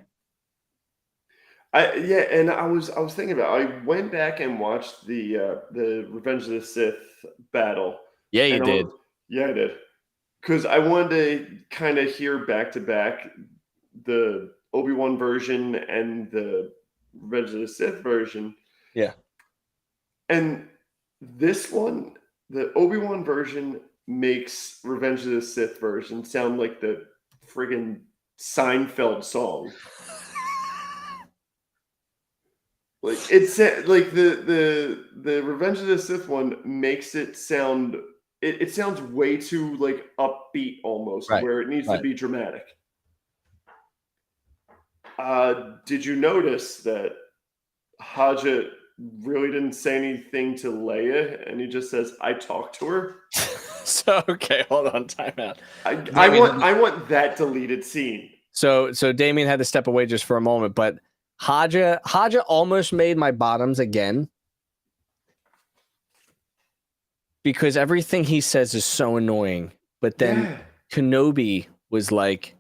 B: And I was thinking about it. I went back and watched the Revenge of the Sith battle.
A: Yeah, you did.
B: I did. Because I wanted to kind of hear back to back the Obi-Wan version and the Revenge of the Sith version.
A: Yeah.
B: And this one, the Obi-Wan version makes Revenge of the Sith version sound like the friggin' Seinfeld song. Like it's like the Revenge of the Sith one makes it sound. It sounds way too like upbeat almost, where it needs to be dramatic. Did you notice that Haja really didn't say anything to Leia, and he just says, "I talked to her"?
A: So okay, hold on, time out.
B: I want that deleted scene.
A: So Damien had to step away just for a moment, but Haja almost made my bottoms again because everything he says is so annoying. But then Kenobi was like,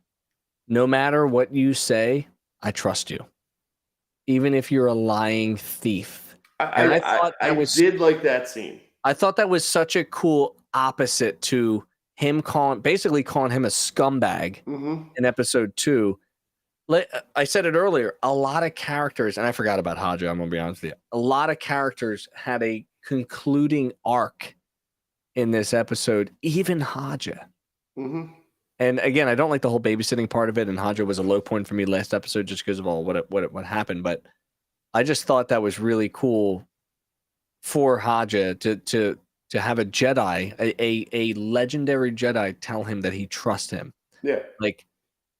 A: no matter what you say, I trust you. Even if you're a lying thief.
B: I thought I did like that scene.
A: I thought that was such a cool opposite to him basically calling him a scumbag in episode 2. I said it earlier, a lot of characters, and I forgot about Haja, I'm going to be honest with you. A lot of characters had a concluding arc in this episode, even Haja. And again, I don't like the whole babysitting part of it, and Haja was a low point for me last episode just because of all what happened. But I just thought that was really cool for Haja to have a Jedi, a legendary Jedi, tell him that he trusts him.
B: Yeah,
A: like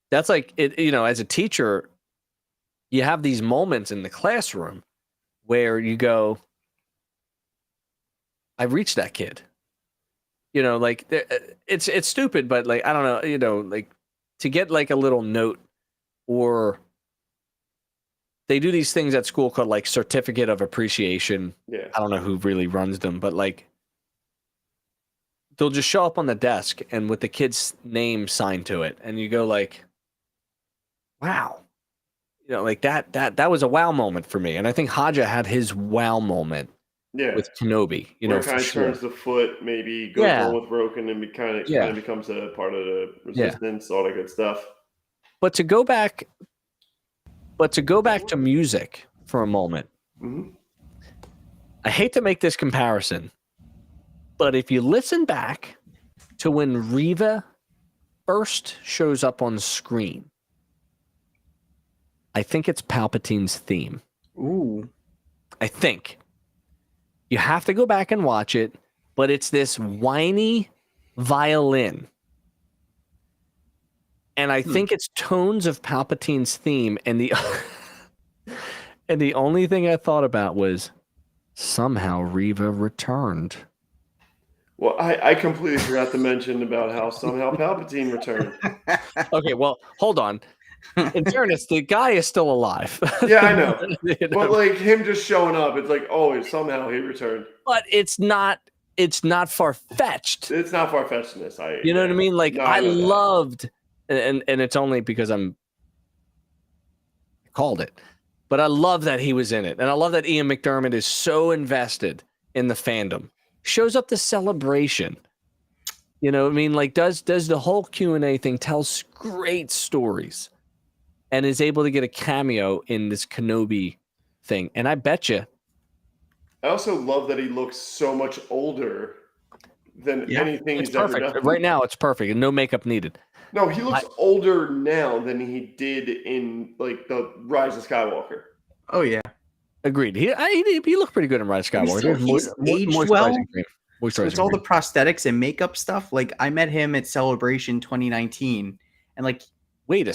A: that's like it. You know, as a teacher, you have these moments in the classroom where you go, "I've reached that kid." You know, like it's stupid, but like I don't know, you know, like to get like a little note, or they do these things at school called like certificate of appreciation.
B: Yeah,
A: I don't know who really runs them, but like they'll just show up on the desk and with the kid's name signed to it, and you go like, "Wow," you know, like that was a wow moment for me, and I think Haja had his wow moment.
B: Yeah,
A: with Kenobi, you know,
B: kind of turns the foot, maybe goes on with Broken, and kind of becomes a part of the resistance, all that good stuff.
A: But to go back to music for a moment, I hate to make this comparison, but if you listen back to when Reva first shows up on screen, I think it's Palpatine's theme.
C: Ooh,
A: I think. You have to go back and watch it, but it's this whiny violin. And I think it's tones of Palpatine's theme. And the and the only thing I thought about was somehow Reva returned.
B: Well, I completely forgot to mention about how somehow Palpatine returned.
A: Okay, well, hold on. In fairness, the guy is still alive.
B: Yeah, I know. You know? But like him just showing up, it's like, oh, somehow he returned.
A: But it's not far-fetched.
B: It's not far-fetchedness.
A: You know what I mean? Like no, I loved, and it's only because I called it, but I love that he was in it. And I love that Ian McDiarmid is so invested in the fandom. Shows up the celebration. You know what I mean? Like does the whole Q&A thing, tells great stories. And is able to get a cameo in this Kenobi thing. And I bet you.
B: I also love that he looks so much older than anything he's ever done.
A: Right now, it's perfect and no makeup needed.
B: No, he looks older now than he did in like the Rise of Skywalker.
C: Oh yeah,
A: agreed. He looked pretty good in Rise of Skywalker.
C: He's aged well. So it's all the prosthetics and makeup stuff. Like I met him at Celebration 2019, and like.
A: Wait a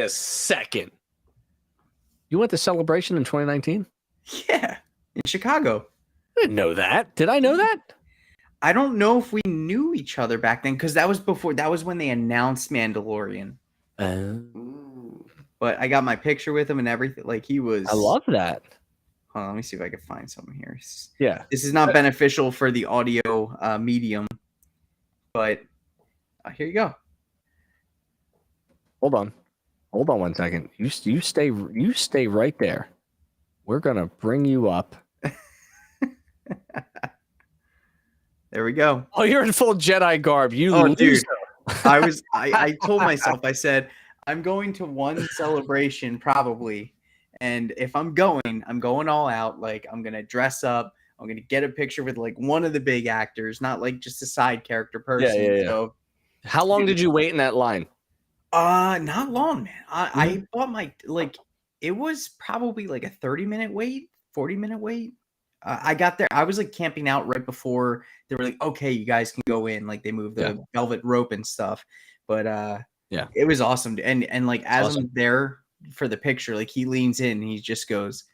A: second. You went to Celebration in 2019?
C: Yeah, in Chicago.
A: I didn't know that. Did I know that?
C: I don't know if we knew each other back then because that was when they announced Mandalorian. But I got my picture with him and everything. Like he was.
A: I love that.
C: Hold on, let me see if I can find something here.
A: Yeah.
C: This is not beneficial for the audio medium, but here you go.
A: Hold on 1 second. You stay right there. We're gonna bring you up.
C: There we go.
A: Oh, you're in full Jedi garb.
C: Dude. I told myself, I said, I'm going to one celebration probably. And if I'm going all out. Like I'm gonna dress up. I'm gonna get a picture with like one of the big actors, not like just a side character person.
A: Yeah.
C: So
A: how long did you wait in that line?
C: Not long, man. I bought my it was probably like a 30-minute wait, 40-minute wait. I got there. I was like camping out right before they were like, okay, you guys can go in. Like they moved the velvet rope and stuff. But it was awesome. And like as I'm there for the picture, like he leans in and he just goes,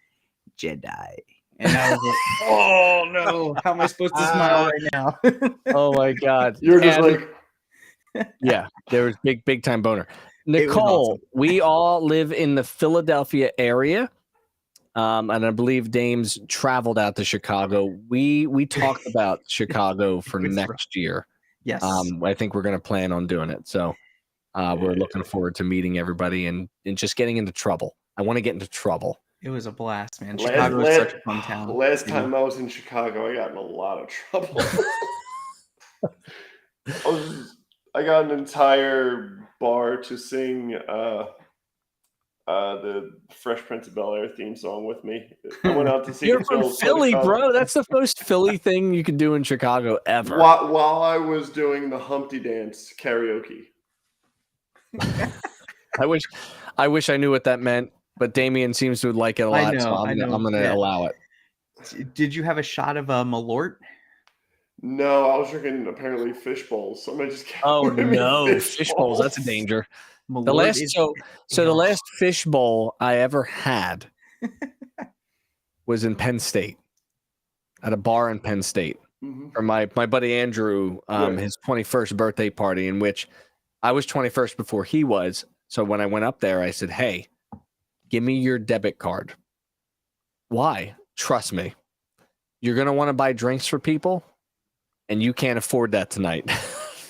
C: Jedi. And I was like, oh no, how am I supposed to smile right now?
A: Oh my God.
B: You're just like.
A: Yeah, there was big time boner. Nicole,
C: awesome.
A: we all live in the Philadelphia area. And I believe Dame's traveled out to Chicago. We talked about Chicago for
C: was
A: next year.
C: Yes.
A: I think we're going to plan on doing it. So we're looking forward to meeting everybody and just getting into trouble. I want to get into trouble.
C: It was a blast, man. Chicago is such a fun town.
B: Last time I was in Chicago, I got in a lot of trouble. I got an entire bar to sing the Fresh Prince of Bel-Air theme song with me. I went out to see
A: You're from Philly, bro. That's the most Philly thing you can do in Chicago ever.
B: While I was doing the Humpty Dance karaoke.
A: I wish I knew what that meant, but Damien seems to like it a lot, so I'm going to allow it.
C: Did you have a shot of Malort?
B: No, I was drinking apparently fish bowls. Somebody just
A: fish bowls. That's a danger.
C: Malort
A: The last
C: is-
A: the last fish bowl I ever had was in Penn State, at a bar in Penn State, for my buddy Andrew, his 21st birthday party, in which I was 21st before he was. So when I went up there, I said, "Hey, give me your debit card." Why? Trust me, you're gonna want to buy drinks for people, and you can't afford that tonight.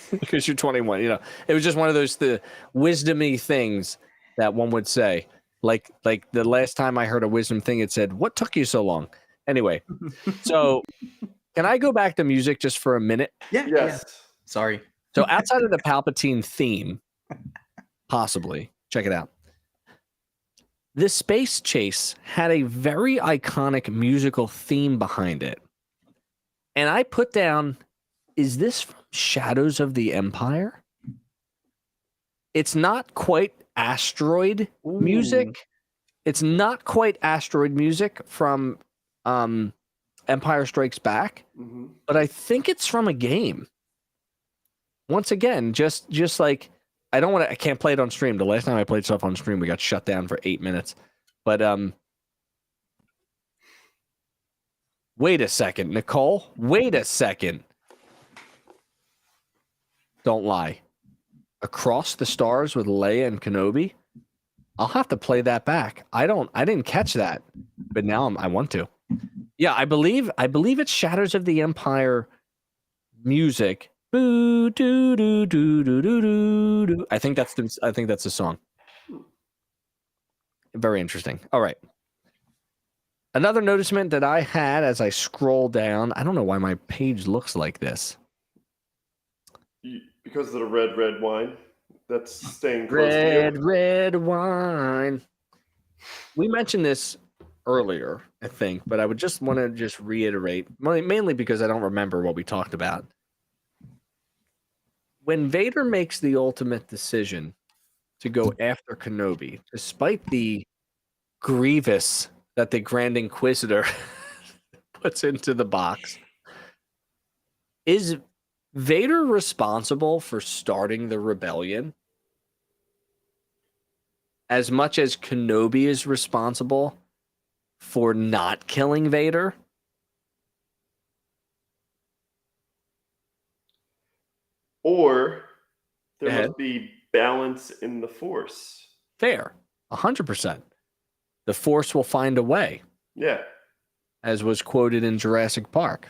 A: Because you're 21, it was just one of those the wisdomy things that one would say. Like the last time I heard a wisdom thing, it said, "What took you so long?" Anyway, so can I go back to music just for a minute?
C: Yeah.
B: Yes.
C: Yeah. Sorry.
A: So outside of the Palpatine theme, possibly check it out. This space chase had a very iconic musical theme behind it, and I put down, is this from Shadows of the Empire? It's not quite asteroid music. It's not quite asteroid music from Empire Strikes Back, but I think it's from a game. Once again, just like I can't play it on stream. The last time I played stuff on stream, we got shut down for 8 minutes. But wait a second, Nicole. Wait a second. Don't lie. Across the Stars with Leia and Kenobi. I'll have to play that back. I didn't catch that, but now I want to. Yeah, I believe it's Shadows of the Empire music. Boo doo doo doo doo doo doo doo. I think that's the song. Very interesting. All right. Another noticement that I had as I scroll down. I don't know why my page looks like this.
B: Because of the red wine that's staying close to you.
A: Red wine. We mentioned this earlier, I think, but I would just want to reiterate, mainly because I don't remember what we talked about. When Vader makes the ultimate decision to go after Kenobi, despite the Grievous that the Grand Inquisitor puts into the box, is Vader responsible for starting the rebellion as much as Kenobi is responsible for not killing Vader?
B: Or there must be balance in the Force.
A: Fair. 100%. The Force will find a way.
B: Yeah.
A: As was quoted in Jurassic Park.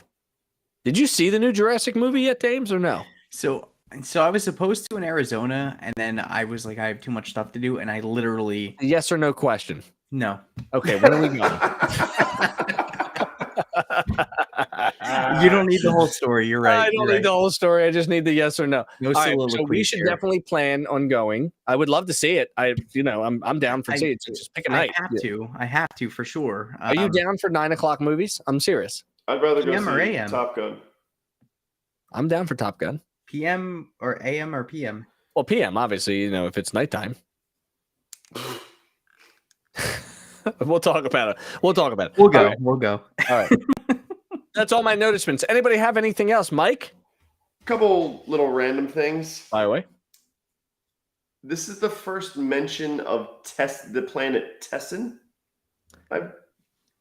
A: Did you see the new Jurassic movie yet, Dames, or no?
C: So I was supposed to in Arizona, and then I was like, I have too much stuff to do, and I literally...
A: Yes or no question?
C: No.
A: Okay, when are we going?
C: You don't need the whole story. You're right.
A: I don't need the whole story. I just need the yes or no.
C: No
A: All right, so
C: soliloquy
A: we should
C: here.
A: definitely plan on going. I would love to see it. I'm down for seeing it. So just pick a night.
C: I have to for sure.
A: Are you down for 9 o'clock movies? I'm serious.
B: I'd rather go
C: PM or
B: see
C: AM?
B: Top Gun.
A: I'm down for Top Gun.
C: PM or AM or PM?
A: Well, PM, obviously, if it's nighttime. We'll talk about it. We'll go.
C: All
A: right.
C: We'll go.
A: All right. That's all my noticements. Anybody have anything else? Mike?
B: Couple little random things.
A: By the way.
B: This is the first mention of the planet Tessin.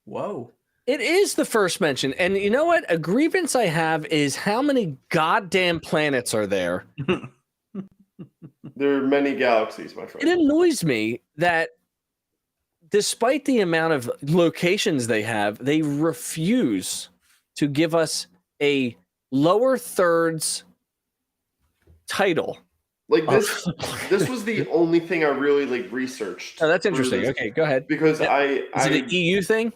C: Whoa.
A: It is the first mention. And you know what? A grievance I have is how many goddamn planets are there
B: There are many galaxies, my
A: It
B: friend.
A: annoys me that despite the amount of locations they have, they refuse to give us a lower thirds title.
B: Like this was the only thing I really like researched.
A: Oh, that's
B: for
A: interesting.
B: this,
A: Okay, go ahead.
B: because
A: Yeah. Is it an
B: I
A: EU thing?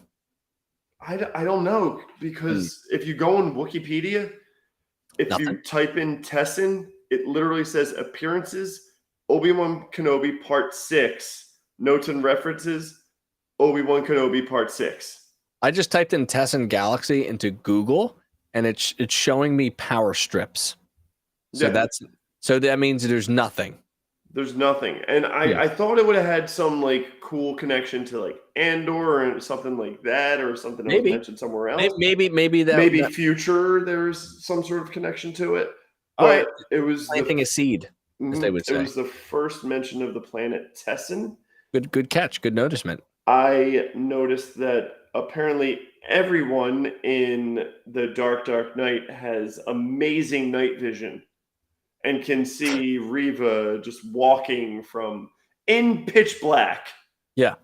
B: I don't know, because if you go on Wikipedia, if you
A: Nothing.
B: type in Tessin, it literally says appearances, Obi-Wan Kenobi Part 6, notes and references, Obi-Wan Kenobi Part 6.
A: I just typed in Tessin Galaxy into Google, and it's showing me power strips. So
B: Yeah.
A: that means there's nothing.
B: There's nothing. And I thought it would have had some like cool connection to like Andor or something like that, or something that was
A: Maybe.
B: mentioned somewhere else.
A: Maybe
B: Maybe future there's some sort of connection to it.
A: All
B: But
A: right.
B: it was
A: planting a seed, as they would
B: it
A: say.
B: was the first mention of the planet Tessin.
A: Good catch. Good noticement.
B: I noticed that apparently everyone in the Dark Knight has amazing night vision and can see Reva just walking from in pitch black.
A: Yeah.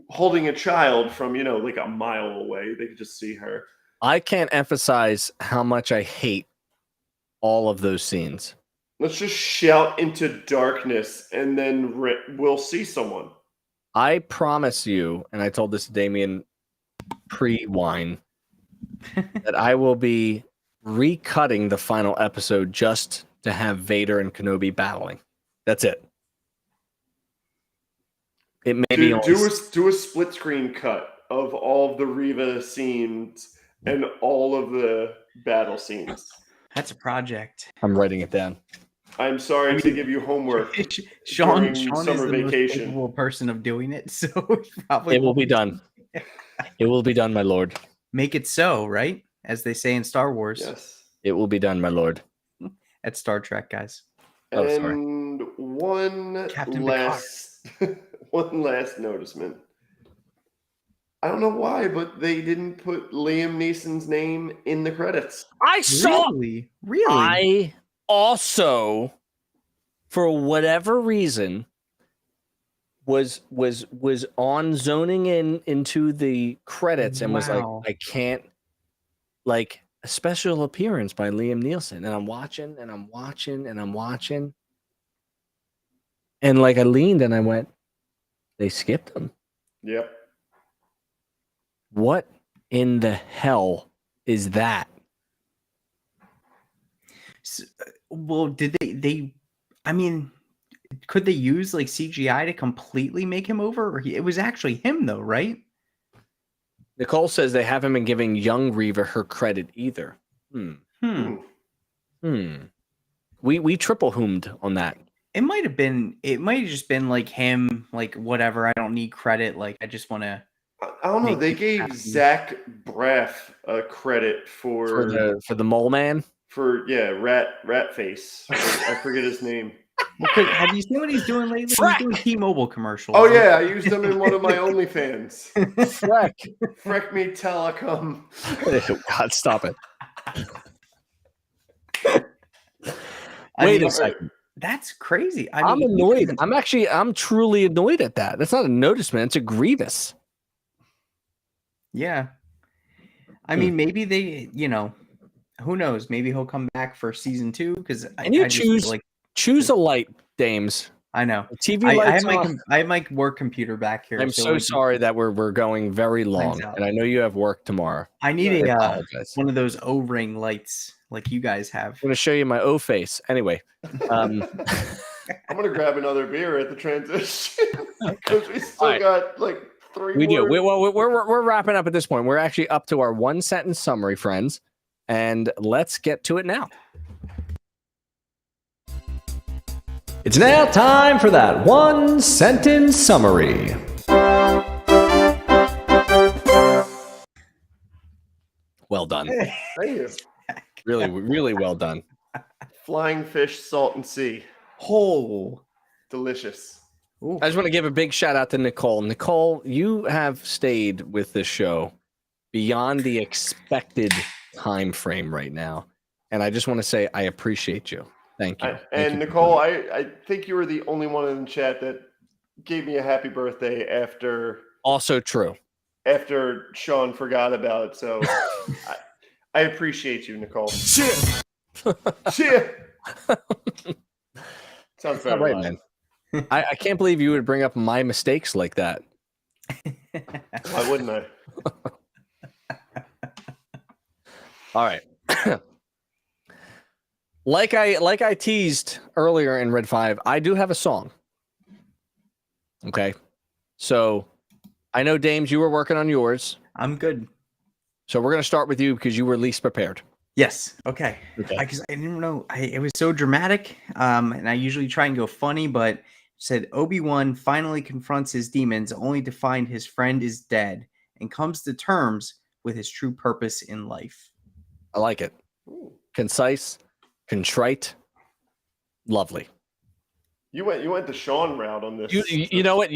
B: Holding a child from, like a mile away. They could just see her.
A: I can't emphasize how much I hate all of those scenes.
B: Let's just shout into darkness and then we'll see someone.
A: I promise you, and I told this to Damien pre-wine, that I will be recutting the final episode just to have Vader and Kenobi battling. That's it. It may be
B: do a split screen cut of all of the Reva scenes and all of the battle scenes.
C: That's a project.
A: I'm writing it down.
B: I'm sorry to give you homework.
C: Sean
B: during
C: is
B: summer
C: the most
B: vacation.
C: capable person of doing it, so probably
A: It will be done. It will be done, my lord.
C: Make it so, right? As they say in Star Wars.
B: Yes.
A: It will be done, my lord.
C: At Star Trek, guys.
A: Oh, sorry.
B: And one
C: Captain
B: last noticement. I don't know why, but they didn't put Liam Neeson's name in the credits.
A: I saw.
C: Really?
A: I also, for whatever reason, was on zoning into the credits and was like,
C: Wow.
A: I can't, like, a special appearance by Liam Neeson, and I'm watching and I'm watching and I'm watching, and like I leaned and I went, they skipped him.
B: Yep.
A: What in the hell is that?
C: So, well, did they? I mean, could they use like CGI to completely make him over? Or it was actually him, though, right?
A: Nicole says they haven't been giving young Reva her credit either. We triple whomed on that.
C: It might have been. It might have just been like him, like whatever. I don't need credit. Like I just want to.
B: I don't know. They gave Zach Braff a credit for
A: the mole man.
B: Rat face. I forget his name.
C: Have you seen what he's doing lately?
A: Freck.
C: He's doing T-Mobile commercials.
B: Oh yeah, I used him in one of my OnlyFans.
A: Freck.
B: Freck me telecom.
A: God, stop it.
C: I
A: Wait
C: mean,
A: a second.
C: That's crazy.
A: I'm annoyed. I'm truly annoyed at that. That's not a noticement. It's a grievous.
C: Yeah. I mean, maybe they, who knows? Maybe he'll come back for season 2 because
A: choose a light, dames.
C: I know.
A: The TV lights
C: I have my work computer back here.
A: I'm so sorry that we're going very long, and I know you have work tomoror.
C: I need one of those O-ring lights like you guys have.
A: I'm going to show you my O face. Anyway,
B: I'm going to grab another beer at the transition because we still got like 3
A: we
B: more.
A: do. We're wrapping up at this point. We're actually up to our 1-sentence summary, friends, and let's get to it now.
E: It's now time for that 1-sentence summary.
A: Well done.
B: Thank you.
A: Really, really well done.
B: Flying fish, salt and sea.
C: Oh,
B: delicious.
C: Ooh.
A: I just want to give a big shout out to Nicole. Nicole, you have stayed with this show beyond the expected time frame right now. And I just want to say I appreciate you. Thank you.
B: And Nicole, I think you were the only one in the chat that gave me a happy birthday after
A: Also true.
B: After Sean forgot about it. So I appreciate you, Nicole.
F: Shit.
B: Shit. Sounds better,
A: All right,
B: live.
A: man. I can't believe you would bring up my mistakes like that.
B: Why wouldn't I?
A: All right. like I teased earlier in Red 5, I do have a song. Okay. So I know, Dames, you were working on yours.
C: I'm good.
A: So we're going to start with you because you were least prepared.
C: Yes. Okay. Because I didn't know. It was so dramatic. And I usually try and go funny, but it said ObiWan finally confronts his demons only to find his friend is dead and comes to terms with his true purpose in life.
A: I like it. Concise, contrite, lovely.
B: You went the Sean route on this.
A: You know what?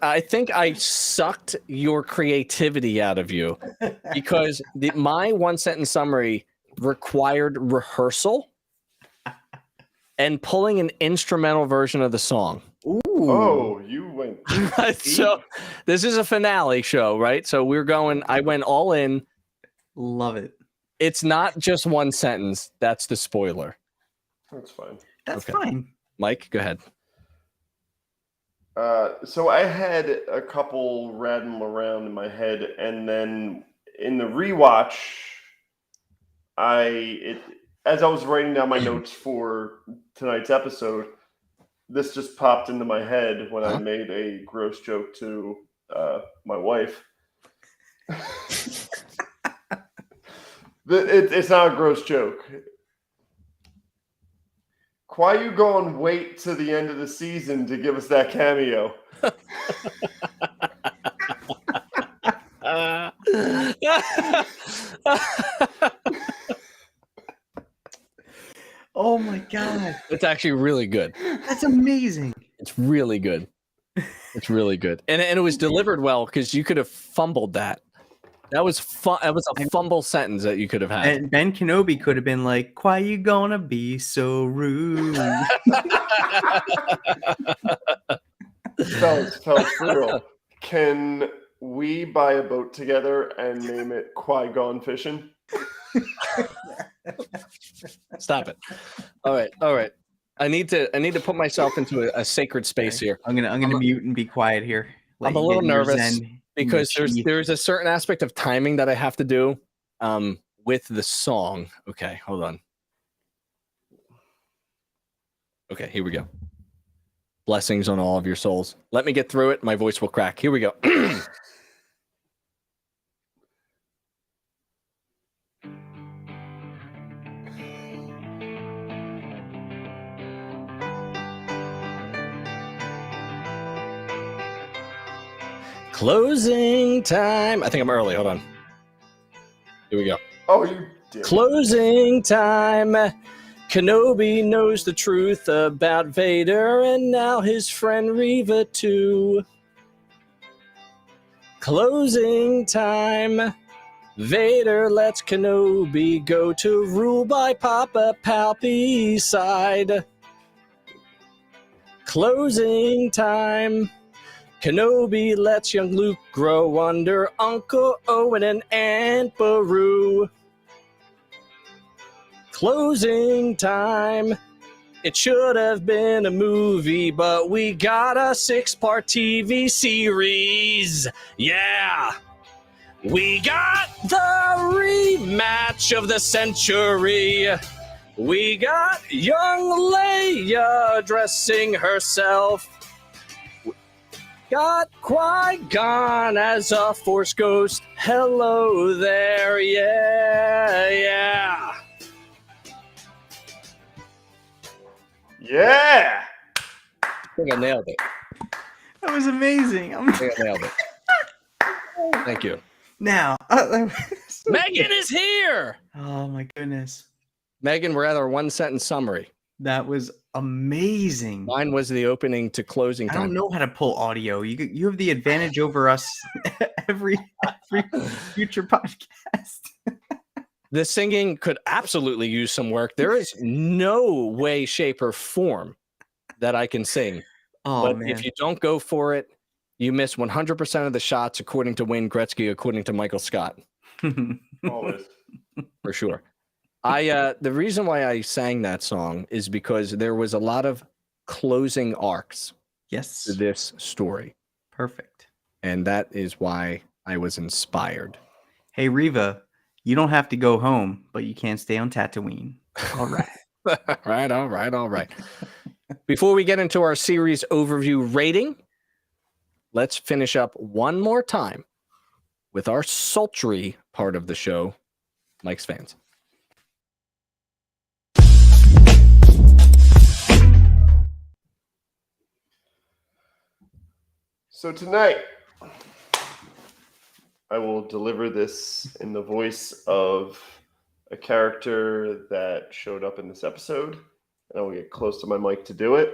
A: I think I sucked your creativity out of you because my one sentence summary required rehearsal and pulling an instrumental version of the song.
C: Ooh.
B: Oh, you went.
A: So this is a finale show, right? So I went all in.
C: Love it.
A: It's not just one sentence. That's the spoiler.
B: That's fine.
C: That's
A: Okay.
C: fine.
A: Mike, go ahead.
B: So I had a couple rattle around in my head, and then in the rewatch, as I was writing down my notes for tonight's episode, this just popped into my head when I made a gross joke to my wife. It's not a gross joke. Why you going wait to the end of the season to give us that cameo?
C: Oh my God.
A: It's actually really good.
C: That's amazing.
A: It's really good. It's really good. And it was delivered well because you could have fumbled that. That was fun. It was a fumble sentence that you could have had.
C: And Ben Kenobi could have been like, why you gonna be so rude?
B: Fellas, for real. Can we buy a boat together and name it Qui-Gon Fishing?
A: Stop it. All right. I need to put myself into a sacred space here.
C: I'm gonna mute and be quiet here.
A: I'm a little nervous because there's a certain aspect of timing that I have to do with the song. Okay, hold on. Okay, here we go. Blessings on all of your souls. Let me get through it. My voice will crack. Here we go. Closing time. I think I'm early. Hold on. Here we go.
B: Oh, you did.
A: Closing time. Kenobi knows the truth about Vader and now his friend Reva too. Closing time. Vader lets Kenobi go to rule by Papa Palpy's side. Closing time. Kenobi lets young Luke grow under Uncle Owen and Aunt Beru. Closing time. It should have been a movie, but we got a 6-part TV series. Yeah! We got the rematch of the century. We got young Leia addressing herself. Got Qui-Gon as a Force ghost. Hello there, yeah.
B: Yeah.
A: I think I nailed it.
C: That was amazing.
A: I think I nailed it. Thank you.
C: Now,
A: Megan is here.
C: Oh my goodness,
A: Megan, we're at our one sentence summary.
C: that was amazing.
A: Mine was the opening to closing
C: I
A: time.
C: don't know how to pull audio. You have the advantage over us every future podcast.
A: The singing could absolutely use some work. There is no way, shape, or form that I can sing.
C: Oh
A: But
C: man.
A: if you don't go for it, you miss 100% of the shots, according to Wayne Gretzky, according to Michael Scott.
B: Always.
A: For sure. The reason why I sang that song is because there was a lot of closing arcs
C: Yes.
A: to this story.
C: Perfect.
A: And that is why I was inspired.
C: Hey Riva, you don't have to go home, but you can't stay on Tatooine. All right.
A: all right. Before we get into our series overview rating, let's finish up one more time with our sultry part of the show, Mike's Fans.
B: So tonight, I will deliver this in the voice of a character that showed up in this episode, and I will get close to my mic to do it.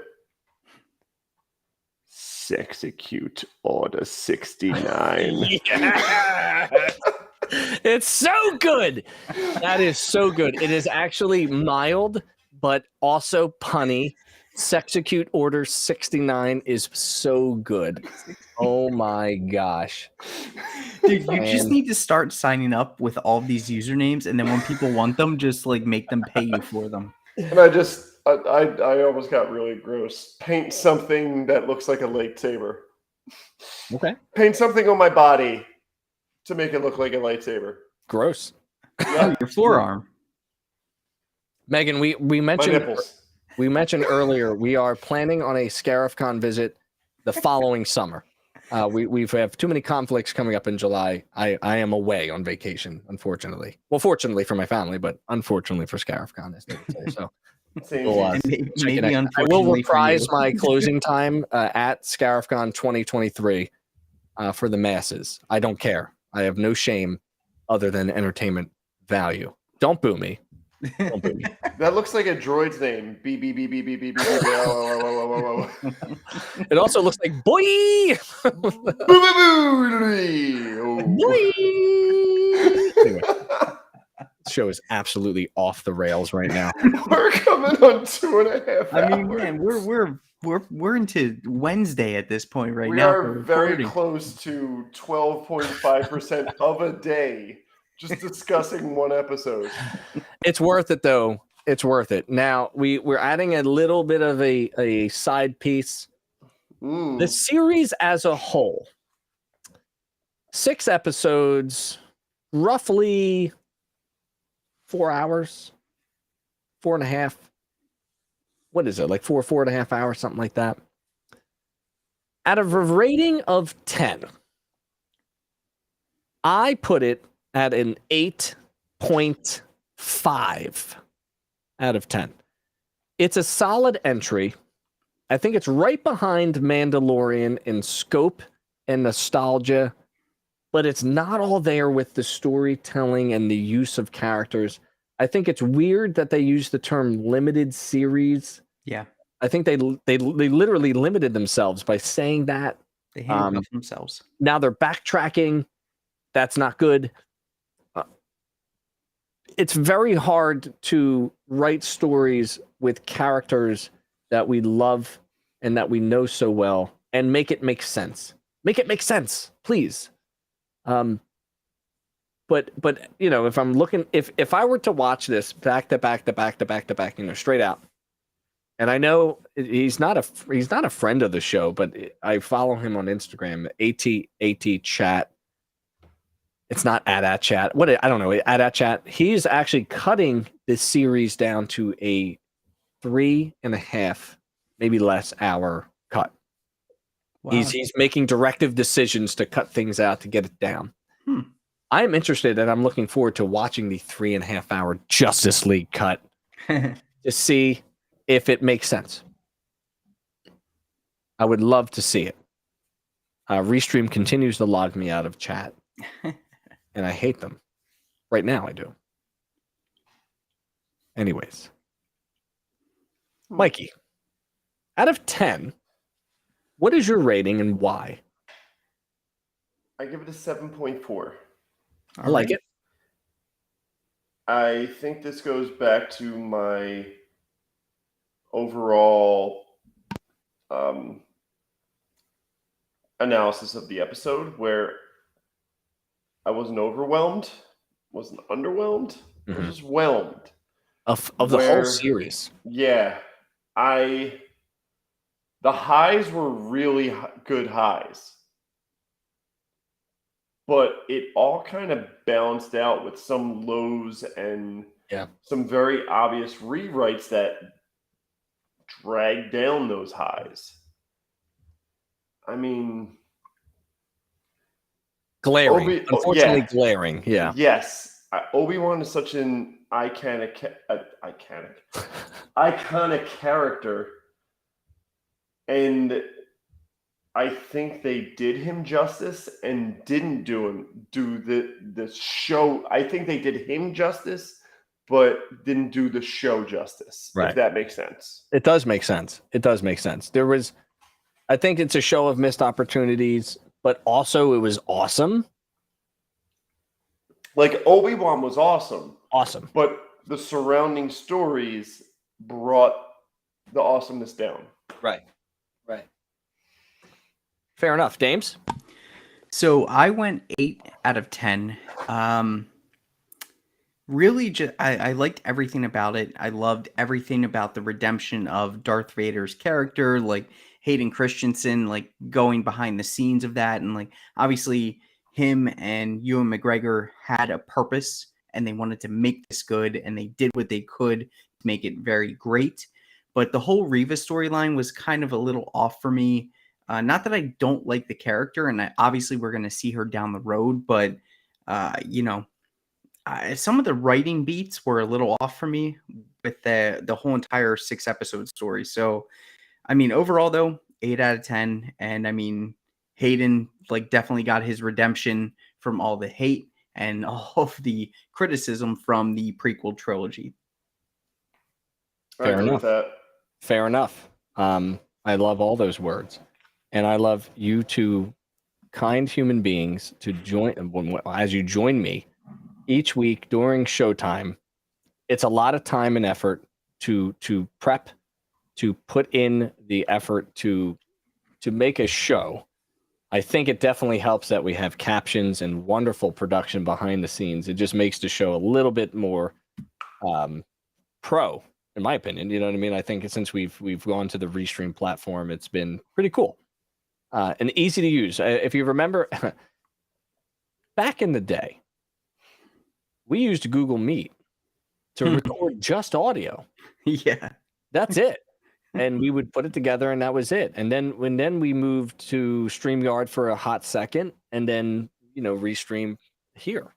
B: Sexecute Order 69.
A: Yeah. It's so good. That is so good. It is actually mild, but also punny. Sexecute Order 69 is so good. Oh my gosh.
C: Dude, you just need to start signing up with all these usernames, and then when people want them, just like make them pay you for them.
B: And I almost got really gross. Paint something that looks like a lightsaber.
A: Okay.
B: Paint something on my body to make it look like a lightsaber.
A: Gross.
C: Oh, your forearm.
A: Megan, we
B: My
A: mentioned
B: nipples.
A: we mentioned earlier we are planning on a ScarifCon visit the following summer. We have too many conflicts coming up in July. I am away on vacation, unfortunately. Well, fortunately for my family, but unfortunately for ScarifCon, as they would say. So
B: Same
A: we'll,
B: here.
C: Maybe
A: check it out. I will
C: unfortunately for
A: reprise
C: you.
A: my closing time at ScarifCon 2023 for the masses. I don't care. I have no shame other than entertainment value. Don't boo me. Don't boo me.
B: That looks like a droid's name. B B B B B B B B. Whoa.
A: It also looks like boy. Anyway, this show is absolutely off the rails right now.
B: We're coming on 2.5 hours.
C: I mean, man, we're into Wednesday at this point right
B: We
C: now.
B: are
C: for
B: very
C: recording.
B: close to 12.5% of a day just discussing one episode.
A: It's worth it though. It's worth it. Now we're adding a little bit of a side piece. The series as a whole, 6 episodes, roughly 4 hours, 4.5. What is it? Like 4.5 hours, something like that. Out of a rating of 10, I put it at an 8.5 out of 10. It's a solid entry. I think it's right behind Mandalorian in scope and nostalgia, but it's not all there with the storytelling and the use of characters. I think it's weird that they use the term limited series.
C: Yeah,
A: I think they literally limited themselves by saying that.
C: they handcuff themselves.
A: Now they're backtracking. That's not good. It's very hard to write stories with characters that we love and that we know so well and make it make sense. Make it make sense, please. But you know, if I'm looking, if I were to watch this back to back, you know, straight out, and I know he's not a friend of the show, but I follow him on Instagram, AT Chat. It's not at chat. I don't know. At chat. He's actually cutting this series down to a 3.5, maybe less hour cut.
C: Wow.
A: He's making directive decisions to cut things out to get it down. I'm interested and I'm looking forward to watching the 3.5 hour Justice League cut to see if it makes sense. I would love to see it. Restream continues to log me out of chat. And I hate them. Right now, I do. Anyways. Mikey, out of 10, what is your rating and why?
B: I give it a 7.4.
A: I like it.
B: I think this goes back to my overall analysis of the episode, where I wasn't overwhelmed, wasn't underwhelmed, I was just whelmed.
A: Of the whole series.
B: Yeah, the highs were really good highs, but it all kind of balanced out with some lows and some very obvious rewrites that dragged down those highs. I mean,
A: glaring. Unfortunately, glaring. Yeah.
B: Yes. ObiWan is such an iconic character. And I think they did him justice and didn't do the show. I think they did him justice, but didn't do the show justice. Right. If that makes sense.
A: It does make sense. It does make sense. I think it's a show of missed opportunities, but also it was awesome.
B: Like ObiWan was awesome.
A: Awesome.
B: But the surrounding stories brought the awesomeness down.
A: Right. Right. Fair enough. Dames?
C: So I went 8 out of 10. Really, I liked everything about it. I loved everything about the redemption of Darth Vader's character, like Hayden Christensen, like going behind the scenes of that. And like, obviously him and Ewan McGregor had a purpose and they wanted to make this good, and they did what they could to make it very great. But the whole Reva storyline was kind of a little off for me. Not that I don't like the character, and obviously we're going to see her down the road, but some of the writing beats were a little off for me with the whole entire 6-episode story. So, I mean, overall though, 8 out of 10. And I mean, Hayden like definitely got his redemption from all the hate and all of the criticism from the prequel trilogy.
A: Fair enough. Fair enough. I love all those words. And I love you two kind human beings to join as you join me each week during showtime. It's a lot of time and effort to prep, to put in the effort to make a show. I think it definitely helps that we have captions and wonderful production behind the scenes. It just makes the show a little bit more pro, in my opinion. You know what I mean? I think since we've gone to the Restream platform, it's been pretty cool and easy to use. If you remember, back in the day, we used Google Meet to record just audio.
C: Yeah,
A: that's it. And we would put it together, and that was it. And then we moved to StreamYard for a hot second, and then Restream here.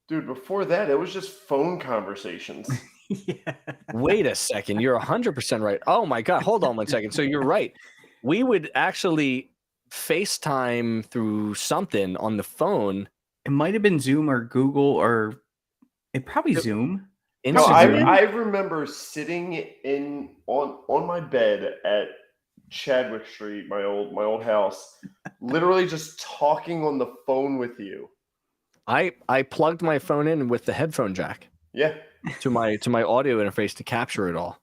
B: Dude, before that, it was just phone conversations.
C: Yeah.
A: Wait a second, you're 100% right. Oh my God, hold on one second. So you're right. We would actually FaceTime through something on the phone.
C: It might have been Zoom or Google, or it probably Zoom.
B: No, I remember sitting on my bed at Chadwick Street, my old house, literally just talking on the phone with you.
A: I plugged my phone in with the headphone jack.
B: Yeah.
A: To my audio interface to capture it all.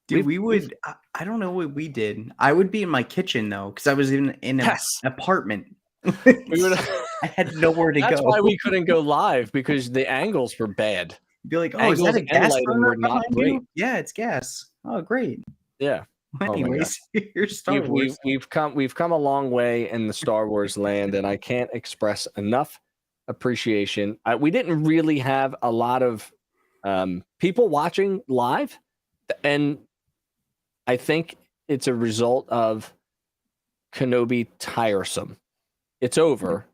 C: Dude, I don't know what we did. I would be in my kitchen though, because I was in an apartment. I had nowhere to go.
A: That's why we couldn't go live, because the angles were bad.
C: Be like, oh, is that a gas burner behind you? Yeah, it's gas. Oh, great.
A: Yeah.
C: Anyways, here's Star Wars.
A: We've come a long way in the Star Wars land, and I can't express enough appreciation. We didn't really have a lot of people watching live, and I think it's a result of Kenobi tiresome. It's over.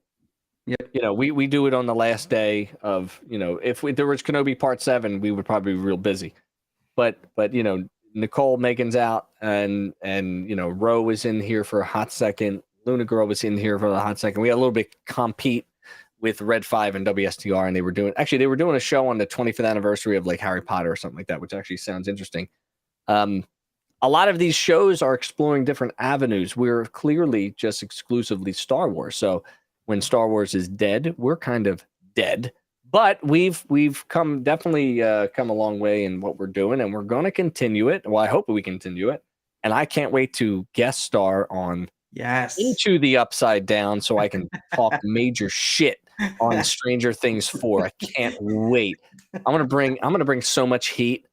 A: Yep. We do it on the last day of, if there was Kenobi Part 7, we would probably be real busy. But Nicole, Megan's out, and Ro was in here for a hot second. Luna Girl was in here for a hot second. We had a little bit compete with Red 5 and WSTR, and they were doing a show on the 25th anniversary of like Harry Potter or something like that, which actually sounds interesting. A lot of these shows are exploring different avenues. We're clearly just exclusively Star Wars. So when Star Wars is dead, we're kind of dead. But we've definitely come a long way in what we're doing, and we're going to continue it. Well, I hope we continue it, and I can't wait to guest star on Into the Upside Down so I can talk major shit on Stranger Things 4. I can't wait. I'm gonna bring so much heat,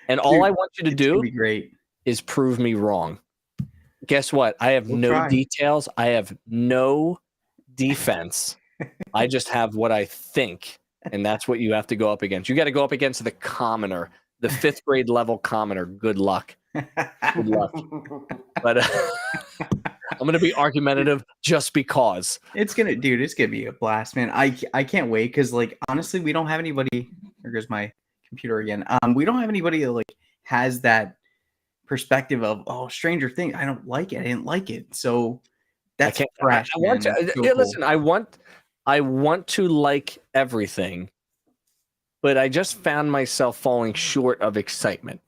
A: and all I want you to do
C: be great.
A: is prove me wrong. Guess what? I have no details. I have no defense. I just have what I think, and that's what you have to go up against. You got to go up against the commoner, the 5th grade level commoner. Good luck. Good luck. But I'm gonna be argumentative just because.
C: It's gonna be a blast, man. I can't wait because, like, honestly, we don't have anybody. There goes my computer again. We don't have anybody that like has that perspective of Stranger Things. I don't like it. I didn't like it. So that's fresh.
A: I want to listen. I want to like everything, but I just found myself falling short of excitement,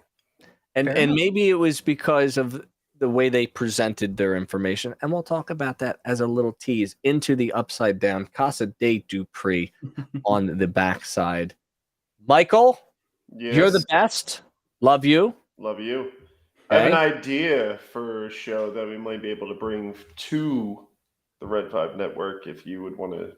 A: and maybe it was because of the way they presented their information, and we'll talk about that as a little tease. Into the Upside Down, Casa de Dupree on the backside. Michael, you're the best. Love you.
B: Love you. I have an idea for a show that we might be able to bring to the Red 5 network if you would want to.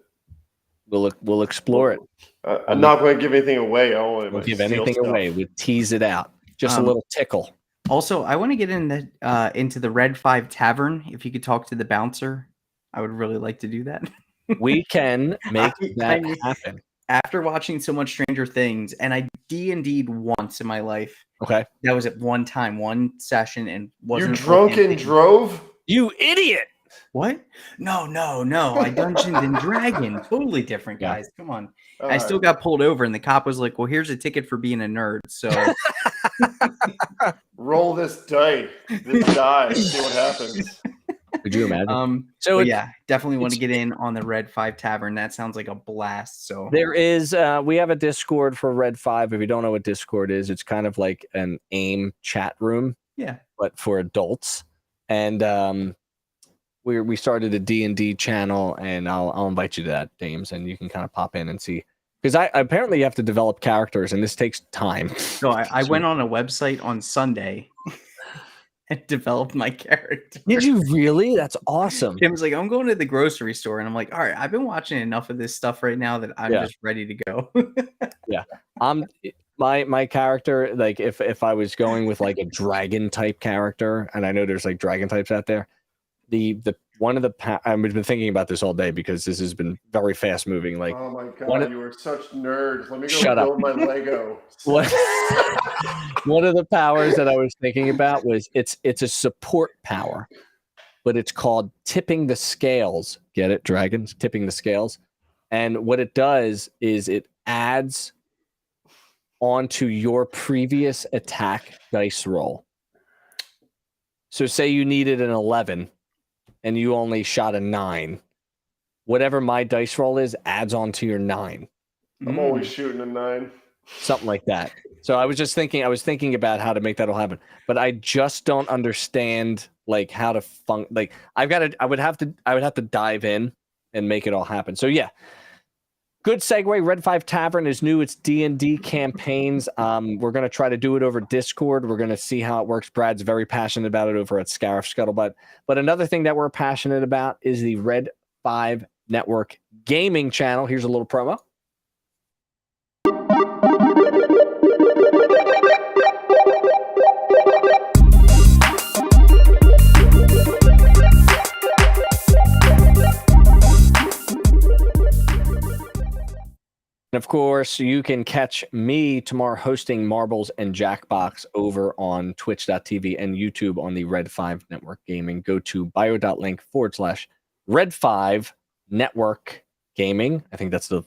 A: We'll explore it.
B: I'm not going to give anything away. I don't want
A: to give anything away. We tease it out. Just a little tickle.
C: Also, I want to get into the Red 5 Tavern. If you could talk to the bouncer, I would really like to do that.
A: We can make that happen.
C: After watching so much Stranger Things, and I D&D'd once in my life.
A: Okay.
C: That was at one time, one session, and wasn't.
B: You drunk and drove?
A: You idiot!
C: What? No. I Dungeons and Dragons. Totally different, guys. Come on. I still got pulled over, and the cop was like, "Well, here's a ticket for being a nerd." So
B: roll this die. See what happens.
A: Could you imagine?
C: Definitely want to get in on the Red 5 Tavern. That sounds like a blast. So
A: there is, we have a Discord for Red 5. If you don't know what Discord is, it's kind of like an AIM chat room.
C: Yeah,
A: but for adults. And we started a D&D channel, and I'll invite you to that, Dames, and you can kind of pop in and see. Because I apparently have to develop characters, and this takes time.
C: So I went on a website on Sunday and developed my character.
A: Did you really? That's awesome.
C: Tim was like, I'm going to the grocery store, and I'm like, all right, I've been watching enough of this stuff right now that I'm just ready to go.
A: Yeah. My character, like if I was going with like a dragon type character, and I know there's like dragon types out there, I've been thinking about this all day because this has been very fast moving. Like,
B: oh my god, you are such nerds. Let me go build my Lego.
A: One of the powers that I was thinking about was it's a support power, but it's called tipping the scales. Get it, dragons? Tipping the scales. And what it does is it adds onto your previous attack dice roll. So say you needed an 11 and you only shot a 9. Whatever my dice roll is adds on to your 9.
B: I'm always shooting a 9.
A: Something like that. So I was thinking about how to make that all happen, but I just don't understand like how to I would have to dive in and make it all happen. So yeah. Good segue. Red 5 Tavern is new. It's D&D campaigns. We're going to try to do it over Discord. We're going to see how it works. Brad's very passionate about it over at Scarif Scuttlebutt. But another thing that we're passionate about is the Red 5 Network gaming channel. Here's a little promo. And of course, you can catch me tomorrow hosting Marbles and Jackbox over on twitch.tv and YouTube on the Red 5 Network Gaming. Go to bio.link/Red 5 Network Gaming. I think that's the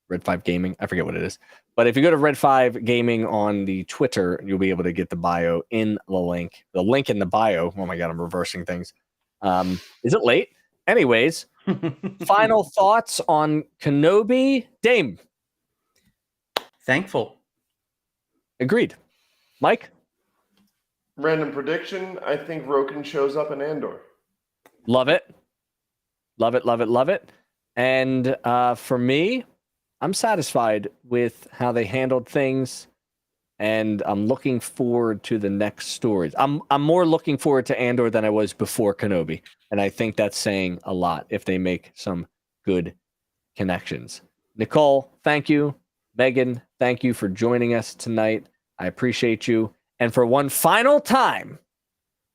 A: Red 5 Gaming. I forget what it is. But if you go to Red 5 Gaming on the Twitter, you'll be able to get the bio in the link. The link in the bio. Oh my God, I'm reversing things. Is it late? Anyways, final thoughts on Kenobi. Dame.
C: Thankful.
A: Agreed. Mike?
B: Random prediction. I think Roken shows up in Andor.
A: Love it. Love it, love it, love it. And for me, I'm satisfied with how they handled things, and I'm looking forward to the next stories. I'm more looking forward to Andor than I was before Kenobi, and I think that's saying a lot if they make some good connections. Nicole, thank you. Megan, thank you for joining us tonight. I appreciate you. And for one final time,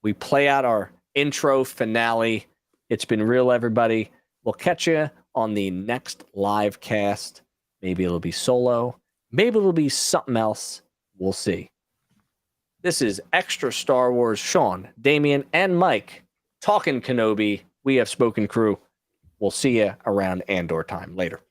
A: we play out our intro finale. It's been real, everybody. We'll catch you on the next live cast. Maybe it'll be solo. Maybe it'll be something else. We'll see. This is Extra Star Wars. Sean, Damian, and Mike talking Kenobi. We have spoken crew. We'll see you around Andor time later.